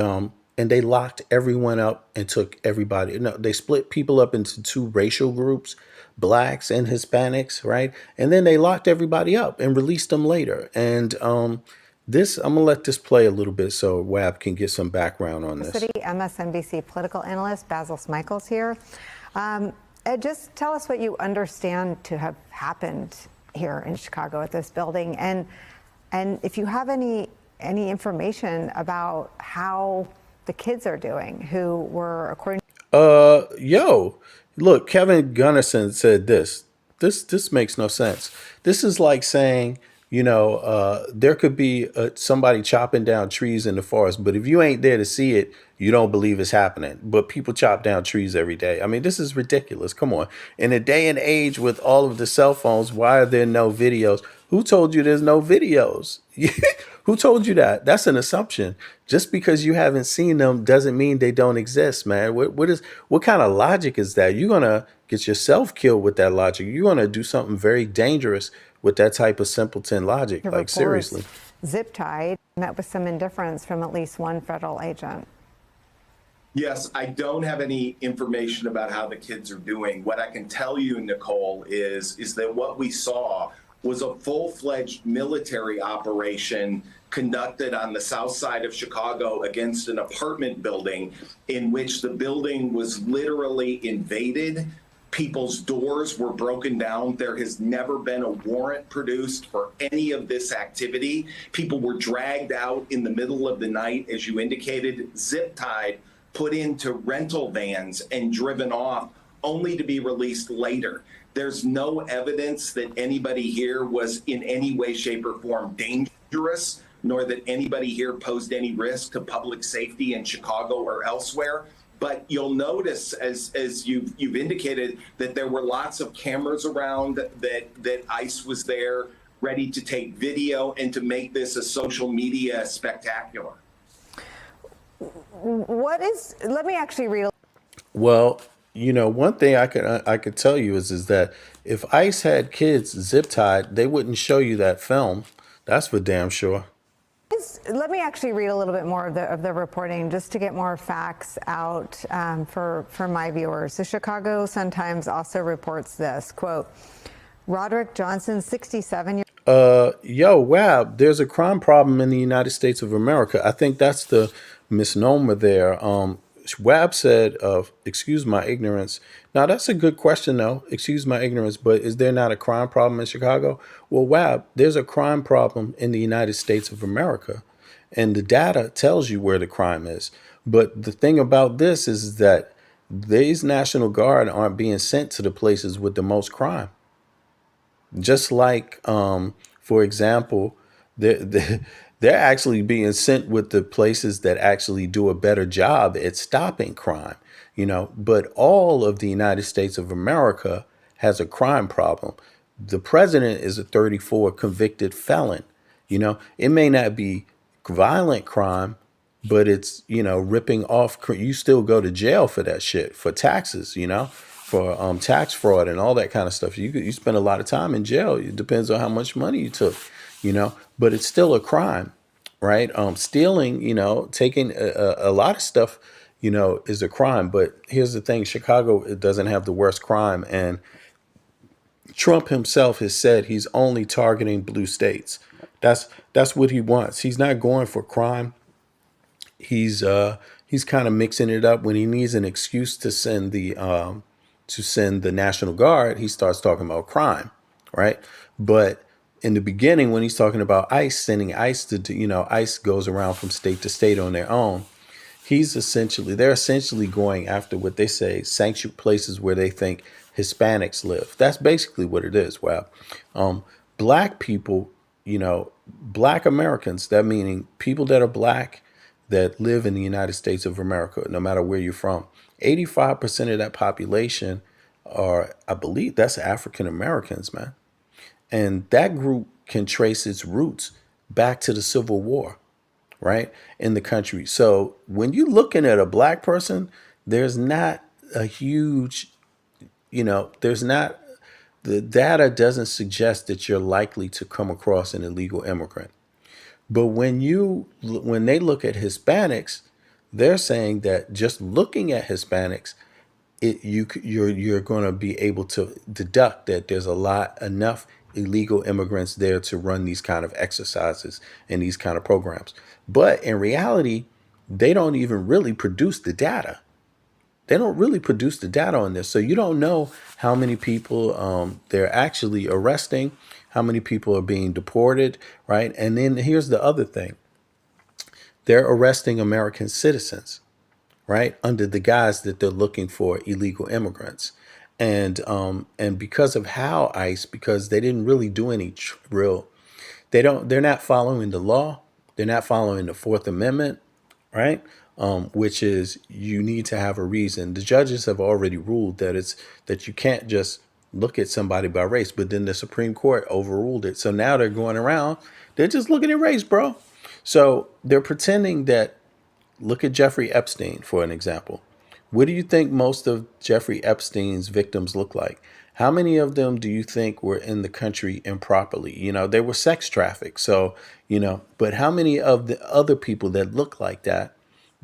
they locked everyone up and took everybody. No, they split people up into two racial groups, blacks and Hispanics, right? And then they locked everybody up and released them later. And I'm gonna let this play a little bit so Wab can get some background on this. MSNBC political analyst Basil Smichael's here. Just tell us what you understand to have happened here in Chicago at this building, and if you have any information about how the kids are doing who were, according look, Kevin Gunnison said this makes no sense. This is like saying, there could be somebody chopping down trees in the forest, but if you ain't there to see it, you don't believe it's happening. But people chop down trees every day. I mean, this is ridiculous. Come on. In a day and age with all of the cell phones, why are there no videos? Who told you there's no videos? Who told you that? That's an assumption. Just because you haven't seen them doesn't mean they don't exist, man. What kind of logic is that? You're going to get yourself killed with that logic. You're going to do something very dangerous with that type of simpleton logic. Like, seriously. Zip tied, met with some indifference from at least one federal agent. Yes, I don't have any information about how the kids are doing. What I can tell you, Nicole, is that what we saw was a full-fledged military operation conducted on the south side of Chicago against an apartment building, in which the building was literally invaded. People's doors were broken down. There has never been a warrant produced for any of this activity. People were dragged out in the middle of the night, as you indicated, zip-tied, put into rental vans and driven off, only to be released later. There's no evidence that anybody here was in any way, shape, or form dangerous, nor that anybody here posed any risk to public safety in Chicago or elsewhere. But you'll notice, as you've indicated, that there were lots of cameras around, that ICE was there ready to take video and to make this a social media spectacular. Let me actually read. Well, one thing I could tell you is that if ICE had kids zip tied, they wouldn't show you that film. That's for damn sure. Let me actually read a little bit more of the reporting just to get more facts out for my viewers. The Chicago Sun-Times also reports this, quote, Roderick Johnson, 67 years. Wab, there's a crime problem in the United States of America. I think that's the misnomer there. Wab said, excuse my ignorance. Now, that's a good question, though. Excuse my ignorance, but is there not a crime problem in Chicago? Well, Wab, there's a crime problem in the United States of America, and the data tells you where the crime is. But the thing about this is that these National Guard aren't being sent to the places with the most crime. Just like, for example, they're actually being sent with the places that actually do a better job at stopping crime, But all of the United States of America has a crime problem. The president is a 34 convicted felon. It may not be violent crime, but it's, ripping off. You still go to jail for that shit, for taxes, for tax fraud and all that kind of stuff. You spend a lot of time in jail. It depends on how much money you took, but it's still a crime, right? Stealing, taking a lot of stuff, is a crime. But here's the thing: Chicago, it doesn't have the worst crime, and Trump himself has said he's only targeting blue states. That's what he wants. He's not going for crime. He's kind of mixing it up when he needs an excuse to send the National Guard. He starts talking about crime, right? But in the beginning, when he's talking about ICE, sending ICE to ICE goes around from state to state on their own. They're essentially going after what they say sanctuary places where they think Hispanics live. That's basically what it is. Wow. Black people, Black Americans, that meaning people that are Black that live in the United States of America, no matter where you're from. 85% of that population are, I believe, that's African Americans, man. And that group can trace its roots back to the Civil War, right, in the country. So when you're looking at a Black person, there's not a huge, the data doesn't suggest that you're likely to come across an illegal immigrant. But when they look at Hispanics, they're saying that just looking at Hispanics, you're going to be able to deduct that there's enough illegal immigrants there to run these kind of exercises and these kind of programs. But in reality, they don't even really produce the data. They don't really produce the data on this. So you don't know how many people they're actually arresting, how many people are being deported, right? And then here's the other thing. They're arresting American citizens, right, under the guise that they're looking for illegal immigrants. And because of how ICE, because they didn't really do any they're not following the law. They're not following the Fourth Amendment, right? Which is you need to have a reason. The judges have already ruled that you can't just look at somebody by race, but then the Supreme Court overruled it. So now they're going around, they're just looking at race, bro. So they're pretending that, look at Jeffrey Epstein, for an example. What do you think most of Jeffrey Epstein's victims look like? How many of them do you think were in the country improperly? They were sex trafficked. So, but how many of the other people that look like that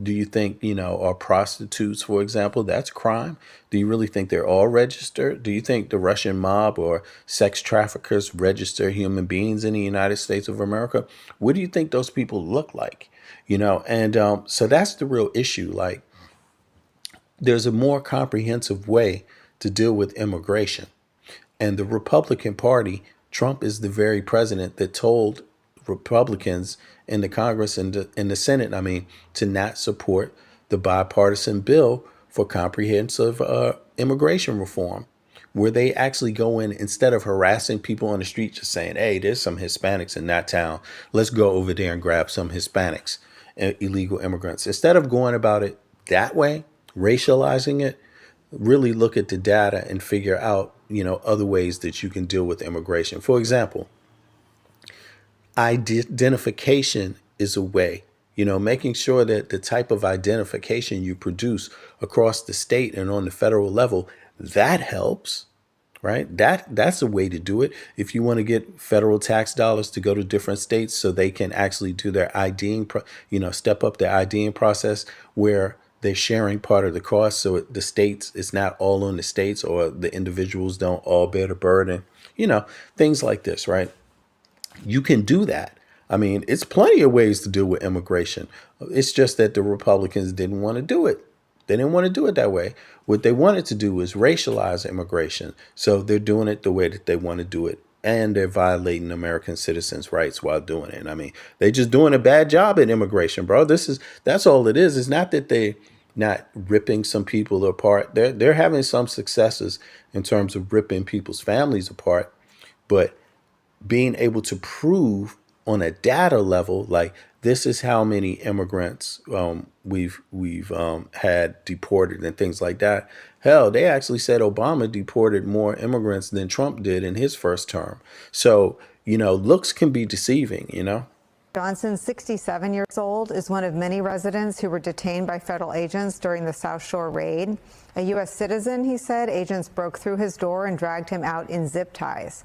do you think, are prostitutes, for example? That's crime. Do you really think they're all registered? Do you think the Russian mob or sex traffickers register human beings in the United States of America? What do you think those people look like? And so that's the real issue. Like, there's a more comprehensive way to deal with immigration. And the Republican Party, Trump is the very president that told Republicans in the Congress and in the Senate, to not support the bipartisan bill for comprehensive immigration reform, where they actually go in, instead of harassing people on the street, just saying, hey, there's some Hispanics in that town. Let's go over there and grab some Hispanics, illegal immigrants. Instead of going about it that way, racializing it, really look at the data and figure out, other ways that you can deal with immigration. For example, identification is a way, making sure that the type of identification you produce across the state and on the federal level, that helps, right? That's a way to do it. If you want to get federal tax dollars to go to different states so they can actually do their IDing, step up their IDing process where they're sharing part of the cost. So the states, it's not all on the states, or the individuals don't all bear the burden, things like this, right? You can do that. I mean, it's plenty of ways to deal with immigration. It's just that the Republicans didn't want to do it. They didn't want to do it that way. What they wanted to do was racialize immigration. So they're doing it the way that they want to do it. And they're violating American citizens' rights while doing it. I mean, they're just doing a bad job at immigration, bro. That's all it is. It's not that they not ripping some people apart. They're having some successes in terms of ripping people's families apart, but being able to prove on a data level, like this is how many immigrants we've had deported and things like that. Hell, they actually said Obama deported more immigrants than Trump did in his first term. So, looks can be deceiving, Johnson, 67 years old, is one of many residents who were detained by federal agents during the South Shore raid. A U.S. citizen, he said, agents broke through his door and dragged him out in zip ties.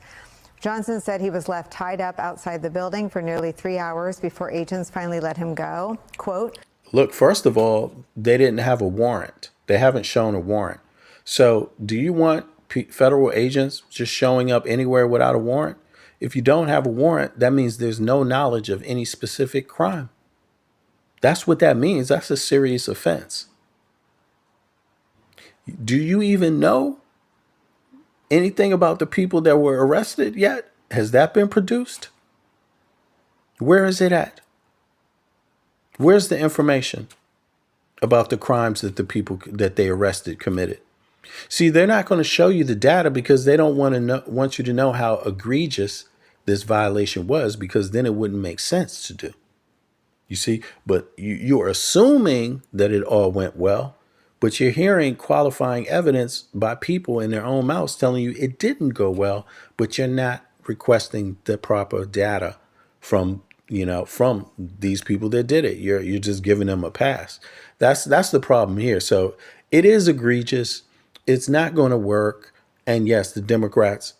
Johnson said he was left tied up outside the building for nearly 3 hours before agents finally let him go. Quote, look, first of all, they didn't have a warrant. They haven't shown a warrant. So do you want federal agents just showing up anywhere without a warrant? If you don't have a warrant, that means there's no knowledge of any specific crime. That's what that means. That's a serious offense. Do you even know anything about the people that were arrested yet? Has that been produced? Where is it at? Where's the information about the crimes that the people that they arrested committed? See, they're not going to show you the data because they don't want you to know how egregious this violation was, because then it wouldn't make sense to do. You see, but you're assuming that it all went well, but you're hearing qualifying evidence by people in their own mouths telling you it didn't go well, but you're not requesting the proper data from these people that did it. You're just giving them a pass. That's the problem here. So it is egregious. It's not going to work. And yes, the Democrats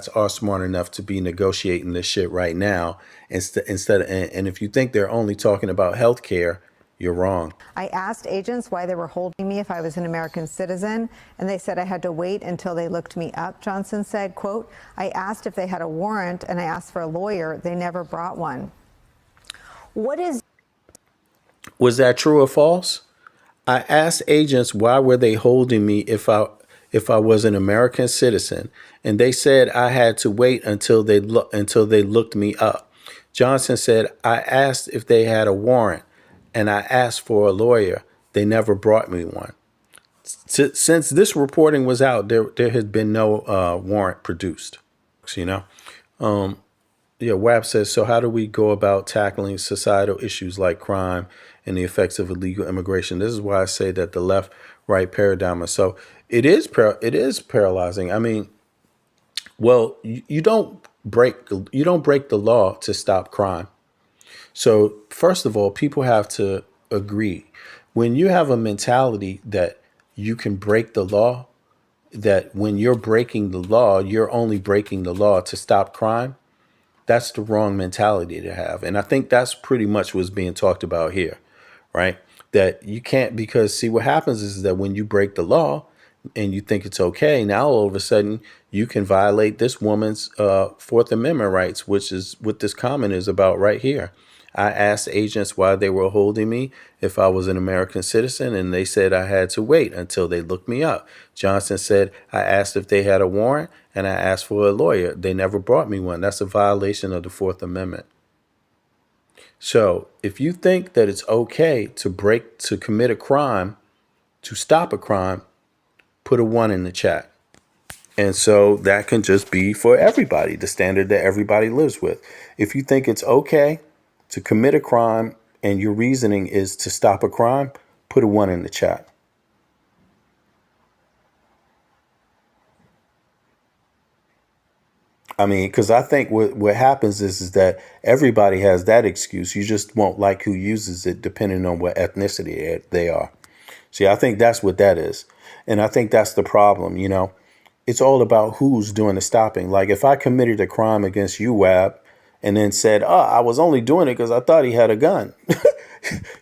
are smart enough to be negotiating this shit right now instead. And if you think they're only talking about health care, you're wrong. I asked agents why they were holding me if I was an American citizen, and they said I had to wait until they looked me up. Johnson said, quote, I asked if they had a warrant and I asked for a lawyer. They never brought one. Was that true or false? I asked agents why were they holding me if I was an American citizen, and they said I had to wait until they looked me up. Johnson said I asked if they had a warrant and I asked for a lawyer. They never brought me one. Since this reporting was out, there has been no warrant produced. Wab says, so how do we go about tackling societal issues like crime and the effects of illegal immigration? This is why I say that the left-right paradigm is so it is paralyzing. I mean, well, you don't break the law to stop crime. So first of all, people have to agree. When you have a mentality that you can break the law, that when you're breaking the law, you're only breaking the law to stop crime, that's the wrong mentality to have. And I think that's pretty much what's being talked about here, right? That you can't, because see what happens is that when you break the law and you think it's okay, now all of a sudden you can violate this woman's Fourth Amendment rights, which is what this comment is about right here. I asked agents why they were holding me if I was an American citizen, and they said I had to wait until they looked me up. Johnson said I asked if they had a warrant and I asked for a lawyer. They never brought me one. That's a violation of the Fourth Amendment. So if you think that it's okay to commit a crime, to stop a crime, put a 1 in the chat. And so that can just be for everybody, the standard that everybody lives with. If you think it's okay to commit a crime and your reasoning is to stop a crime, put a 1 in the chat. I mean, because I think what happens is that everybody has that excuse. You just won't like who uses it depending on what ethnicity they are. See, I think that's what that is. And I think that's the problem, you know. It's all about who's doing the stopping. Like if I committed a crime against you, Wab, and then said, oh, I was only doing it because I thought he had a gun.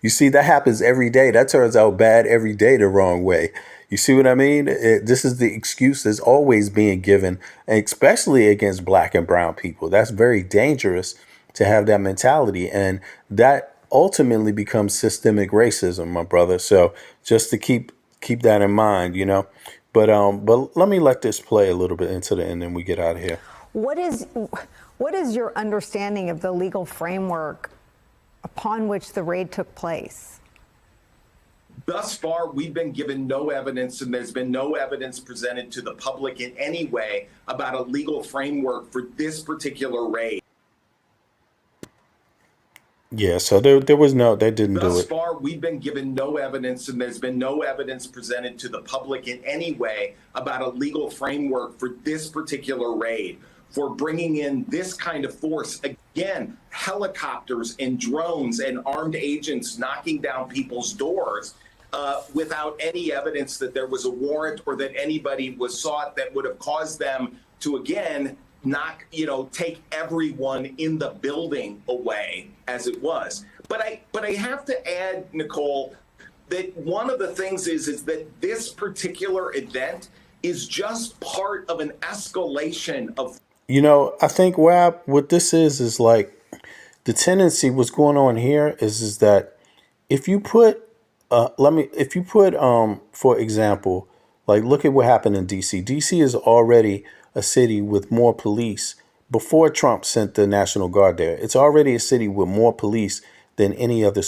You see, that happens every day. That turns out bad every day the wrong way. You see what I mean? This is the excuse that's always being given, especially against black and brown people. That's very dangerous to have that mentality. And that ultimately becomes systemic racism, my brother. So just to keep that in mind, you know. But let me let this play a little bit into the end and we get out of here. What is your understanding of the legal framework upon which the raid took place? Thus far, we've been given no evidence, and there's been no evidence presented to the public in any way about a legal framework for this particular raid. Yeah, so there was no, they didn't do Thus it. far, we've been given no evidence, and there's been no evidence presented to the public in any way about a legal framework for this particular raid, for bringing in this kind of force. Again, helicopters and drones and armed agents knocking down people's doors without any evidence that there was a warrant or that anybody was sought that would have caused them to, again, take everyone in the building away as it was. But I have to add, Nicole, that one of the things is that this particular event is just part of an escalation of. You know, I think, Wab, what this is like the tendency, what's going on here is that if you put, for example, like look at what happened in DC. DC is already a city with more police before Trump sent the National Guard there. It's already a city with more police than any other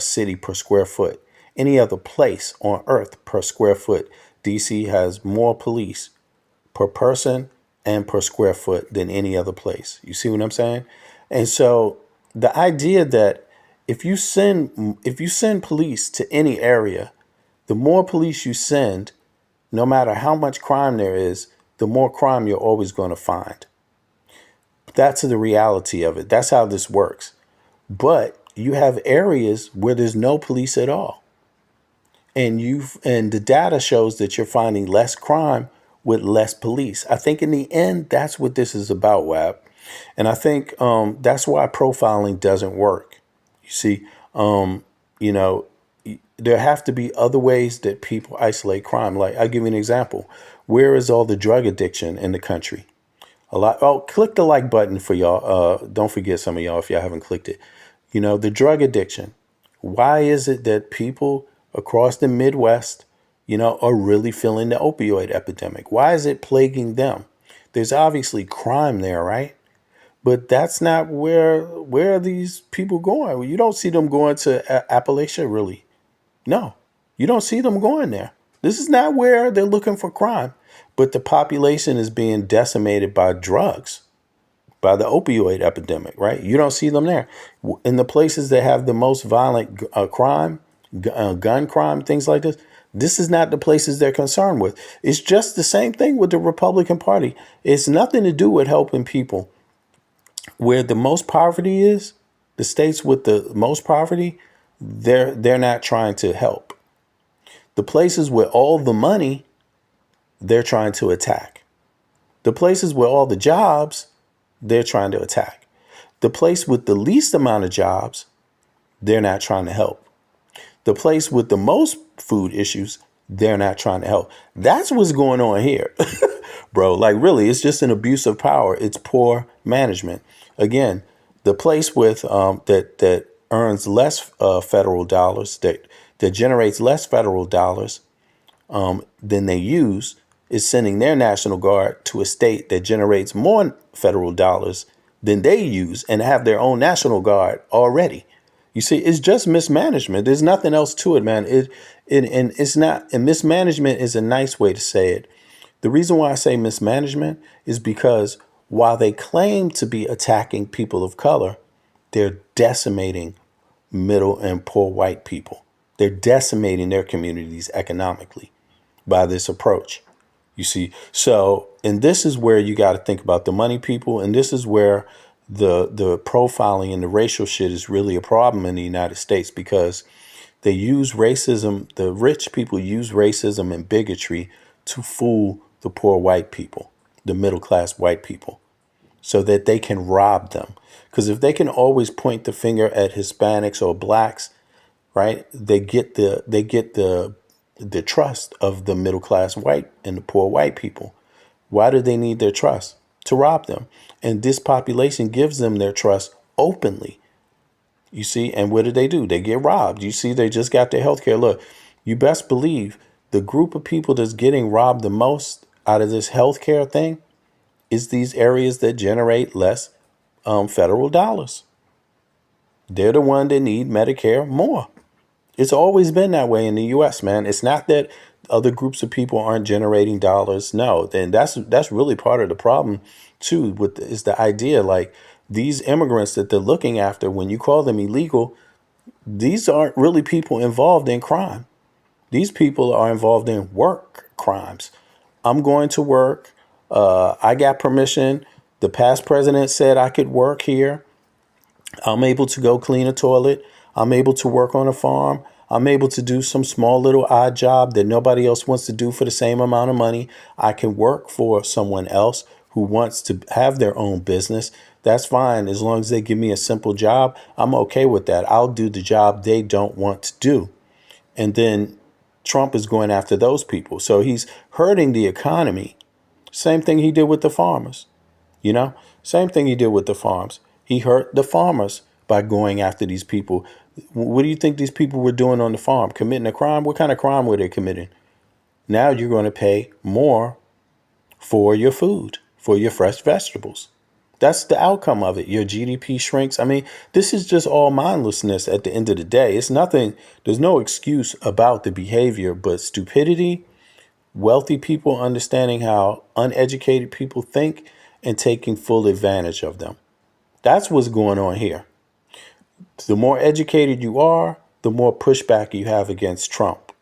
city per square foot, any other place on earth per square foot. DC has more police per person and per square foot than any other place. You see what I'm saying? And so the idea that if you send police to any area, the more police you send, no matter how much crime there is, the more crime you're always going to find. That's the reality of it. That's how this works. But you have areas where there's no police at all. And the data shows that you're finding less crime with less police. I think in the end, that's what this is about, Wab. And I think that's why profiling doesn't work. You see, there have to be other ways that people isolate crime. Like, I'll give you an example. Where is all the drug addiction in the country? Click the like button for y'all. Don't forget, some of y'all, if y'all haven't clicked it. You know, the drug addiction. Why is it that people across the Midwest, are really feeling the opioid epidemic? Why is it plaguing them? There's obviously crime there, right? But that's not where are these people going? You don't see them going to Appalachia, really. No, you don't see them going there. This is not where they're looking for crime. But the population is being decimated by drugs, by the opioid epidemic, right? You don't see them there. In the places that have the most violent crime, gun crime, things like this is not the places they're concerned with. It's just the same thing with the Republican Party. It's nothing to do with helping people. Where the most poverty is, the states with the most poverty, they're not trying to help. The places with all the money, they're trying to attack. The places with all the jobs, they're trying to attack. The place with the least amount of jobs, they're not trying to help. The place with the most food issues, they're not trying to help. That's what's going on here, bro. Like, really, it's just an abuse of power. It's poor management. Again, the place with that earns less federal dollars, that generates less federal dollars than they use, is sending their National Guard to a state that generates more federal dollars than they use and have their own National Guard already. You see, it's just mismanagement. There's nothing else to it, man. And mismanagement is a nice way to say it. The reason why I say mismanagement is because while they claim to be attacking people of color, they're decimating middle and poor white people. They're decimating their communities economically by this approach. You see, so, and this is where you got to think about the money people, and this is where the profiling and the racial shit is really a problem in the United States, because they use racism. The rich people use racism and bigotry to fool the poor white people, the middle class white people, so that they can rob them. Because if they can always point the finger at Hispanics or blacks, right, they get the trust of the middle class white and the poor white people. Why do they need their trust? To rob them. And this population gives them their trust openly. You see, and what do? They get robbed. You see, they just got their health care. Look, you best believe the group of people that's getting robbed the most out of this health care thing is these areas that generate less federal dollars. They're the one that need Medicare more. It's always been that way in the U.S., man. It's not that other groups of people aren't generating dollars. No, then that's really part of the problem too. Is the idea like these immigrants that they're looking after, when you call them illegal, these aren't really people involved in crime. These people are involved in work crimes. I'm going to work. I got permission. The past president said I could work here. I'm able to go clean a toilet. I'm able to work on a farm. I'm able to do some small little odd job that nobody else wants to do for the same amount of money. I can work for someone else who wants to have their own business. That's fine. As long as they give me a simple job, I'm okay with that. I'll do the job they don't want to do. And then Trump is going after those people. So he's hurting the economy. Same thing he did with the farmers. You know, same thing he did with the farms. He hurt the farmers by going after these people. What do you think these people were doing on the farm? Committing a crime? What kind of crime were they committing? Now you're going to pay more for your food, for your fresh vegetables. That's the outcome of it. Your GDP shrinks. I mean, this is just all mindlessness at the end of the day. It's nothing. There's no excuse about the behavior, but stupidity, wealthy people understanding how uneducated people think and taking full advantage of them. That's what's going on here. The more educated you are, the more pushback you have against Trump.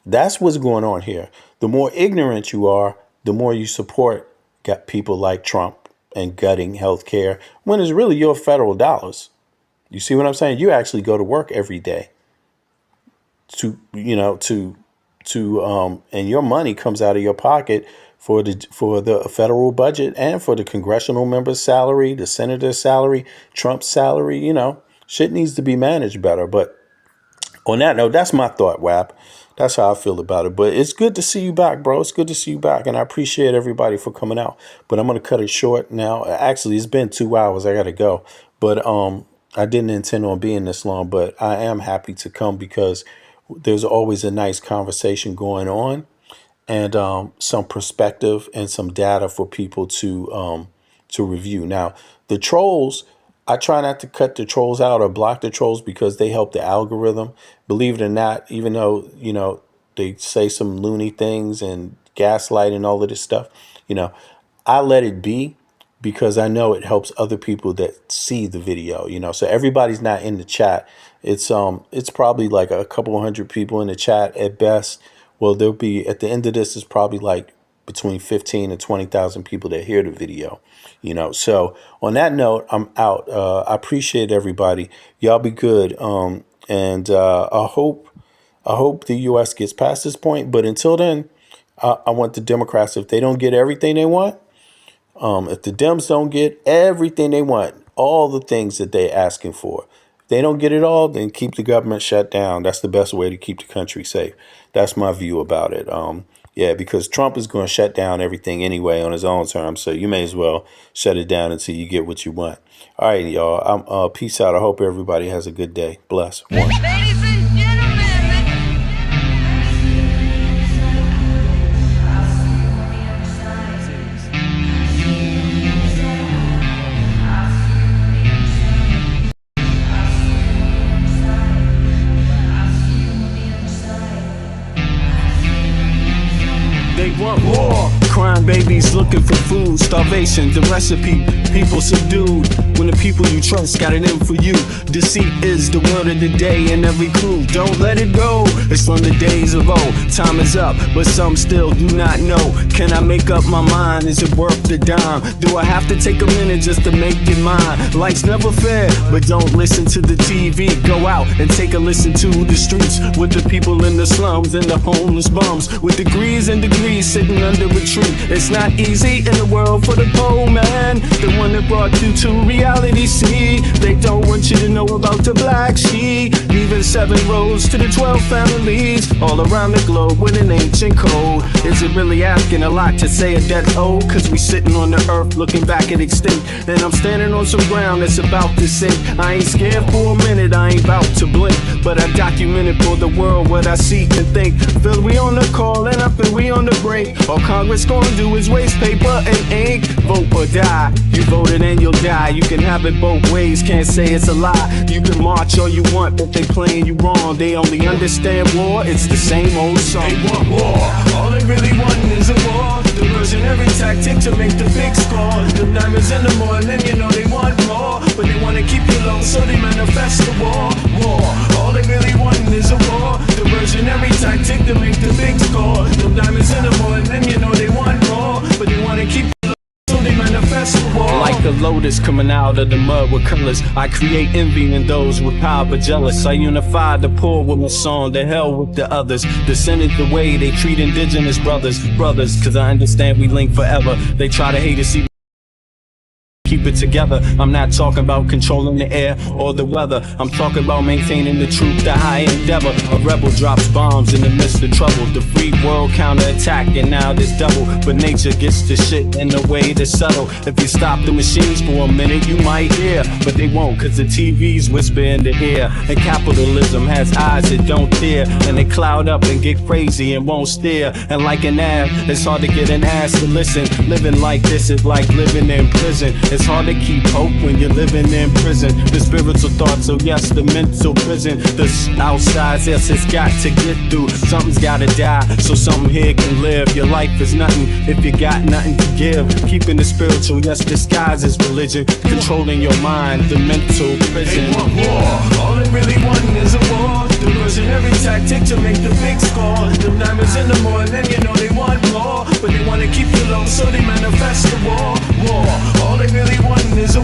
That's what's going on here. The more ignorant you are, the more you support people like Trump and gutting healthcare when it's really your federal dollars. You see what I'm saying? You actually go to work every day and your money comes out of your pocket for the federal budget and for the congressional member's salary, the senator's salary, Trump's salary. You know, shit needs to be managed better. But on that note, that's my thought, WAP. That's how I feel about it. But it's good to see you back, bro. It's good to see you back. And I appreciate everybody for coming out. But I'm going to cut it short now. Actually, it's been 2 hours. I got to go. But I didn't intend on being this long. But I am happy to come because there's always a nice conversation going on and some perspective and some data for people to review. Now, the trolls, I try not to cut the trolls out or block the trolls because they help the algorithm. Believe it or not, even though, you know, they say some loony things and gaslight and all of this stuff, you know, I let it be because I know it helps other people that see the video, you know. So everybody's not in the chat. It's probably like a couple hundred people in the chat at best. Well, there'll be, at the end of this, is probably like between 15 and 20,000 people that hear the video, you know. So on that note, I'm out. I appreciate everybody. Y'all be good. And I hope the U.S. gets past this point. But until then, I want the Democrats, if they don't get everything they want, if the Dems don't get everything they want, all the things that they're asking for, if they don't get it all, then keep the government shut down. That's the best way to keep the country safe. That's my view about it. Yeah, because Trump is going to shut down everything anyway on his own terms. So you may as well shut it down until you get what you want. All right, y'all. Peace out. I hope everybody has a good day. Bless. One. They want war, crime. crying babies looking for food. Starvation, the recipe, people subdued. When the people you trust got it in for you. Deceit is the word of the day in every clue. Don't let it go, it's from the days of old. Time is up, but some still do not know. Can I make up my mind? Is it worth the dime? Do I have to take a minute just to make it mine? Life's never fair, but don't listen to the TV. Go out and take a listen to the streets with the people in the slums and the homeless bums with degrees and degrees sitting under a tree. It's not easy in the world for the poor man, the one that brought you to reality. See, they don't want you to know about the black sheep. Leaving 7 roads to the 12 families all around the globe with an ancient code. Is it really asking a lot to say a dead old? Cause we sitting on the earth looking back at extinct. Then I'm standing on some ground that's about to sink. I ain't scared for a minute, I ain't about to blink, but I documented for the world what I see and think. Feel we on the call and up and we on the break. All Congress gonna do is waste paper and ink. Vote or die, you voted and you'll die. You can have it both ways, can't say it's a lie. You can march all you want, but they playing you wrong. They only understand war, it's the same old song. They want war, all they really want is a war. Diversionary tactic to make the big score. The diamonds in the morning, you know they want more, but they wanna keep you low, so they manifest the war. War, all they really want is a war. Diversionary tactic to make the big score. The diamonds in the morning, you know they want more, but they wanna keep you low, so they manifest the war. Like a lotus coming out of the mud with colors, I create envy in those with power but jealous. I unify the poor with my song, the hell with the others. Descended the way they treat indigenous brothers. Cause I understand we link forever. They try to hate us even keep it together. I'm not talking about controlling the air or the weather. I'm talking about maintaining the truth, the high endeavor. A rebel drops bombs in the midst of trouble. The free world counterattack and now there's double. But nature gets the shit in a way that's subtle. If you stop the machines for a minute, you might hear, but they won't, cause the TVs whisper in the ear. And capitalism has eyes that don't tear, and they cloud up and get crazy and won't steer. And like an ad, it's hard to get an ass to listen. Living like this is like living in prison. It's hard to keep hope when you're living in prison. The spiritual thoughts, so yes, the mental prison. The outside, yes, it's got to get through. Something's gotta die, so something here can live. Your life is nothing if you got nothing to give. Keeping the spiritual, yes, disguised as religion. Controlling your mind, the mental prison. They want war, all they really want is a war. Diversionary tactic to make the big score. The diamonds in the morning, you know they want more, but they wanna keep you low, so they manifest the war. War, all they really want is